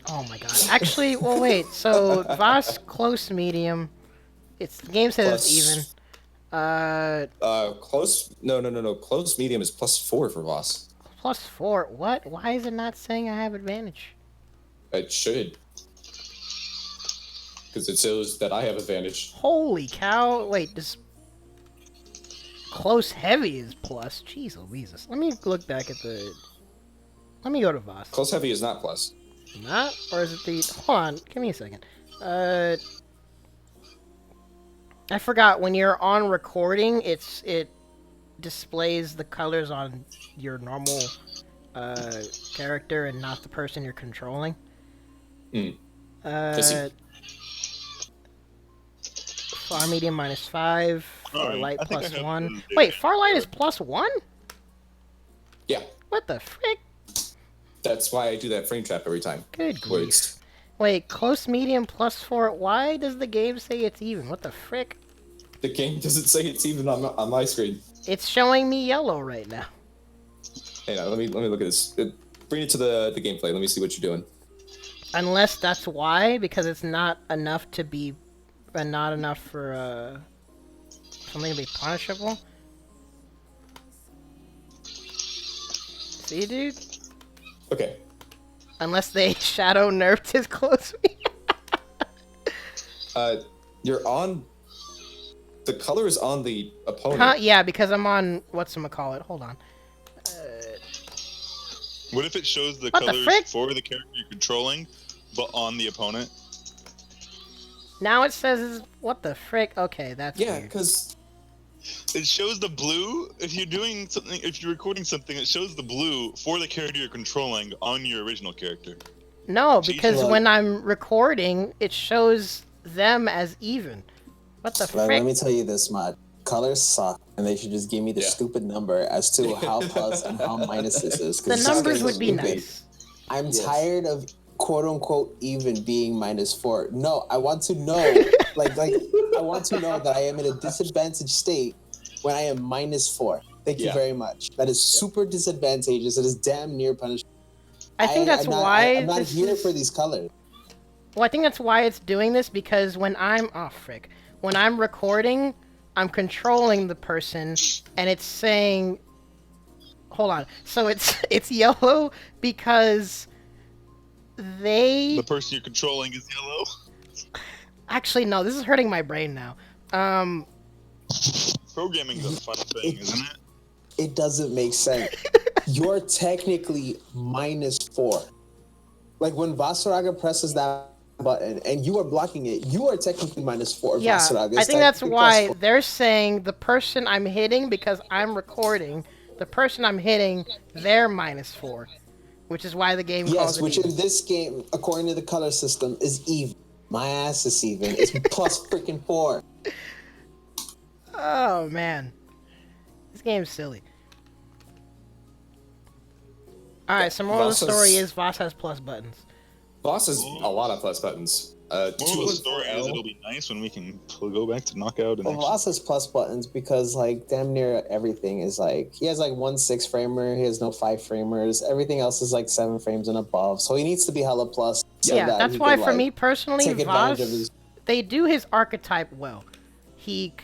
Oh my god. Actually, well wait, so Voss close medium. The game says Plus- it's even. Close... No. Close medium is +4 for Voss. +4. What? Why is it not saying I have advantage? It should. Because it shows that I have advantage. Holy cow. Wait, this... Close heavy is plus. Jeez Louises. Let me look back at the... Let me go to Voss. Close heavy is not plus. Not? Or is it the... Hold on, give me a second. I forgot, when you're on recording, it displays the colors on your normal character and not the person you're controlling. Far medium -5, far light +1. Wait, far light is +1? Yeah. What the frick? That's why I do that frame trap every time. Good grief. Wait, close medium +4. Why does the game say it's even? What the frick? The game doesn't say it's even on my screen. It's showing me yellow right now. Hang on, let me look at this. Bring it to the gameplay. Let me see what you're doing. Unless that's why, because it's not enough to be, not enough for something to be punishable. See, dude? Okay. Unless they shadow nerfed his close medium. You're on... The color is on the opponent. Yeah, because I'm on, whatchamacallit. Hold on. What if it shows the What the colors frick? for the character you're controlling, but on the opponent. Now it says, what the frick? Okay, that's Yeah, weird. because It shows the blue. If you're doing something, if you're recording something, it shows the blue for the character you're controlling on your original character. No, because Look. when I'm recording, it shows them as even. What the Like, frick? let me tell you this, Mod. Colors suck, and they should just give me the stupid number as to how plus and how minus this is. 'cause The this numbers game would is be stupid. nice. I'm Yes. tired of quote unquote even being -4. No, I want to know, like I want to know that I am in a disadvantaged state when I am -4. Thank you Yeah. very much. That is super disadvantageous. It is damn near punishment. I think that's why I'm not this here is... for these colors. Well, I think that's why it's doing this, because when I'm... Oh, frick. When I'm recording, I'm controlling the person, and it's saying... Hold on. So it's yellow because they... The person you're controlling is yellow. Actually, no, this is hurting my brain now. Programming's a fun thing, isn't it? It doesn't make sense. You're technically -4. Like when Vasaraga presses that button and you are blocking it, you are technically -4. Yeah, Vasaraga. I think that's why +4. they're saying the person I'm hitting, because I'm recording, the person I'm hitting, they're -4. Which is why the game calls Yes, it which even. in this game, according to the color system, is even. My ass is even. It's +4. Oh, man. This game's silly. Alright, so moral of the story is Voss has plus buttons. Boss has a lot of plus buttons. Moral Two of the and story is 4L. it'll be nice when we can go back to knockout and Well, Voss has plus buttons because like damn near everything is like he has like 1 6 framer, he has no 5 framers, everything else is like 7 frames and above. So he needs to be hella plus. So Yeah, that that's he why can, for like, me personally, take advantage Voss, of his. they do his archetype well. He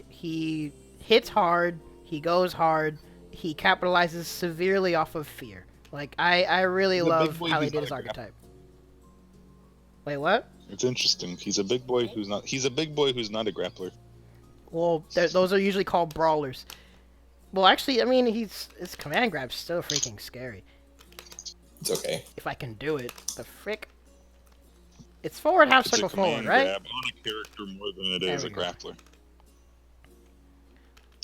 hits hard, he goes hard, he capitalizes severely off of fear. Like, I really He's a big love boy how he who's did not his a archetype. Wait, what? It's interesting. He's a big boy who's not. He's a big boy who's not a grappler. Well, those are usually called brawlers. Well, actually, I mean, his command grab's still freaking scary. It's okay. If I can do it. The frick? It's forward, half It's a circle, forward, command right? grab on a character more than it There is we a go. grappler.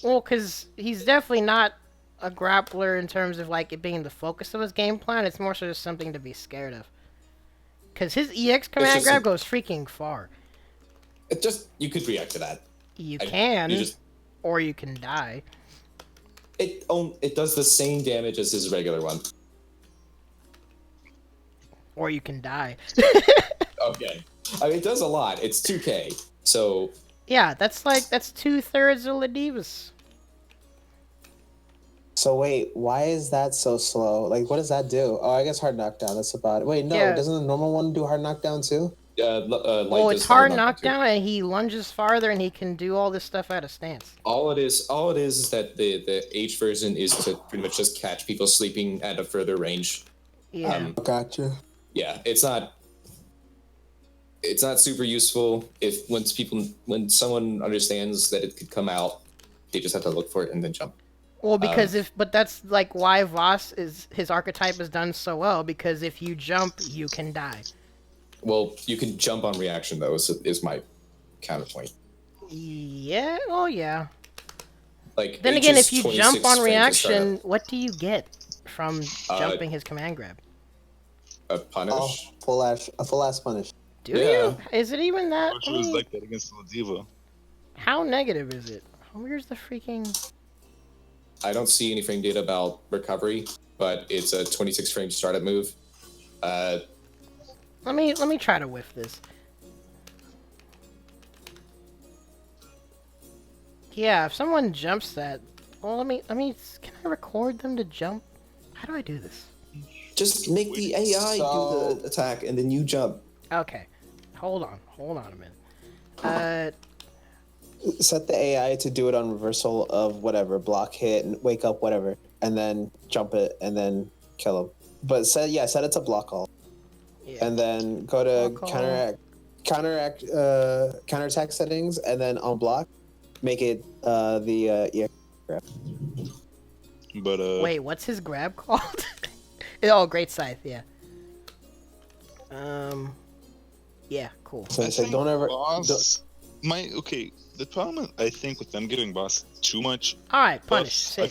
Well, because he's definitely not a grappler in terms of, like, it being the focus of his game plan. It's more so just something to be scared of. Because his EX command just grab a- goes freaking far. It just you could react to that. You I- can, You just or you can die. it does the same damage as his regular one. Or you can die. Okay. I mean, it does a lot. It's 2K. So Yeah, that's 2/3 of Ladivas. So wait, why is that so slow? Like, what does that do? Oh, I guess hard knockdown. That's about it. Wait, no, Yeah. doesn't the normal one do hard knockdown too? Light Well, does it's hard knockdown too. knockdown, and he lunges farther, and he can do all this stuff out of stance. All it is that the H version is to pretty much just catch people sleeping at a further range. Yeah. Gotcha. Yeah, it's not super useful when someone understands that it could come out, they just have to look for it and then jump. Well, because but that's like why Voss his archetype is done so well, because if you jump, you can die. Well, you can jump on reaction though, is my counterpoint. Yeah, oh yeah. Like Then H again, is if you 26 jump on frames to start reaction, what do you get from jumping his command grab? a punish. Oh, a full ass punish. Do yeah. you? Is it even that? Which I was mean, like that against Ladiva. how negative is it? Where's the freaking... I don't see any frame data about recovery, but it's a 26 frame startup move. Let me try to whiff this. Yeah, if someone jumps that, well, let me. Can I record them to jump? How do I do this? Just make the AI So- do the attack, and then you jump. Okay, hold on a minute. Set the AI to do it on reversal of whatever, block, hit, and wake up, whatever, and then jump it, and then kill him. But set it to block all, Yeah. and then go to Block all. counterattack settings, and then on block, make it the EX. But Wait, what's his grab called? Oh, Great Scythe. Yeah. Yeah, cool. So I it's like, think don't ever. boss. The problem I think with them giving boss too much All right, buff, punish. I Sick.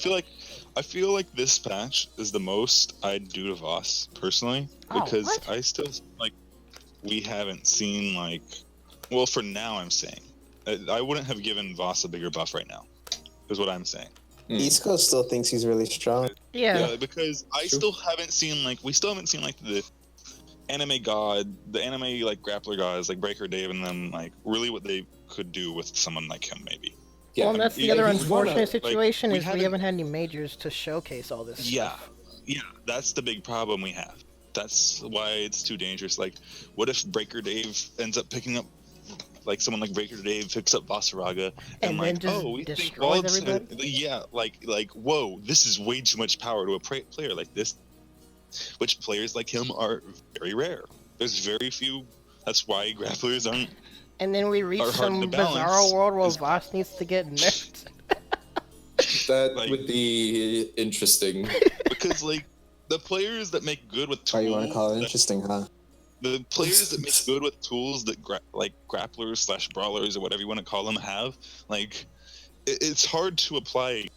feel like this patch is the most I'd do to Voss personally, Oh, because what? I still like we haven't seen like, well, for now I'm saying I wouldn't have given Voss a bigger buff right now, is what I'm saying. East Coast still thinks he's really strong. Yeah. Because I True. still haven't seen like the anime god, the anime like grappler guys like Breaker Dave and them, like really what they could do with someone like him maybe. Yeah, Well, and that's the Yeah, other he's one of- unfortunate situation we is we haven't- haven't had any majors to showcase all this stuff. Yeah, that's the big problem we have. That's why it's too dangerous. Like, what if Breaker Dave ends up picking up, like someone like Breaker Dave picks up Basaraga And like, then just oh, we think destroys Wald's everybody? yeah, like whoa, this is way too much power to a player like this. Which players like him are very rare. There's very few. That's why grapplers aren't. And then we reach Are hard some to balance. bizarro world where Voss needs to get nerfed. That Like- would be interesting. Because like the players that make good with tools, Why you want to call it that- interesting, huh? the players that make good with tools that like grapplers / brawlers or whatever you want to call them have, like it's hard to apply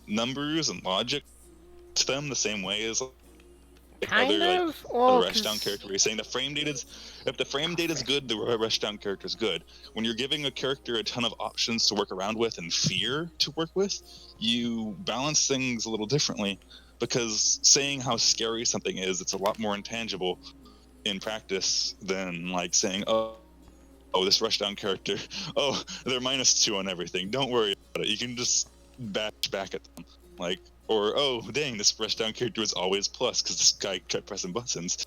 numbers and logic to them the same way as like, Kind other of. Well, like rushdown 'cause- character. Where you're saying the frame data is, if the frame data is good, the rushdown character is good. When you're giving a character a ton of options to work around with and fear to work with, you balance things a little differently. Because saying how scary something is, it's a lot more intangible in practice than like saying, oh, this rushdown character, oh, they're -2 on everything. Don't worry about it. You can just bash back at them, like, or oh, dang, this rushdown character is always plus because this guy kept pressing buttons.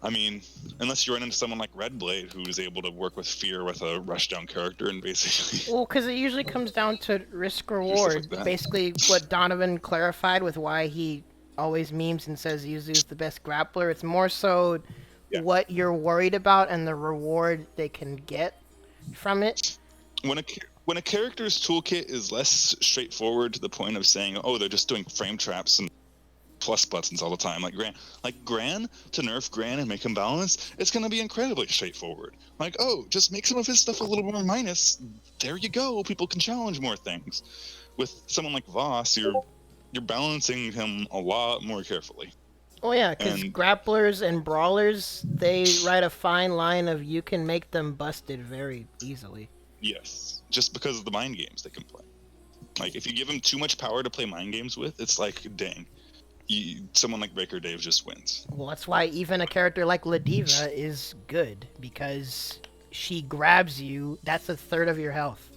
I mean, unless you run into someone like Redblade who's able to work with fear with a rushdown character and basically. Well, because it usually comes down to risk reward. that. Basically, what Donovan clarified with why he always memes and says Yuzu's the best grappler. It's more so Yeah. what you're worried about and the reward they can get from it. When a character's toolkit is less straightforward to the point of saying, oh, they're just doing frame traps and plus buttons all the time, like Gran, to nerf Gran and make him balanced, it's going to be incredibly straightforward. Like, oh, just make some of his stuff a little more minus. There you go. People can challenge more things. With someone like Voss, you're balancing him a lot more carefully. Oh yeah, because And- grapplers and brawlers, they ride a fine line of you can make them busted very easily. Yes, just because of the mind games they can play. Like, if you give them too much power to play mind games with, it's like, dang, someone like Breaker Dave just wins. Well, that's why even a character like Ladiva is good, because she grabs you, that's a third of your health.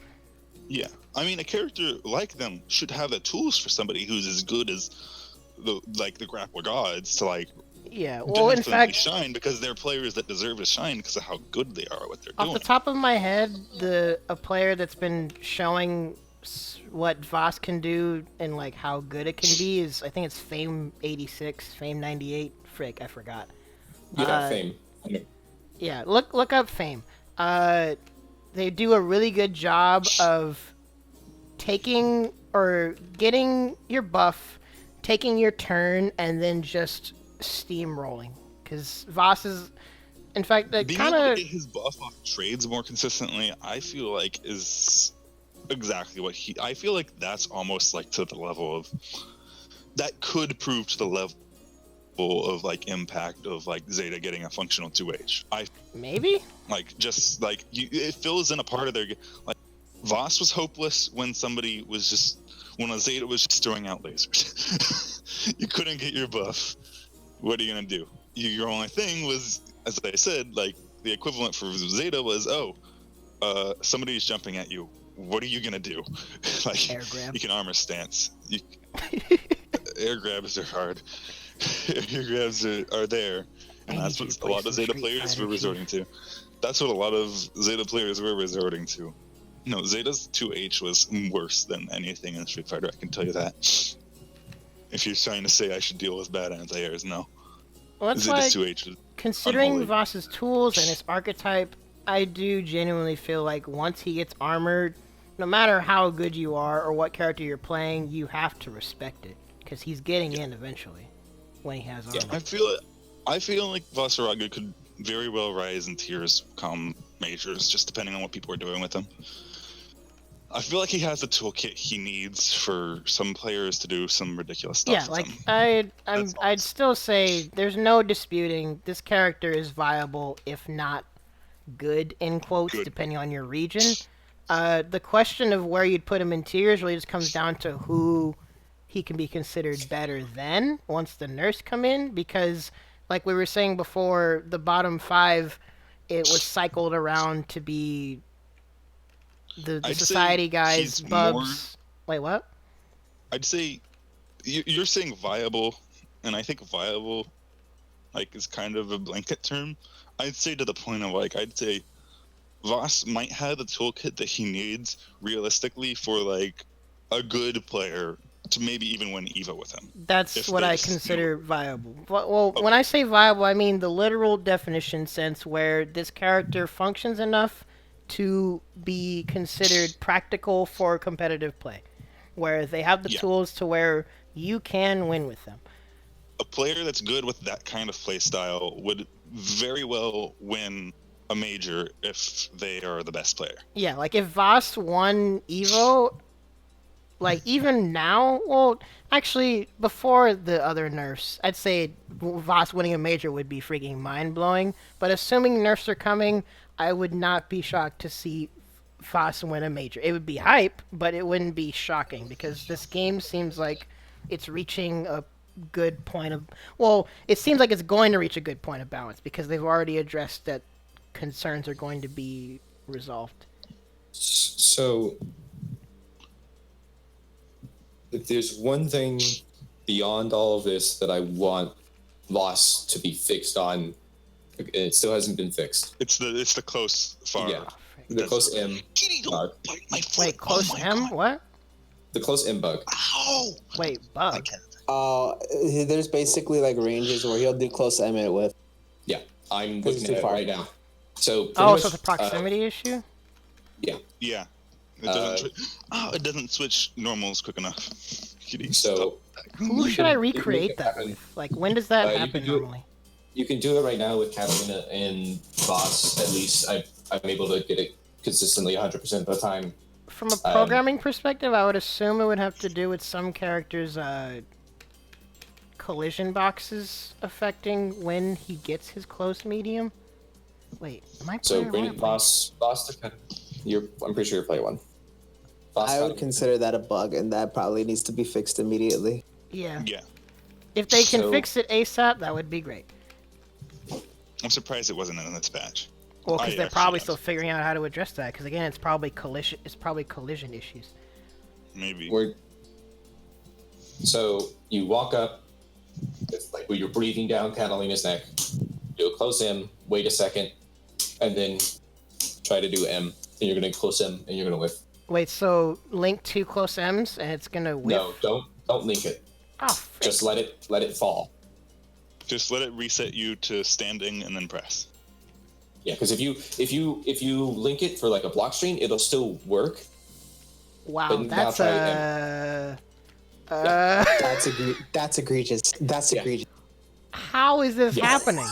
Yeah, I mean, a character like them should have the tools for somebody who's as good as the grappler gods to like. Yeah, well, in definitely fact, shine, because they're players that deserve to shine because of how good they are at what they're off doing. the top of my head, a player that's been showing what Voss can do and like how good it can be is, I think it's Fame 86, Fame 98. Frick, I forgot. Yeah, Fame. Yeah, look up Fame. They do a really good job of taking or getting your buff, taking your turn, and then just steamrolling. Because Voss is, in fact, that Being kind able to of get his buff off trades more consistently, I feel like is exactly what I feel like that's almost like to the level of that could prove to the level of like impact of like Zeta getting a functional 2H. maybe. Like just like it fills in a part of their like Voss was hopeless when somebody was just when a Zeta was just throwing out lasers. You couldn't get your buff. What are you gonna do? Your only thing was, as I said, like the equivalent for Zeta was, somebody's jumping at you. What are you gonna do? Like Air grab. you can armor stance. Air grabs are hard. Air grabs are there, and I that's need you what to a play lot some of Zeta Street players Fighter, were resorting to. That's what a lot of Zeta players were resorting to. No, Zeta's 2H was worse than anything in Street Fighter, I can tell you that. If you're trying to say I should deal with bad anti-airs, no. Well, that's Zeta's why, 2H was considering unholy. Voss's tools and his archetype, I do genuinely feel like once he gets armored, no matter how good you are or what character you're playing, you have to respect it. Because he's getting in eventually when he has armor. I feel like Vasaraga could very well rise in tiers, come majors, just depending on what people are doing with him. I feel like he has the toolkit he needs for some players to do some ridiculous stuff. Yeah, with like him. I'd still say there's no disputing this character is viable, if not good in quotes, Good. depending on your region. The question of where you'd put him in tiers really just comes down to who he can be considered better than once the nerfs come in, because like we were saying before, the bottom 5, it was cycled around to be the I'd society say guys, he's Bubs. Wait, what? I'd say you're saying viable, and I think viable, like, is kind of a blanket term. I'd say to the point of, like, I'd say Voss might have the toolkit that he needs realistically for, like, a good player to maybe even win EVO with him. That's what I consider viable. Well, when I say viable, I mean the literal definition sense where this character functions enough to be considered practical for competitive play, where they have the tools to where you can win with them. A player that's good with that kind of play style would very well win a major if they are the best player. Yeah, like if Voss won EVO, like even now, well, actually before the other nerfs, I'd say Voss winning a major would be freaking mind-blowing, but assuming nerfs are coming, I would not be shocked to see Voss win a major. It would be hype, but it wouldn't be shocking, because this game seems like it's reaching a good point of... Well, it seems like it's going to reach a good point of balance, because they've already addressed that concerns are going to be resolved. So, if there's one thing beyond all of this that I want Voss to be fixed on, it still hasn't been fixed. It's the close far. Yeah, the close M. Wait, close M? What? The close M bug. Ow! Wait, bug. There's basically like ranges where he'll do close M with. Yeah, I'm looking at it right now. So so it's a proximity issue? Yeah. Yeah. It doesn't switch normals quick enough. So who should I recreate that with? Like, when does that happen normally? You can do it right now with Catalina and Voss. At least I'm able to get it consistently 100% of the time. From a programming perspective, I would assume it would have to do with some characters' collision boxes affecting when he gets his close medium. Wait, am I So bringing Voss to I'm pretty sure you're playing one. I would consider that a bug, and that probably needs to be fixed immediately. Yeah. Yeah. If they can fix it ASAP, that would be great. I'm surprised it wasn't in this patch. Well, because they're probably still figuring out how to address that. Because again, it's probably collision issues. Maybe. So you walk up. It's like when you're breathing down Catalina's neck. Do a close M. Wait a second, and then try to do M. And you're gonna close M, and you're gonna whiff. Wait, so link 2 close M's, and it's gonna whiff? No, don't link it. Oh, frick. Just let it fall. Just let it reset you to standing and then press. Yeah, because if you link it for like a block string, it'll still work. Wow, that's that's egregious. That's egregious. How is this happening?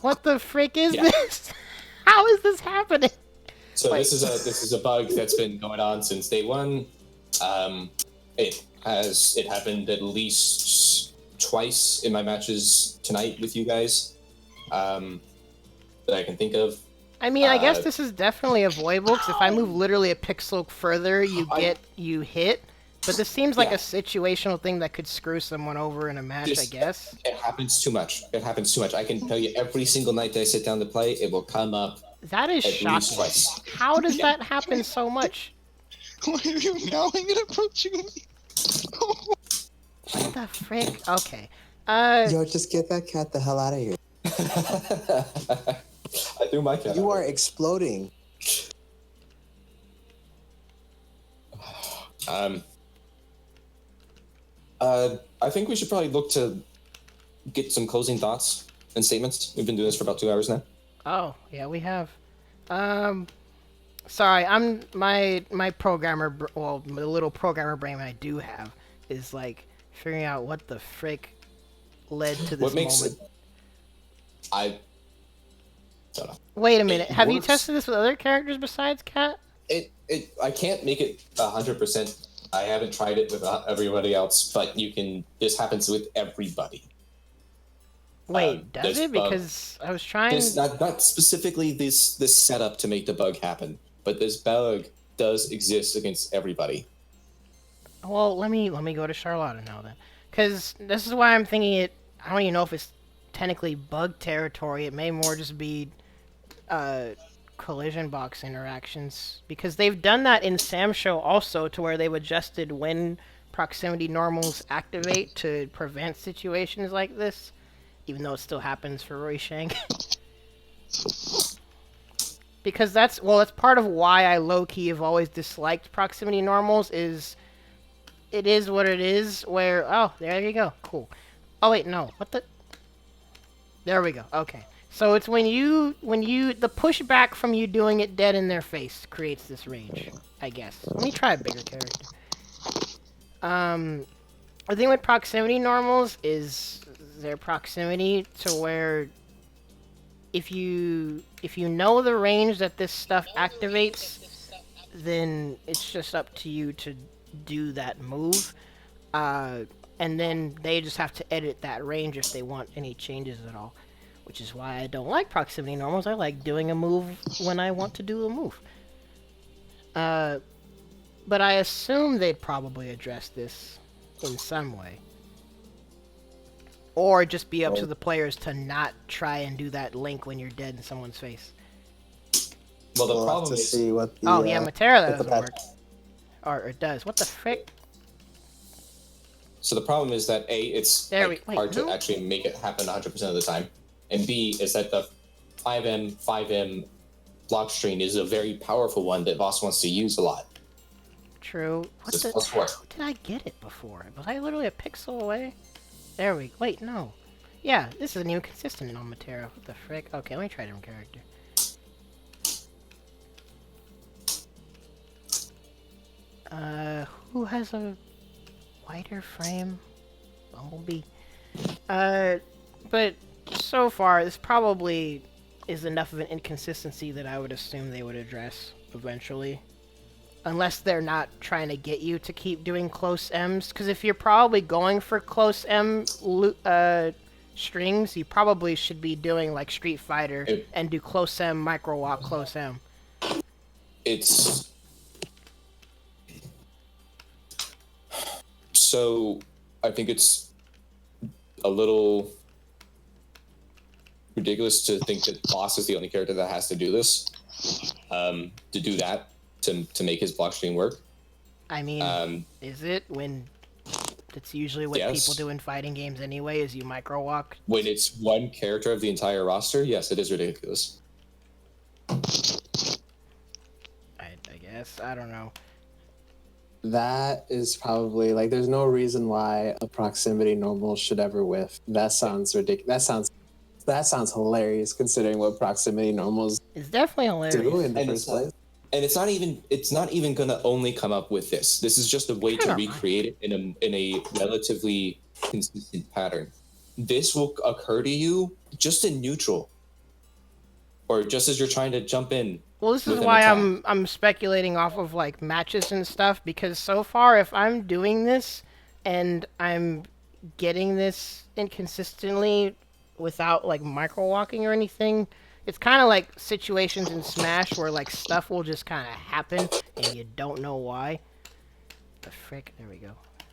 What the frick is this? How is this happening? So this is a bug that's been going on since day one. It happened at least twice in my matches tonight with you guys that I can think of. I mean, I guess this is definitely avoidable, because if I move literally a pixel further, you hit. But this seems like a situational thing that could screw someone over in a match, I guess. It happens too much. I can tell you every single night that I sit down to play, it will come up. That is shocking. Twice. How does that happen so much? Why are you meowing and approaching me? What the frick? Okay. Yo, just get that cat the hell out of here. I threw my cat. You are exploding. I think we should probably look to get some closing thoughts and statements. We've been doing this for about 2 hours now. Oh, yeah, we have. Sorry, I'm my programmer, well, the little programmer brain I do have is like figuring out what the frick led to this moment. I don't know. Wait a minute. It Have you works. tested this with other characters besides Cat? I can't make it 100%. I haven't tried it with everybody else, but this happens with everybody. Wait, does it? Because I was trying. This not specifically this setup to make the bug happen, but this bug does exist against everybody. Well, let me go to Charlotta now then, because this is why I'm thinking it. I don't even know if it's technically bug territory. It may more just be collision box interactions, because they've done that in Sam Show also, to where they've adjusted when proximity normals activate to prevent situations like this, even though it still happens for Roy Shank. Because that's part of why I low-key have always disliked proximity normals. It is what it is, where, oh, there you go, cool. Oh wait, no, what the? There we go, okay. So it's when you, the pushback from you doing it dead in their face creates this range, I guess. Let me try a bigger character. The thing with proximity normals is their proximity to where if you know the range that this stuff activates, then it's just up to you to do that move. And then they just have to edit that range if they want any changes at all. Which is why I don't like proximity normals. I like doing a move when I want to do a move. But I assume they'd probably address this in some way. Or just be up to the players to not try and do that link when you're dead in someone's face. Well, the problem is... see what the, Matera, that doesn't work. Or it does. What the frick? So the problem is that A, it's hard to actually make it happen 100% of the time. And B, is that the 5M block string is a very powerful one that Boss wants to use a lot. True. How did I get it before? Was I literally a pixel away? There we... Wait, no. Yeah, this isn't even consistent on Matera. What the frick? Okay, let me try a different character. Who has a wider frame? Bumblebee. But so far, this probably is enough of an inconsistency that I would assume they would address eventually. Unless they're not trying to get you to keep doing close M's. Because if you're probably going for close M strings, you probably should be doing like Street Fighter and do close M, micro walk, close M. It's... So, I think it's a little ridiculous to think that Boss is the only character that has to do this. To do that, to make his block stream work. I mean, is it? When it's usually what people do in fighting games anyway, is you micro walk? When it's one character of the entire roster, yes, it is ridiculous. I guess. I don't know. That is probably, like, there's no reason why a proximity normal should ever whiff. That sounds ridiculous. That sounds hilarious, considering what proximity normals It's definitely hilarious. do in the first place. And it's not even gonna only come up with this. This is just a way to recreate it in a relatively consistent pattern. This will occur to you just in neutral, or just as you're trying to jump in. Well, this is why I'm speculating off of like matches and stuff, because so far if I'm doing this and I'm getting this inconsistently without like micro walking or anything, it's kind of like situations in Smash where like stuff will just kind of happen and you don't know why. The frick? There we go.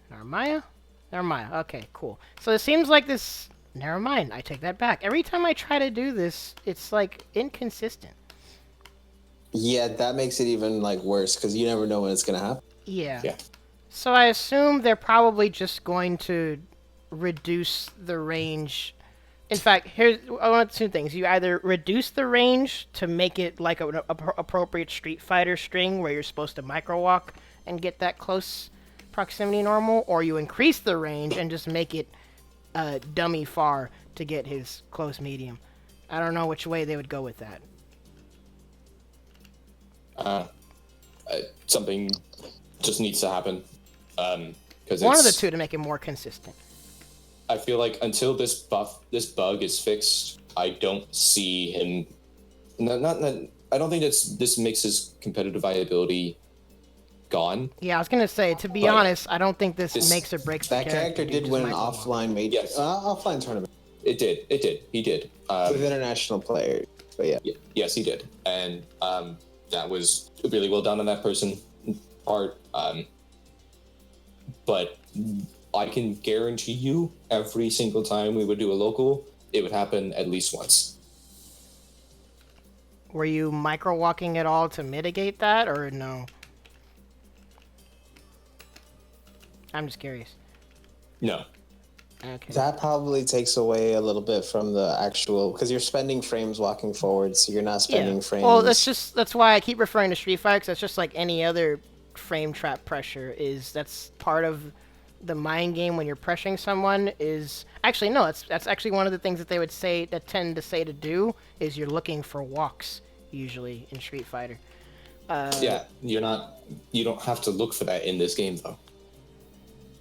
Narmaya? Okay, cool. So it seems like this... Never mind, I take that back. Every time I try to do this, it's like inconsistent. Yeah, that makes it even like worse because you never know when it's gonna happen. Yeah. So I assume they're probably just going to reduce the range. In fact, I want two things. You either reduce the range to make it like an appropriate Street Fighter string where you're supposed to micro walk and get that close proximity normal, or you increase the range and just make it dummy far to get his close medium. I don't know which way they would go with that. Something just needs to happen. Because one of the two to make it more consistent. I feel like until this bug is fixed, I don't see him. I don't think this makes his competitive viability gone. Yeah, I was gonna say, to be honest, I don't think this makes or breaks the That character dude, did win an micro-walk. offline major, Yes. offline tournament. He did. With international players, but yeah. Yes, he did, and that was really well done on that person part. But I can guarantee you, every single time we would do a local, it would happen at least once. Were you micro-walking at all to mitigate that, or no? I'm just curious. No. Okay. That probably takes away a little bit from the actual, because you're spending frames walking forward, so you're not spending frames. Well, that's why I keep referring to Street Fighter, 'cause that's just like any other frame trap pressure. That's part of the mind game when you're pressuring someone. Actually no, that's actually one of the things that they would tend to say to do is you're looking for walks usually in Street Fighter. Yeah, you don't have to look for that in this game though.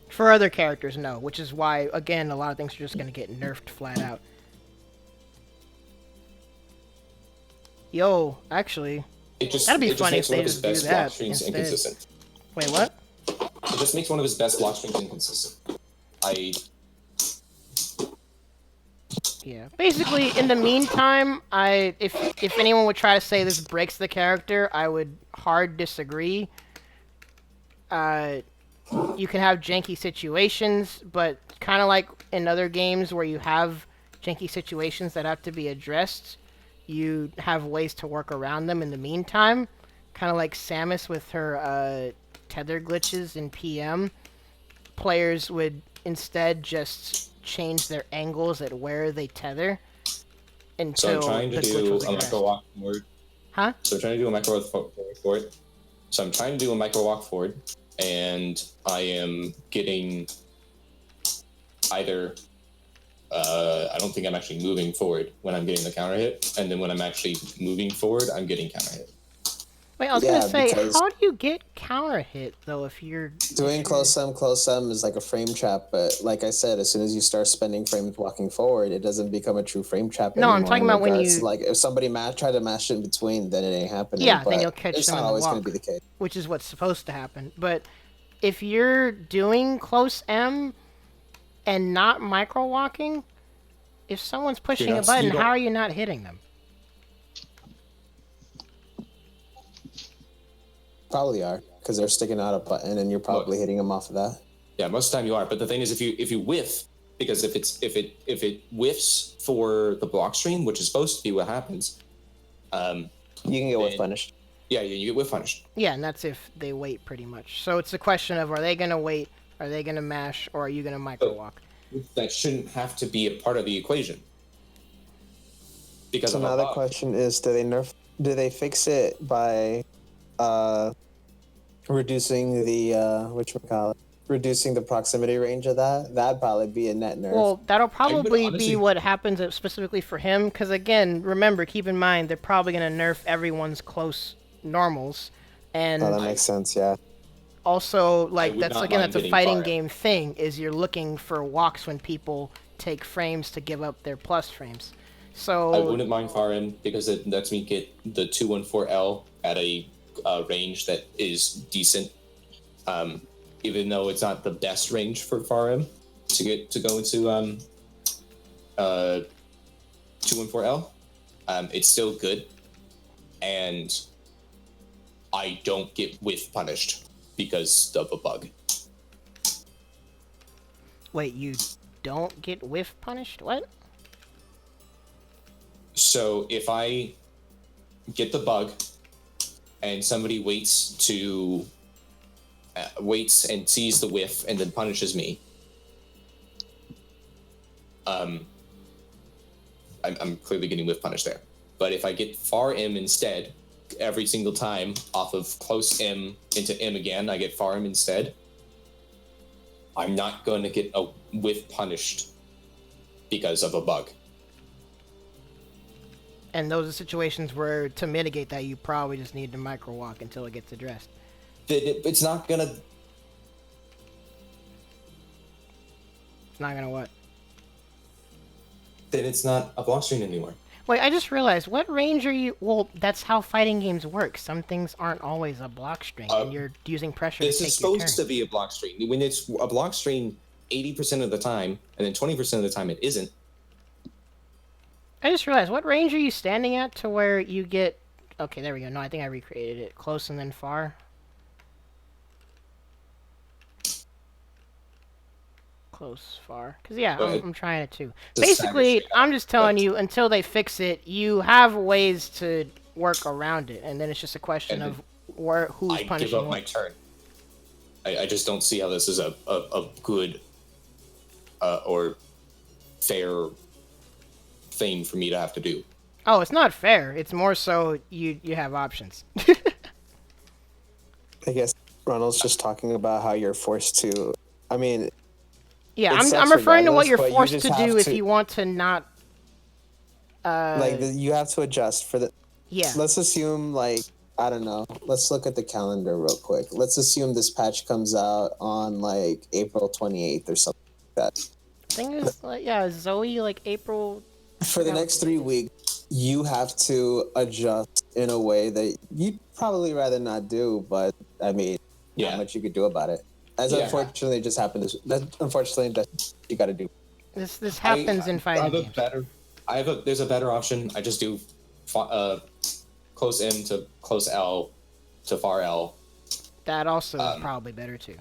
For other characters, no, which is why, again, a lot of things are just going to get nerfed flat out. Yo, actually, that'd be funny if they just do that instead. Wait, what? It just makes one of his best block strings inconsistent. Yeah, basically, in the meantime, if anyone would try to say this breaks the character, I would hard disagree. You can have janky situations, but kind of like in other games where you have janky situations that have to be addressed, you have ways to work around them in the meantime. Kind of like Samus with her tether glitches in PM. Players would instead just change their angles at where they tether until So I'm trying to do a micro walk forward. Huh? So I'm trying to do a micro walk forward. So I'm trying to do a micro walk forward. And I am getting either, I don't think I'm actually moving forward when I'm getting the counter hit, and then when I'm actually moving forward, I'm getting counter hit. Wait, I was gonna say, how do you get counter hit though if you're doing close sum is like a frame trap, but like I said, as soon as you start spending frames walking forward, it doesn't become a true frame trap anymore. No, I'm talking about when you like if somebody try to mash it in between, then it ain't happening. Yeah, but then you'll catch it's them not in the always walk, going to be the case, which is what's supposed to happen. But if you're doing close M and not micro walking, if someone's pushing a button, how are you not hitting them? Probably are, because they're sticking out a button and you're probably hitting them off of that. Yeah, most of the time you are. But the thing is, if you whiff, because if it whiffs for the block stream, which is supposed to be what happens, you can get whiff punished. Yeah, you get whiff punished. Yeah, and that's if they wait pretty much. So it's a question of, are they gonna wait, are they gonna mash, or are you gonna micro walk? That shouldn't have to be a part of the equation. Because another question is, do they fix it by reducing the reducing the proximity range of that? That'd probably be a net nerf. Well, that'll probably be what happens specifically for him, because again, remember, keep in mind, they're probably gonna nerf everyone's close normals, and that makes sense. Yeah. Also, like, that's a fighting game thing, is you're looking for walks when people take frames to give up their plus frames. So I wouldn't mind far in, because it lets me get the 214L at a range that is decent, even though it's not the best range for far M to go into 214L. It's still good, and I don't get whiff punished because of a bug. Wait, you don't get whiff punished? What? So if I get the bug and somebody waits and sees the whiff and then punishes me, I'm clearly getting whiff punished there. But if I get far M instead, every single time off of close M into M again, I get far M instead, I'm not going to get a whiff punished because of a bug. And those are situations where, to mitigate that, you probably just need to micro walk until it gets addressed. It's not gonna... It's not gonna what? then it's not a block screen anymore. Wait, I just realized, what range are you... Well, that's how fighting games work. Some things aren't always a block string, and you're using pressure to take your turn. This is supposed to be a block string. When it's a block string 80% of the time, and then 20% of the time it isn't. I just realized, what range are you standing at to where you get... Okay, there we go. No, I think I recreated it. Close and then far. Close, far. Because, yeah, I'm trying it too. Basically, I'm just telling you, until they fix it, you have ways to work around it. And then it's just a question of who's punishing. I give up my turn. I just don't see how this is a good or fair thing for me to have to do. Oh, it's not fair. It's more so you have options. I guess Ronald's just talking about how you're forced to... I mean... Yeah, I'm referring to what you're forced to do if you want to not... you have to adjust for the... Yeah. Let's assume, like, I don't know. Let's look at the calendar real quick. Let's assume this patch comes out on, like, April 28th or something like that. Thing is, yeah, Zoe, like, April... For the next 3 weeks, you have to adjust in a way that you'd probably rather not do, but, I mean, not much you could do about it. Unfortunately, it just happened. Unfortunately, that you got to do. This happens in fighting games. There's a better option. I just do close M to close L to far L. That also is probably better too.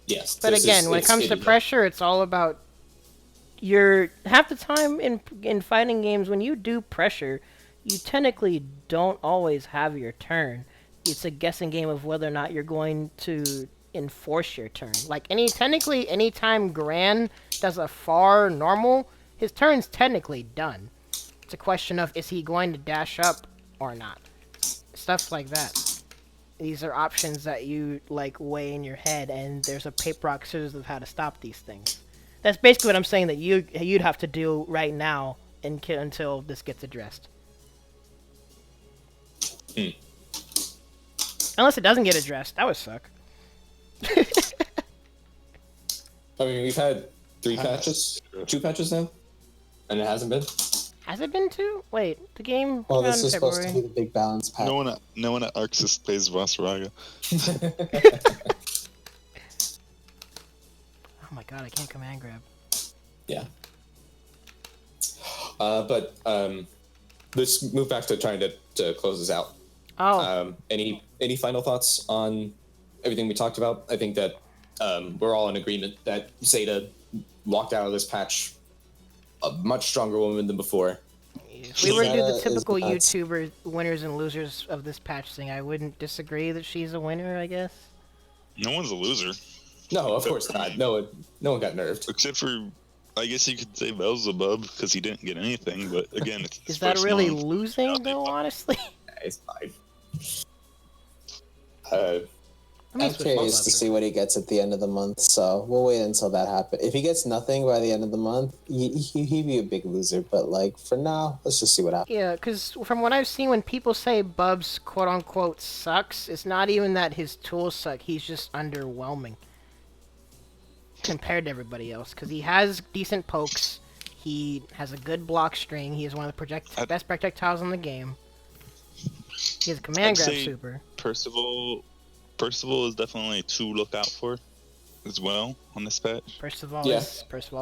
Yes. But again, when it comes to pressure, it's all about half the time in fighting games when you do pressure, you technically don't always have your turn. It's a guessing game of whether or not you're going to enforce your turn. Like anytime Gran does a far normal, his turn's technically done. It's a question of, is he going to dash up or not? Stuff like that. These are options that you like weigh in your head, and there's a paper rock scissors of how to stop these things. That's basically what I'm saying that you'd have to do right now until this gets addressed. Unless it doesn't get addressed, that would suck. I mean, we've had 2 patches now, and it hasn't been. Has it been 2? Wait, the game. Well, this is supposed to be the big balance patch. No one at Arxis plays Vasaraga. Oh my god, I can't command grab. Yeah. But let's move back to trying to close this out. Oh. Any final thoughts on everything we talked about? I think that we're all in agreement that Zeta walked out of this patch a much stronger woman than before. If we were to do the typical YouTuber winners and losers of this patch thing, I wouldn't disagree that she's a winner, I guess. No one's a loser. No, of course not. No one got nerfed. Except for, I guess you could say Beelzebub, because he didn't get anything, but again, it's is that really losing, though, honestly? It's fine. I'm curious to see what he gets at the end of the month, so we'll wait until that happens. If he gets nothing by the end of the month, he'd be a big loser, but, like, for now, let's just see what happens. Yeah, because from what I've seen, when people say Bubs, quote-unquote, sucks, it's not even that his tools suck, he's just underwhelming compared to everybody else, because he has decent pokes, he has a good block string, he is one of the best projectiles in the game, he has a command grab super. Percival is definitely to look out for as well on this patch. Percival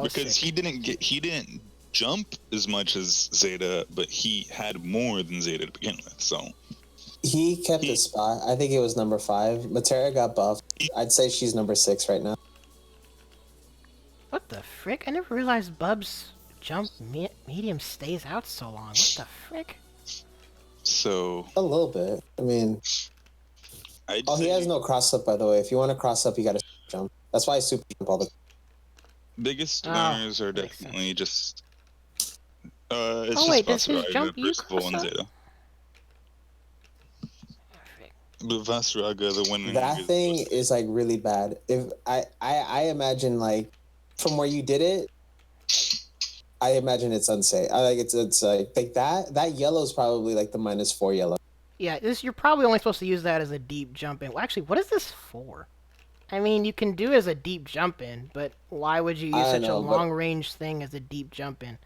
because he didn't jump as much as Zeta, but he had more than Zeta to begin with. So he kept his spot. I think it was number 5. Matera got buffed. I'd say she's number 6 right now. What the frick? I never realized Bub's jump medium stays out so long. What the frick? So a little bit. I mean. He has no cross up, by the way. If you want to cross up, you got to jump. That's why I super jump all the time. Biggest winners are definitely just. Does his jump you cross up? Zeta. But Vasaraga, the winner. That thing is like really bad. If I imagine like from where you did it, I imagine it's unsafe. I like it's like that yellow is probably like the -4 yellow. Yeah, you're probably only supposed to use that as a deep jump in. Well, actually, what is this for? I mean, you can do it as a deep jump in, but why would you use such a long range thing as a deep jump in?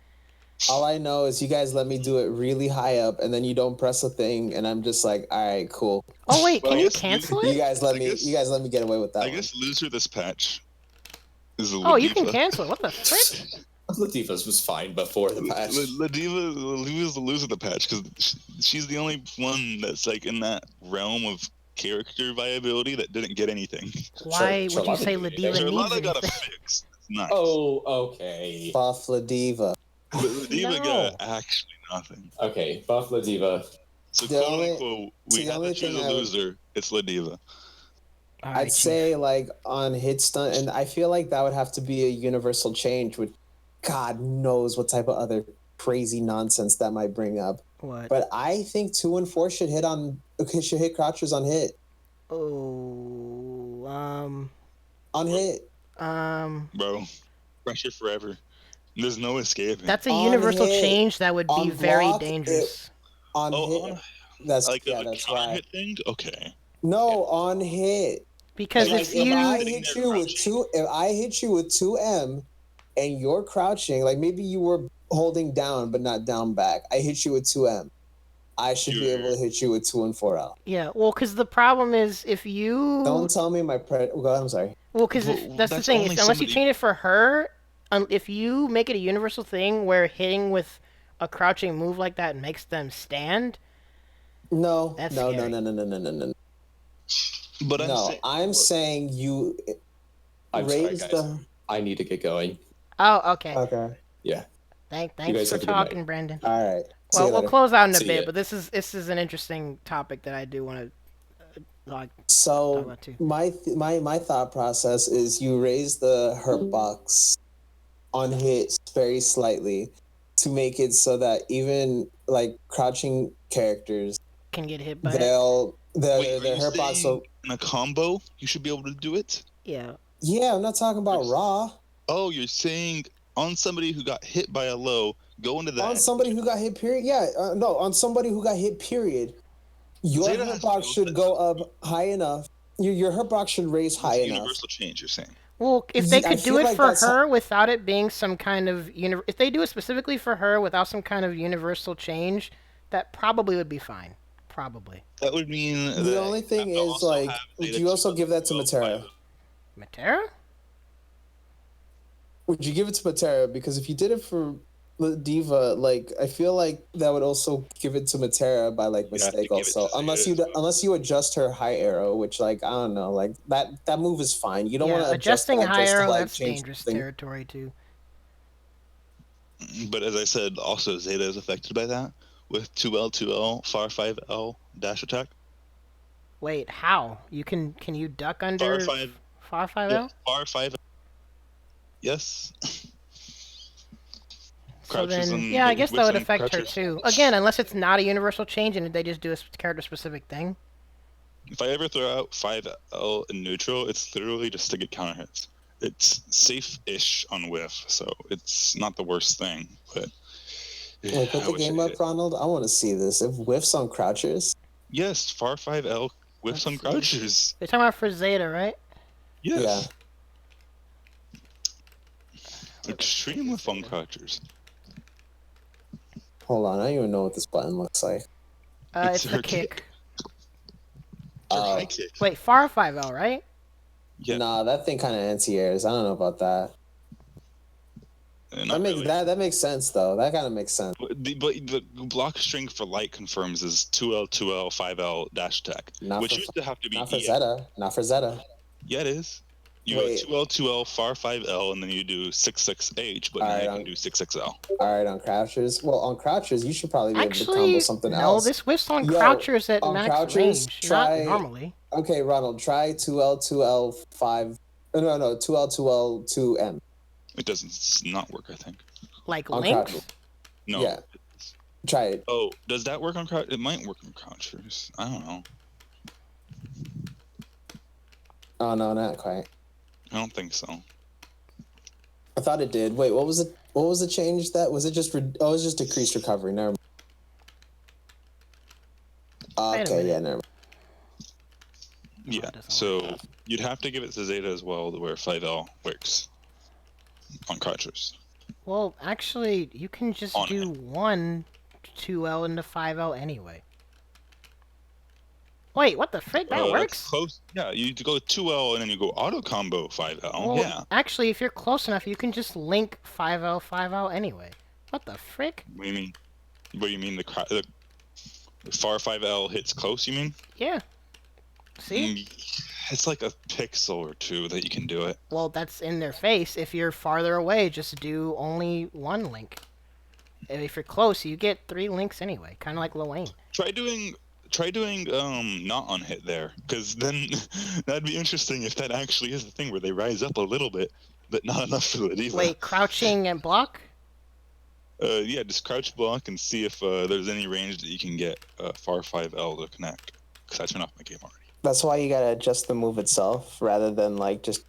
All I know is you guys let me do it really high up, and then you don't press a thing, and I'm just like, all right, cool. Oh wait, Well, can I you guess cancel You it? guys let me get away with that. I guess loser this patch is a Oh, you can Ladiva. cancel it. What the frick? Latifa's was fine before the patch. Ladiva's the loser of the patch because she's the only one that's like in that realm of character viability that didn't get anything. Why would you say Charlotte Ladiva needs Charlotta got a anything? fix. It's nice. Oh, okay. Buff Ladiva. But Ladiva No. got actually nothing. Okay, buff Ladiva. So The quote only- unquote, so we the have only to choose a thing I would- loser. It's Ladiva. All I'd right, Chief. say like on hit stun, and I feel like that would have to be a universal change, which God knows what type of other crazy nonsense that might bring up. What? But I think 2 and 4 should hit crouchers on hit. Oh, On hit. Bro, pressure forever. There's no escaping. that's a On universal hit, change that would be on very block, dangerous. On hit. That's like yeah, the that's counter right. hit thing? Okay. No, on hit. Because Like, if you, I hit you with if I hit you with 2M and you're crouching, like maybe you were holding down but not down back. I hit you with 2M. I should be able to hit you with 2 and 4L. yeah, well, because the problem is if you Don't tell me my I'm sorry. Well, because Well, that's the that's thing. only Unless you somebody- change it for her, if you make it a universal thing where hitting with a crouching move like that makes them stand, No, That's no, scary. no. But I'm saying you I'm sorry, raise guys. the. I need to get going. oh, okay. Okay. Yeah. Thanks guys for have a good talking, night. Brandon. All right. See Well, you we'll later. close out in a See bit, ya. but this is an interesting topic that I do want to like. So Talk about too. my thought process is you raise the hurt box on hits very slightly to make it so that even like crouching characters Can get hit by it. their hurt box. So in a combo, you should be able to do it? Yeah. yeah, I'm not talking about raw. Oh, you're saying on somebody who got hit by a low, go into that. On somebody who got hit. Period. Yeah. No. On somebody who got hit. Period. Your Zeta hurt has box to should go up high enough. Your hurt box should raise high It's a enough. universal change, you're saying. Well, if they Yeah, I could do feel it like for that's her without it being some kind of if they do it specifically for her without some kind of universal change, that probably would be fine. Probably. That would mean The that only thing you have to is, also like, have would Zeta you also 2, give that to 12, Matera? 5. Matera? Would you give it to Matera? Because if you did it for Diva, like I feel like that would also give it to Matera by like You'd have to mistake. give it to Also, Zeta unless as you well. unless you adjust her high arrow, which like I don't know, like that move is fine. You don't Yeah, want to adjusting that high just to, arrow, like, that's change dangerous thing. territory too. But as I said, also Zeta is affected by that with 2L, 2L, far 5L dash attack. Wait, how? Can you duck under Far 5. far 5L? Yeah, far 5. Yes. So Crouches then, and yeah, I guess that would whips and affect her crouches. too. Again, unless it's not a universal change and they just do a character-specific thing. If I ever throw out 5L in neutral, it's literally just to get counter hits. It's safe-ish on whiff, so it's not the worst thing. But Wait, put I the wish it game up, hit. Ronald. I want to see this. If whiffs on crouchers, Yes, far 5L whiffs on Let's see. crouchers. You're talking about for Zeta, right? Yes. Extreme whiff on crouchers. hold on. I don't even know what this button looks like. It's It's the her kick. Or Oh. high kick. Wait, far 5L, right? Yeah. Nah, that thing kind of anti-airs. I don't know about that. Not That makes really. that makes sense though. That kind of makes sense. But the block string for light confirms is 2L, 2L, 5L dash attack, Not which for- used to have to be Not for EF. Zeta. Not for Zeta. Yeah, it is. You Wait. go 2L, 2L, far 5L, and then you do 6-6H, but now Alright, you I'm- can do 6-6L. All right, on crouchers. Well, on crouchers, you should probably be able to combo Actually, something no, else. this whiffs on Yo, crouchers at on max crouchers, range, try- not normally. Okay, Ronald, try 2L, 2L, 5. No, 2L, 2L, 2M. It doesn't it's not work, I think. Like on links? crouchers. No. Yeah. Try it. Oh, does that work on crouch? It might work on crouchers. I don't know. Oh no, not quite. I don't think so. I thought it did. Wait, what was it? What was the change? That was it? Just it was just decreased recovery. Never mind. Wait a Okay, minute. yeah, never mind. Yeah, it doesn't so you'd have to give it to Zeta as well, where 5L works on crouchers. Well, actually, you can just do 1 2L into 5L anyway. Wait, what the frick? That works? That's close. Yeah, you go 2L and then you go auto combo 5L. Well, yeah. Actually, if you're close enough, you can just link 5L 5L anyway. What the frick? What do you mean? What do you mean the far 5L hits close? You mean? Yeah. See? It's like a pixel or two that you can do it. Well, that's in their face. If you're farther away, just do only 1 link. And if you're close, you get 3 links anyway, kind of like Lil Wayne. Try doing not on hit there, because then that'd be interesting if that actually is the thing where they rise up a little bit, but not enough for the diva. Wait, crouching and block? Yeah, just crouch block and see if there's any range that you can get far 5L to connect, because I turned off my game already. That's why you gotta adjust the move itself rather than like just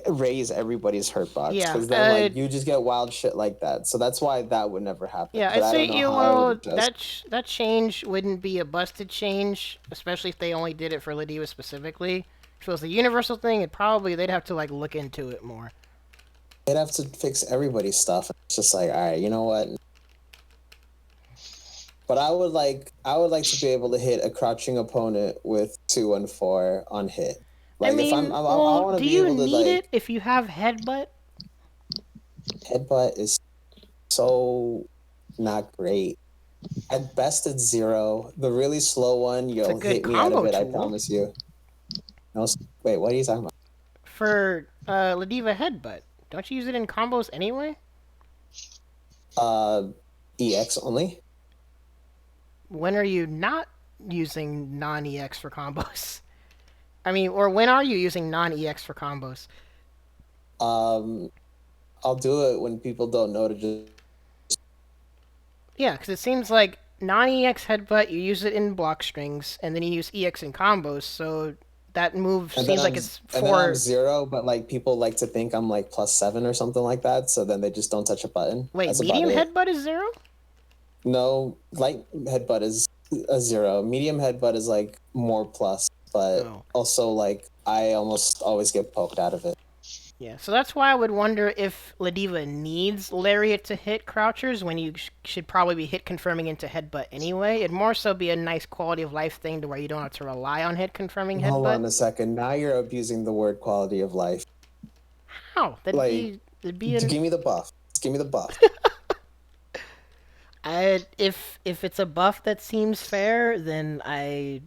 raise everybody's hurt box. Yeah, because then like you just get wild shit like that. So that's why that would never happen. Yeah, I'd say that change wouldn't be a busted change, especially if they only did it for Ladiva specifically. If it was a universal thing, they'd have to like look into it more. They'd have to fix everybody's stuff. It's just like, all right, you know what? But I would like to be able to hit a crouching opponent with 2 and 4 on hit. Like I want to be able to. Do you need it if you have headbutt? Headbutt is so not great. At best, it's 0. The really slow one, you'll hit me out of it. I promise you. No, wait, what are you talking about? For Ladiva headbutt, don't you use it in combos anyway? EX only. When are you not using non-EX for combos? I mean, or when are you using non-EX for combos? I'll do it when people don't know to just... Yeah, because it seems like non-EX headbutt, you use it in block strings, and then you use EX in combos, so that move seems like it's for... And then I'm 0, but like people like to think I'm like +7 or something like that, so then they just don't touch a button. Wait, that's medium headbutt is 0? No, light headbutt is a 0. Medium headbutt is like more plus, but also like I almost always get poked out of it. Yeah, so that's why I would wonder if Ladiva needs Lariat to hit crouchers when you should probably be hit confirming into headbutt anyway. It'd more so be a nice quality of life thing to where you don't have to rely on hit confirming headbutt. Hold on a second. Now you're abusing the word quality of life. How? Give me the buff. Give me the buff. If it's a buff that seems fair, then I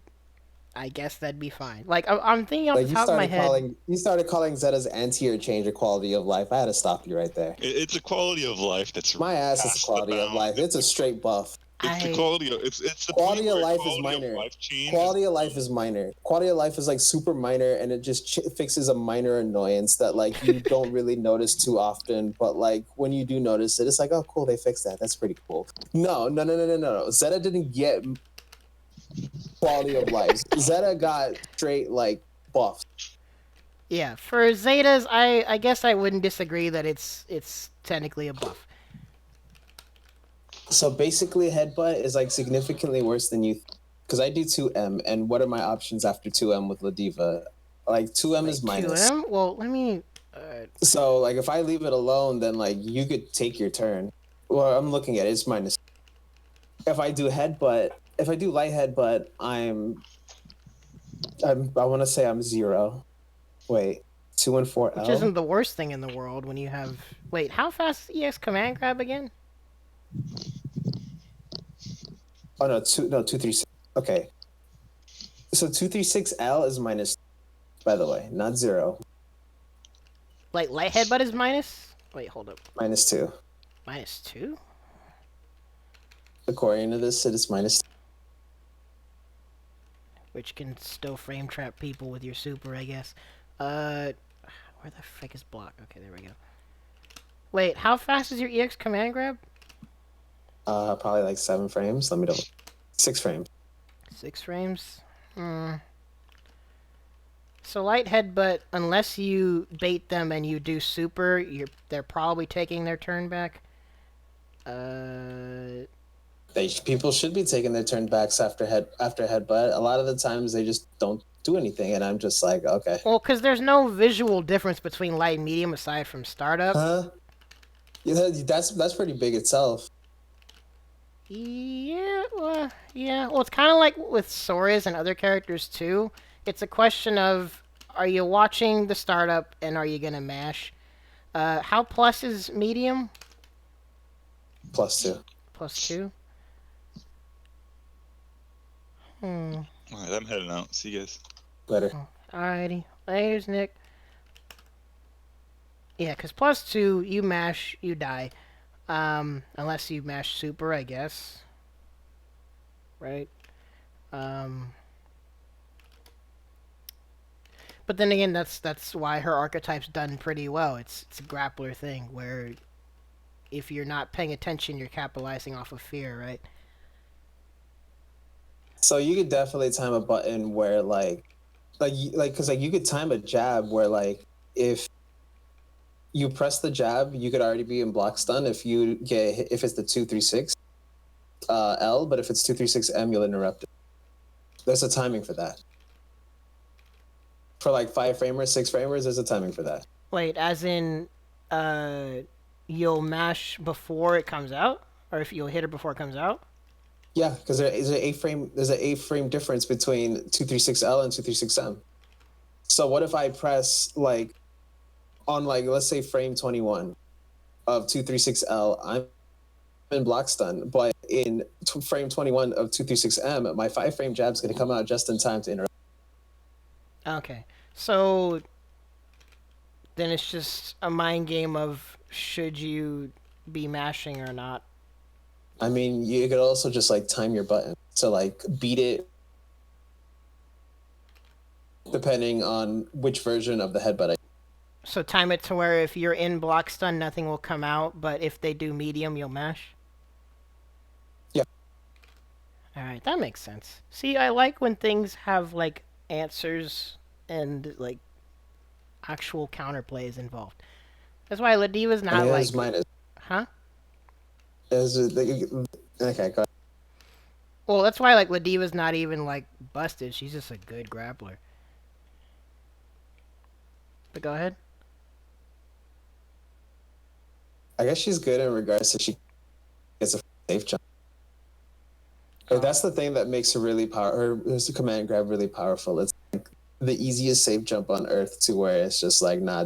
guess that'd be fine. Like I'm thinking off the top of my head. You started calling Zeta's anti-hero change a quality of life. I had to stop you right there. It's a quality of life that's my ass is a quality of life. It's a straight buff. It's the quality of it's the quality of life is minor. Quality of life is minor. Quality of life is like super minor, and it just fixes a minor annoyance that like you don't really notice too often. But like when you do notice it, it's like, oh cool, they fixed that. That's pretty cool. No. Zeta didn't get quality of life. Zeta got straight like buffs. Yeah, for Zetas, I guess I wouldn't disagree that it's technically a buff. So basically, headbutt is like significantly worse than you, because I do 2M, and what are my options after 2M with Ladiva? Like 2M is minus. 2M? Well, let me. So like if I leave it alone, then like you could take your turn. Well, I'm looking at it, it's minus. If I do headbutt, if I do light headbutt, I want to say I'm 0. Wait, 2 and 4L. Which isn't the worst thing in the world when you have. Wait, how fast is EX command grab again? Oh no, 236. Okay. So 236L is minus, by the way, not 0. Like light headbutt is minus? Wait, hold up. -2. -2? According to this, it is -2. Which can still frame trap people with your super, I guess. Where the frick is block? Okay, there we go. Wait, how fast is your EX command grab? Probably like 7 frames. Let me double. 6 frames. 6 frames? So light headbutt, unless you bait them and you do super, they're probably taking their turn back. People should be taking their turn backs after headbutt. A lot of the times they just don't do anything, and I'm just like, okay. Well, because there's no visual difference between light and medium aside from startup. Huh? Yeah, that's pretty big itself. Yeah, well, it's kind of like with Soriz and other characters too. It's a question of, are you watching the startup and are you gonna mash? How plus is medium? +2. +2? Alright, I'm heading out. See you guys. Later. Alrighty. Laters, Nick. Yeah, because +2, you mash, you die. Unless you mash super, I guess. Right? But then again, that's why her archetype's done pretty well. It's a grappler thing, where if you're not paying attention, you're capitalizing off of fear, right? So you could definitely time a button where because you could time a jab where if you press the jab, you could already be in block stun if you get hit, if it's the 236 L, but if it's 236M, you'll interrupt it. There's a timing for that. For 5 framers, 6 framers, there's a timing for that. Wait, as in, you'll mash before it comes out, or if you'll hit it before it comes out? Yeah, because there's an 8 frame difference between 236L and 236M. So what if I press on let's say frame 21 of 236L, I'm in block stun, but in frame 21 of 236M, my 5 frame jab's going to come out just in time to interrupt. Okay, so then it's just a mind game of should you be mashing or not. I mean, you could also just time your button to beat it depending on which version of the headbutt. So time it to where if you're in block stun, nothing will come out, but if they do medium, you'll mash? Yeah. Alright, that makes sense. See, I like when things have, answers and, actual counterplays involved. That's why Ladiva's not, Mine is. Huh? Okay, go ahead. Well, that's why, Ladiva's not even, busted. She's just a good grappler. But go ahead. I guess she's good in regards to she gets a safe jump. That's the thing that makes her really powerful. Her command grab really powerful. It's the easiest safe jump on earth to where it's just nah.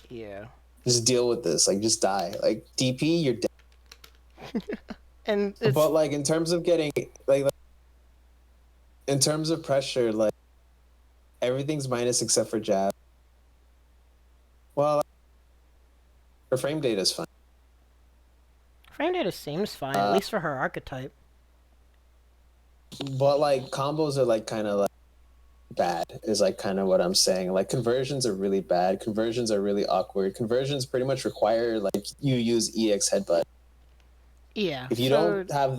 Yeah. Just deal with this. Just die. DP, you're dead. And but in terms of getting in terms of pressure, everything's minus except for jab. Well, her frame data is fine. frame data seems fine, at least for her archetype. But combos are kind of bad is kind of what I'm saying. Conversions are really bad. Conversions are really awkward. Conversions pretty much require you use EX headbutt. Yeah. If you don't have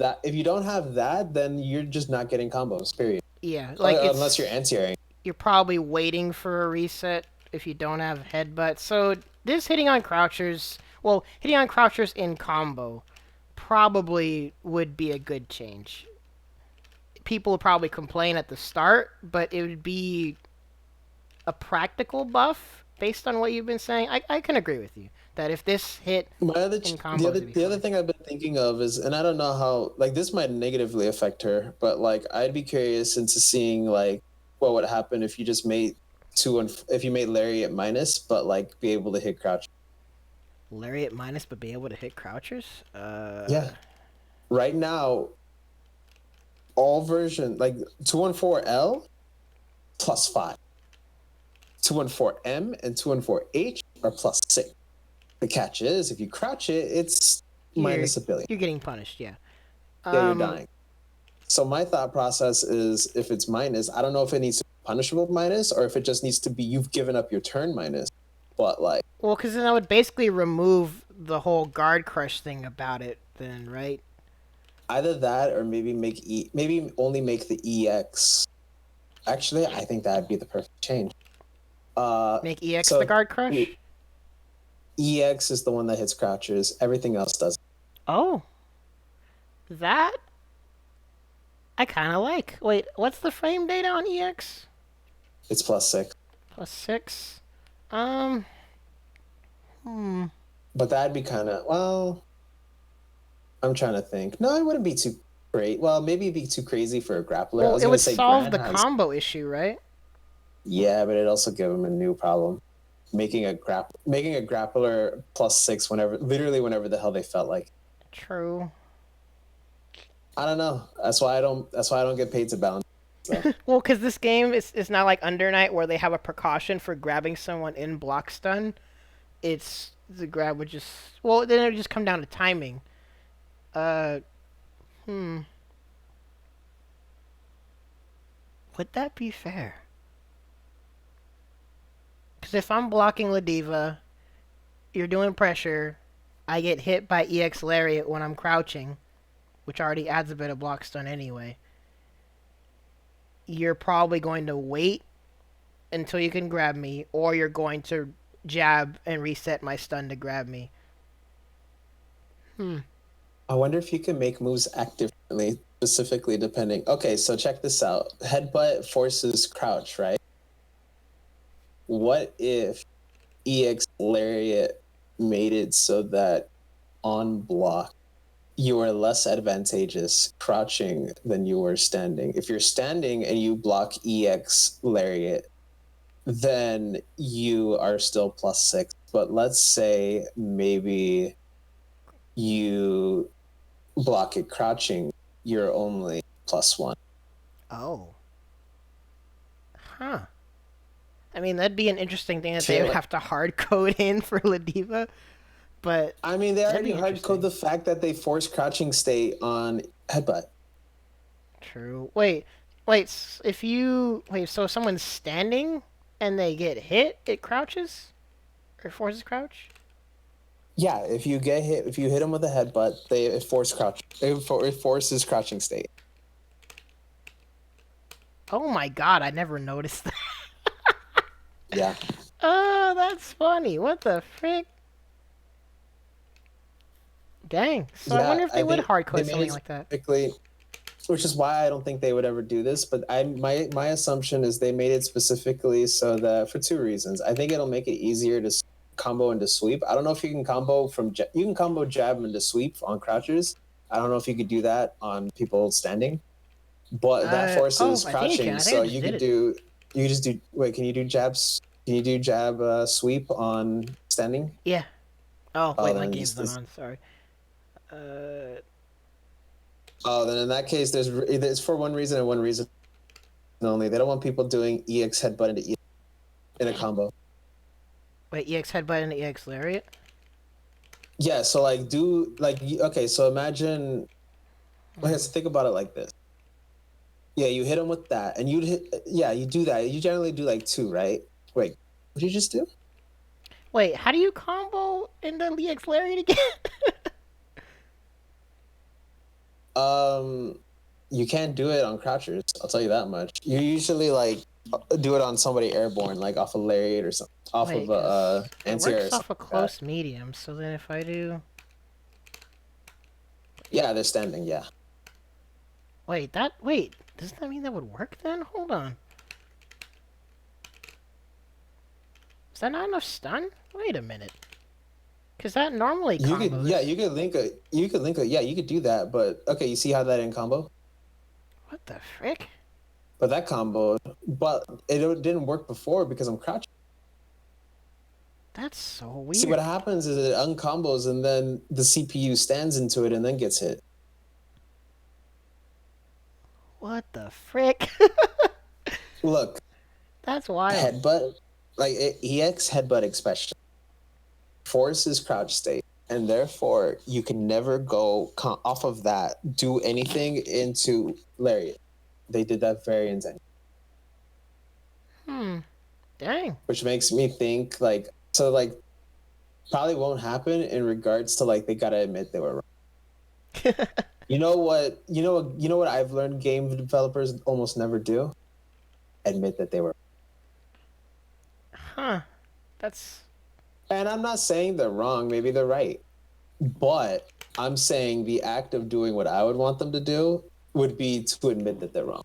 that, then you're just not getting combos. Period. Yeah, unless you're anti-airing. You're probably waiting for a reset if you don't have headbutt. So this hitting on crouchers in combo probably would be a good change. People would probably complain at the start, but it would be a practical buff based on what you've been saying. I can agree with you that if this hit in combo, the other thing I've been thinking of is, and I don't know how this might negatively affect her, but I'd be curious into seeing what would happen if you just made if you made Lariat minus, but be able to hit crouch. Lariat minus, but be able to hit crouchers. Yeah. Right now, all version 214L +5, 214M and 214H are +6. The catch is if you crouch it, it's minus a billion. You're getting punished, yeah. Yeah, you're dying. So my thought process is, if it's minus, I don't know if it needs to be punishable minus or if it just needs to be you've given up your turn minus. But well, because then I would basically remove the whole guard crush thing about it, then, right? Either that or maybe maybe only make the EX. Actually, I think that'd be the perfect change. Make EX the guard crush? EX is the one that hits crouchers. Everything else doesn't. Oh. That I kind of like. Wait, what's the frame data on EX? It's +6. +6? But that'd be kind of, well, I'm trying to think. No, it wouldn't be too great. Well, maybe it'd be too crazy for a grappler. I Well, was it going would to say solve Gran the has... combo issue, right? Yeah, but it'd also give him a new problem. Making a grappler +6 literally whenever the hell they felt like. True. I don't know. That's why I don't get paid to balance. So. Well, because this game is not like Under Night where they have a precaution for grabbing someone in block stun. It's the grab would just then it would just come down to timing. Would that be fair? Because if I'm blocking Ladiva, you're doing pressure, I get hit by EX Lariat when I'm crouching, which already adds a bit of block stun anyway. You're probably going to wait until you can grab me, or you're going to jab and reset my stun to grab me. I wonder if you can make moves act differently, specifically depending. Okay, so check this out. Headbutt forces crouch, right? What if EX Lariat made it so that on block you are less advantageous crouching than you were standing? If you're standing and you block EX Lariat, then you are still +6. But let's say maybe you block it crouching, you're only +1. Oh. Huh. I mean, that'd be an interesting thing that they would have to hard code in for Ladiva. But I mean, they already hard code the fact that they force crouching state on headbutt. True. Wait. So if someone's standing and they get hit, it crouches? Or forces crouch? Yeah, if you get hit, if you hit them with a headbutt, it forces crouching state. Oh my god, I never noticed that. Yeah. Oh, that's funny. What the frick? Dang. So I wonder if they would hardcode something like that. Which is why I don't think they would ever do this. But my assumption is they made it specifically so that for 2 reasons. I think it'll make it easier to combo into sweep. I don't know if you can combo jab into sweep on crouchers. I don't know if you could do that on people standing. But that forces crouching, so you could do. You just do. Wait, can you do jabs? Can you do jab sweep on standing? Yeah. Oh wait, my game's not on. Sorry. Oh, then in that case, it's for one reason and one reason only. They don't want people doing EX headbutt into EX in a combo. Wait, EX headbutt into EX lariat? Yeah. So so imagine. Okay, so think about it like this. Yeah, you hit them with that, and you do that. You generally do like 2, right? Wait, what did you just do? Wait, how do you combo into EX Lariat again? You can't do it on crouchers. I'll tell you that much. You usually do it on somebody airborne, like off a lariat or something, off of anti-air. It works off a close medium. So then if I do, yeah, they're standing. Yeah. Wait, doesn't that mean that would work then? Hold on. Is that not enough stun? Wait a minute. Because that normally combos. You could link it. Yeah, you could do that. But okay, you see how that in combo? What the frick? But that combo, it didn't work before because I'm crouching. That's so weird. See, what happens is it uncombos and then the CPU stands into it and then gets hit. What the frick? Look. That's wild. Headbutt, EX headbutt especially, forces crouch state, and therefore you can never go off of that, do anything into lariat. They did that very intentionally. Dang. Which makes me think probably won't happen in regards to they gotta admit they were wrong. You know what I've learned game developers almost never do? Admit that they were. Huh. That's. And I'm not saying they're wrong, maybe they're right. But I'm saying the act of doing what I would want them to do would be to admit that they're wrong.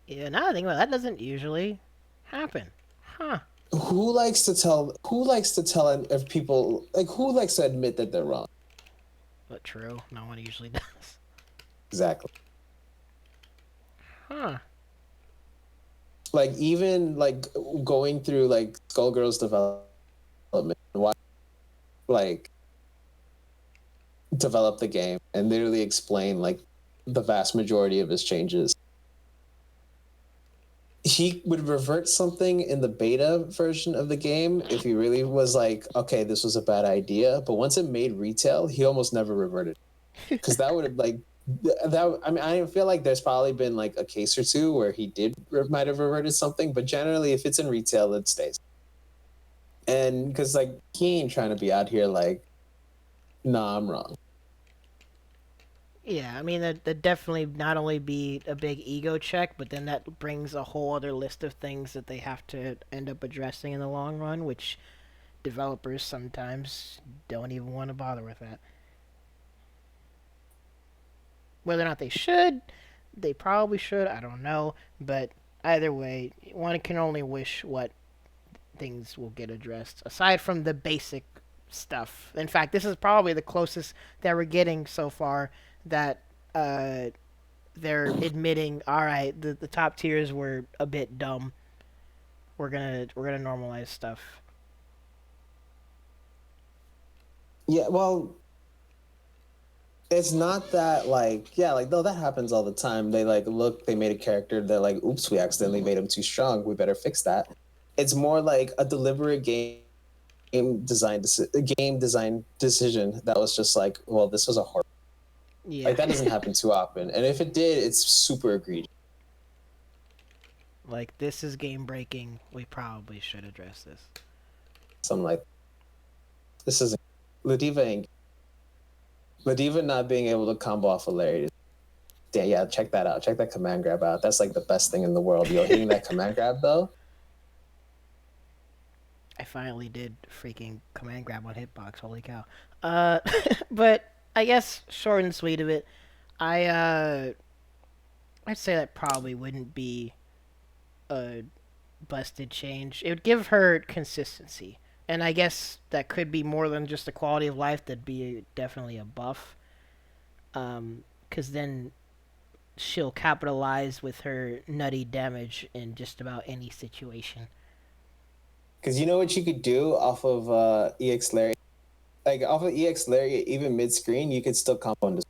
Yeah, now I think about it, that doesn't usually happen. Huh. Who likes to tell if people like who likes to admit that they're wrong? But true, no one usually does. Exactly. Huh. Like even like going through like Skullgirl's development, why like develop the game and literally explain like the vast majority of his changes. He would revert something in the beta version of the game if he really was like, okay, this was a bad idea. But once it made retail, he almost never reverted. Because that would have like that. I mean, I feel like there's probably been like a case or two where he might have reverted something, but generally, if it's in retail, it stays. And because like he ain't trying to be out here like, nah, I'm wrong. Yeah, I mean, that'd definitely not only be a big ego check, but then that brings a whole other list of things that they have to end up addressing in the long run, which developers sometimes don't even want to bother with that. Whether or not they should, they probably should, I don't know, but either way, one can only wish what things will get addressed, aside from the basic stuff. In fact, this is probably the closest that we're getting so far that they're admitting, all right, the top tiers were a bit dumb. We're gonna normalize stuff. Yeah, well, it's not that like like no, that happens all the time. They like look, they made a character, they're like, oops, we accidentally made him too strong. We better fix that. It's more like a deliberate game design decision that was just like, well, this was a horror. Yeah. Like that doesn't happen too often, and if it did, it's super egregious. Like, this is game breaking. We probably should address this. Something like this isn't Ladiva not being able to combo off of Larry. Yeah, check that out. Check that command grab out. That's like the best thing in the world. Yo, hitting that command grab though. I finally did freaking command grab on hitbox. Holy cow. But I guess short and sweet of it, I'd say that probably wouldn't be a busted change. It would give her consistency. And I guess that could be more than just a quality of life. That'd be definitely a buff. Because then she'll capitalize with her nutty damage in just about any situation. Because you know what you could do off of EX Lariat? Like, off of EX Lariat, even mid-screen, you could still combo into.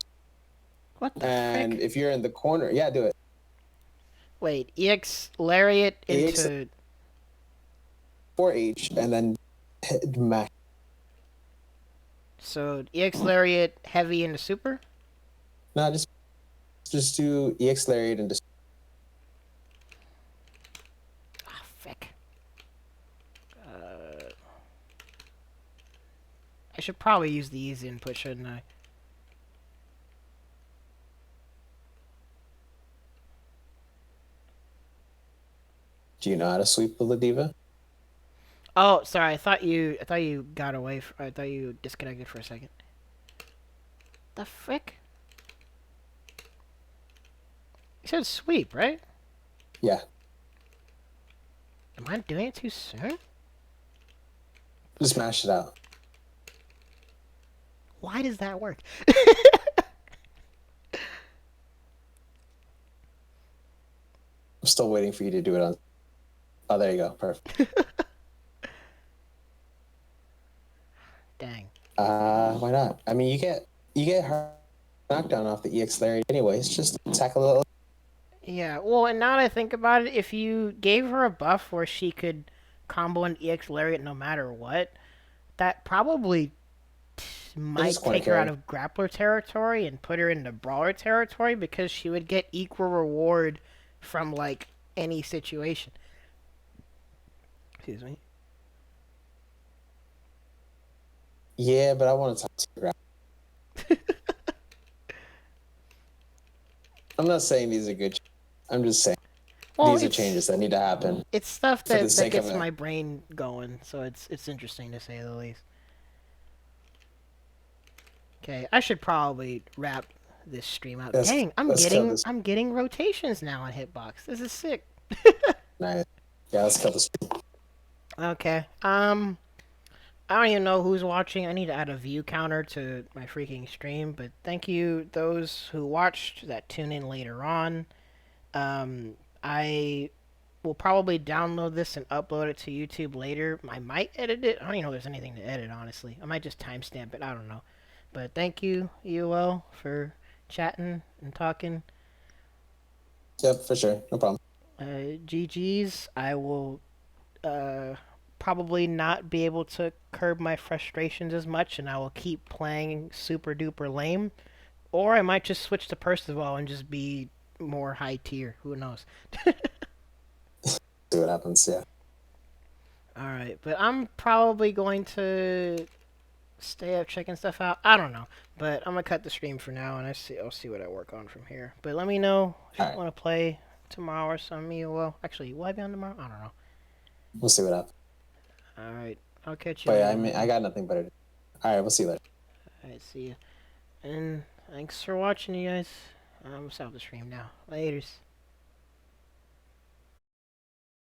What the And frick? if you're in the corner, yeah, do it. Wait, EX Lariat EX into... 4H, and then hit mash. So, EX Lariat heavy into super? No, just do EX Lariat and just... Ah, frick. I should probably use the easy input, shouldn't I? Do you know how to sweep the Ladiva? Oh, sorry. I thought you got away. I thought you disconnected for a second. The frick? You said sweep, right? Yeah. Am I doing it too soon? Just mash it out. Why does that work? I'm still waiting for you to do it on... Oh, there you go. Perfect. Dang. Why not? I mean, you get her knockdown off the EX Lariat anyways. Just attack a little. Yeah, well, and now that I think about it, if you gave her a buff where she could combo an EX Lariat no matter what, that probably might take her out of grappler territory and put her into brawler territory, because she would get equal reward from, like, any situation. Excuse me. Yeah, but I want to talk to you. I'm not saying these are good. I'm just saying these are changes that need to happen. It's stuff that gets my brain going, so it's interesting to say the least. Okay, I should probably wrap this stream out. Dang, I'm getting rotations now on Hitbox. This is sick. Nice. Yeah, let's cut this. Okay. I don't even know who's watching. I need to add a view counter to my freaking stream. But thank you those who watched that tune in later on. I will probably download this and upload it to YouTube later. I might edit it. I don't even know if there's anything to edit, honestly. I might just timestamp it. I don't know. But thank you, EOL, for chatting and talking. Yep, for sure. No problem. GG's. I will probably not be able to curb my frustrations as much, and I will keep playing super duper lame. Or I might just switch to Percival and just be more high tier. Who knows? See what happens, yeah. Alright, but I'm probably going to stay up checking stuff out. I don't know. But I'm gonna cut the stream for now and I'll see what I work on from here. But let me know if you want to play tomorrow or something. Well, actually, will I be on tomorrow? I don't know. We'll see what happens. Alright, I'll catch you. But yeah, I got nothing better to do. Alright, we'll see you later. Alright, see ya. And thanks for watching, you guys. I'm gonna stop the stream now. Laters.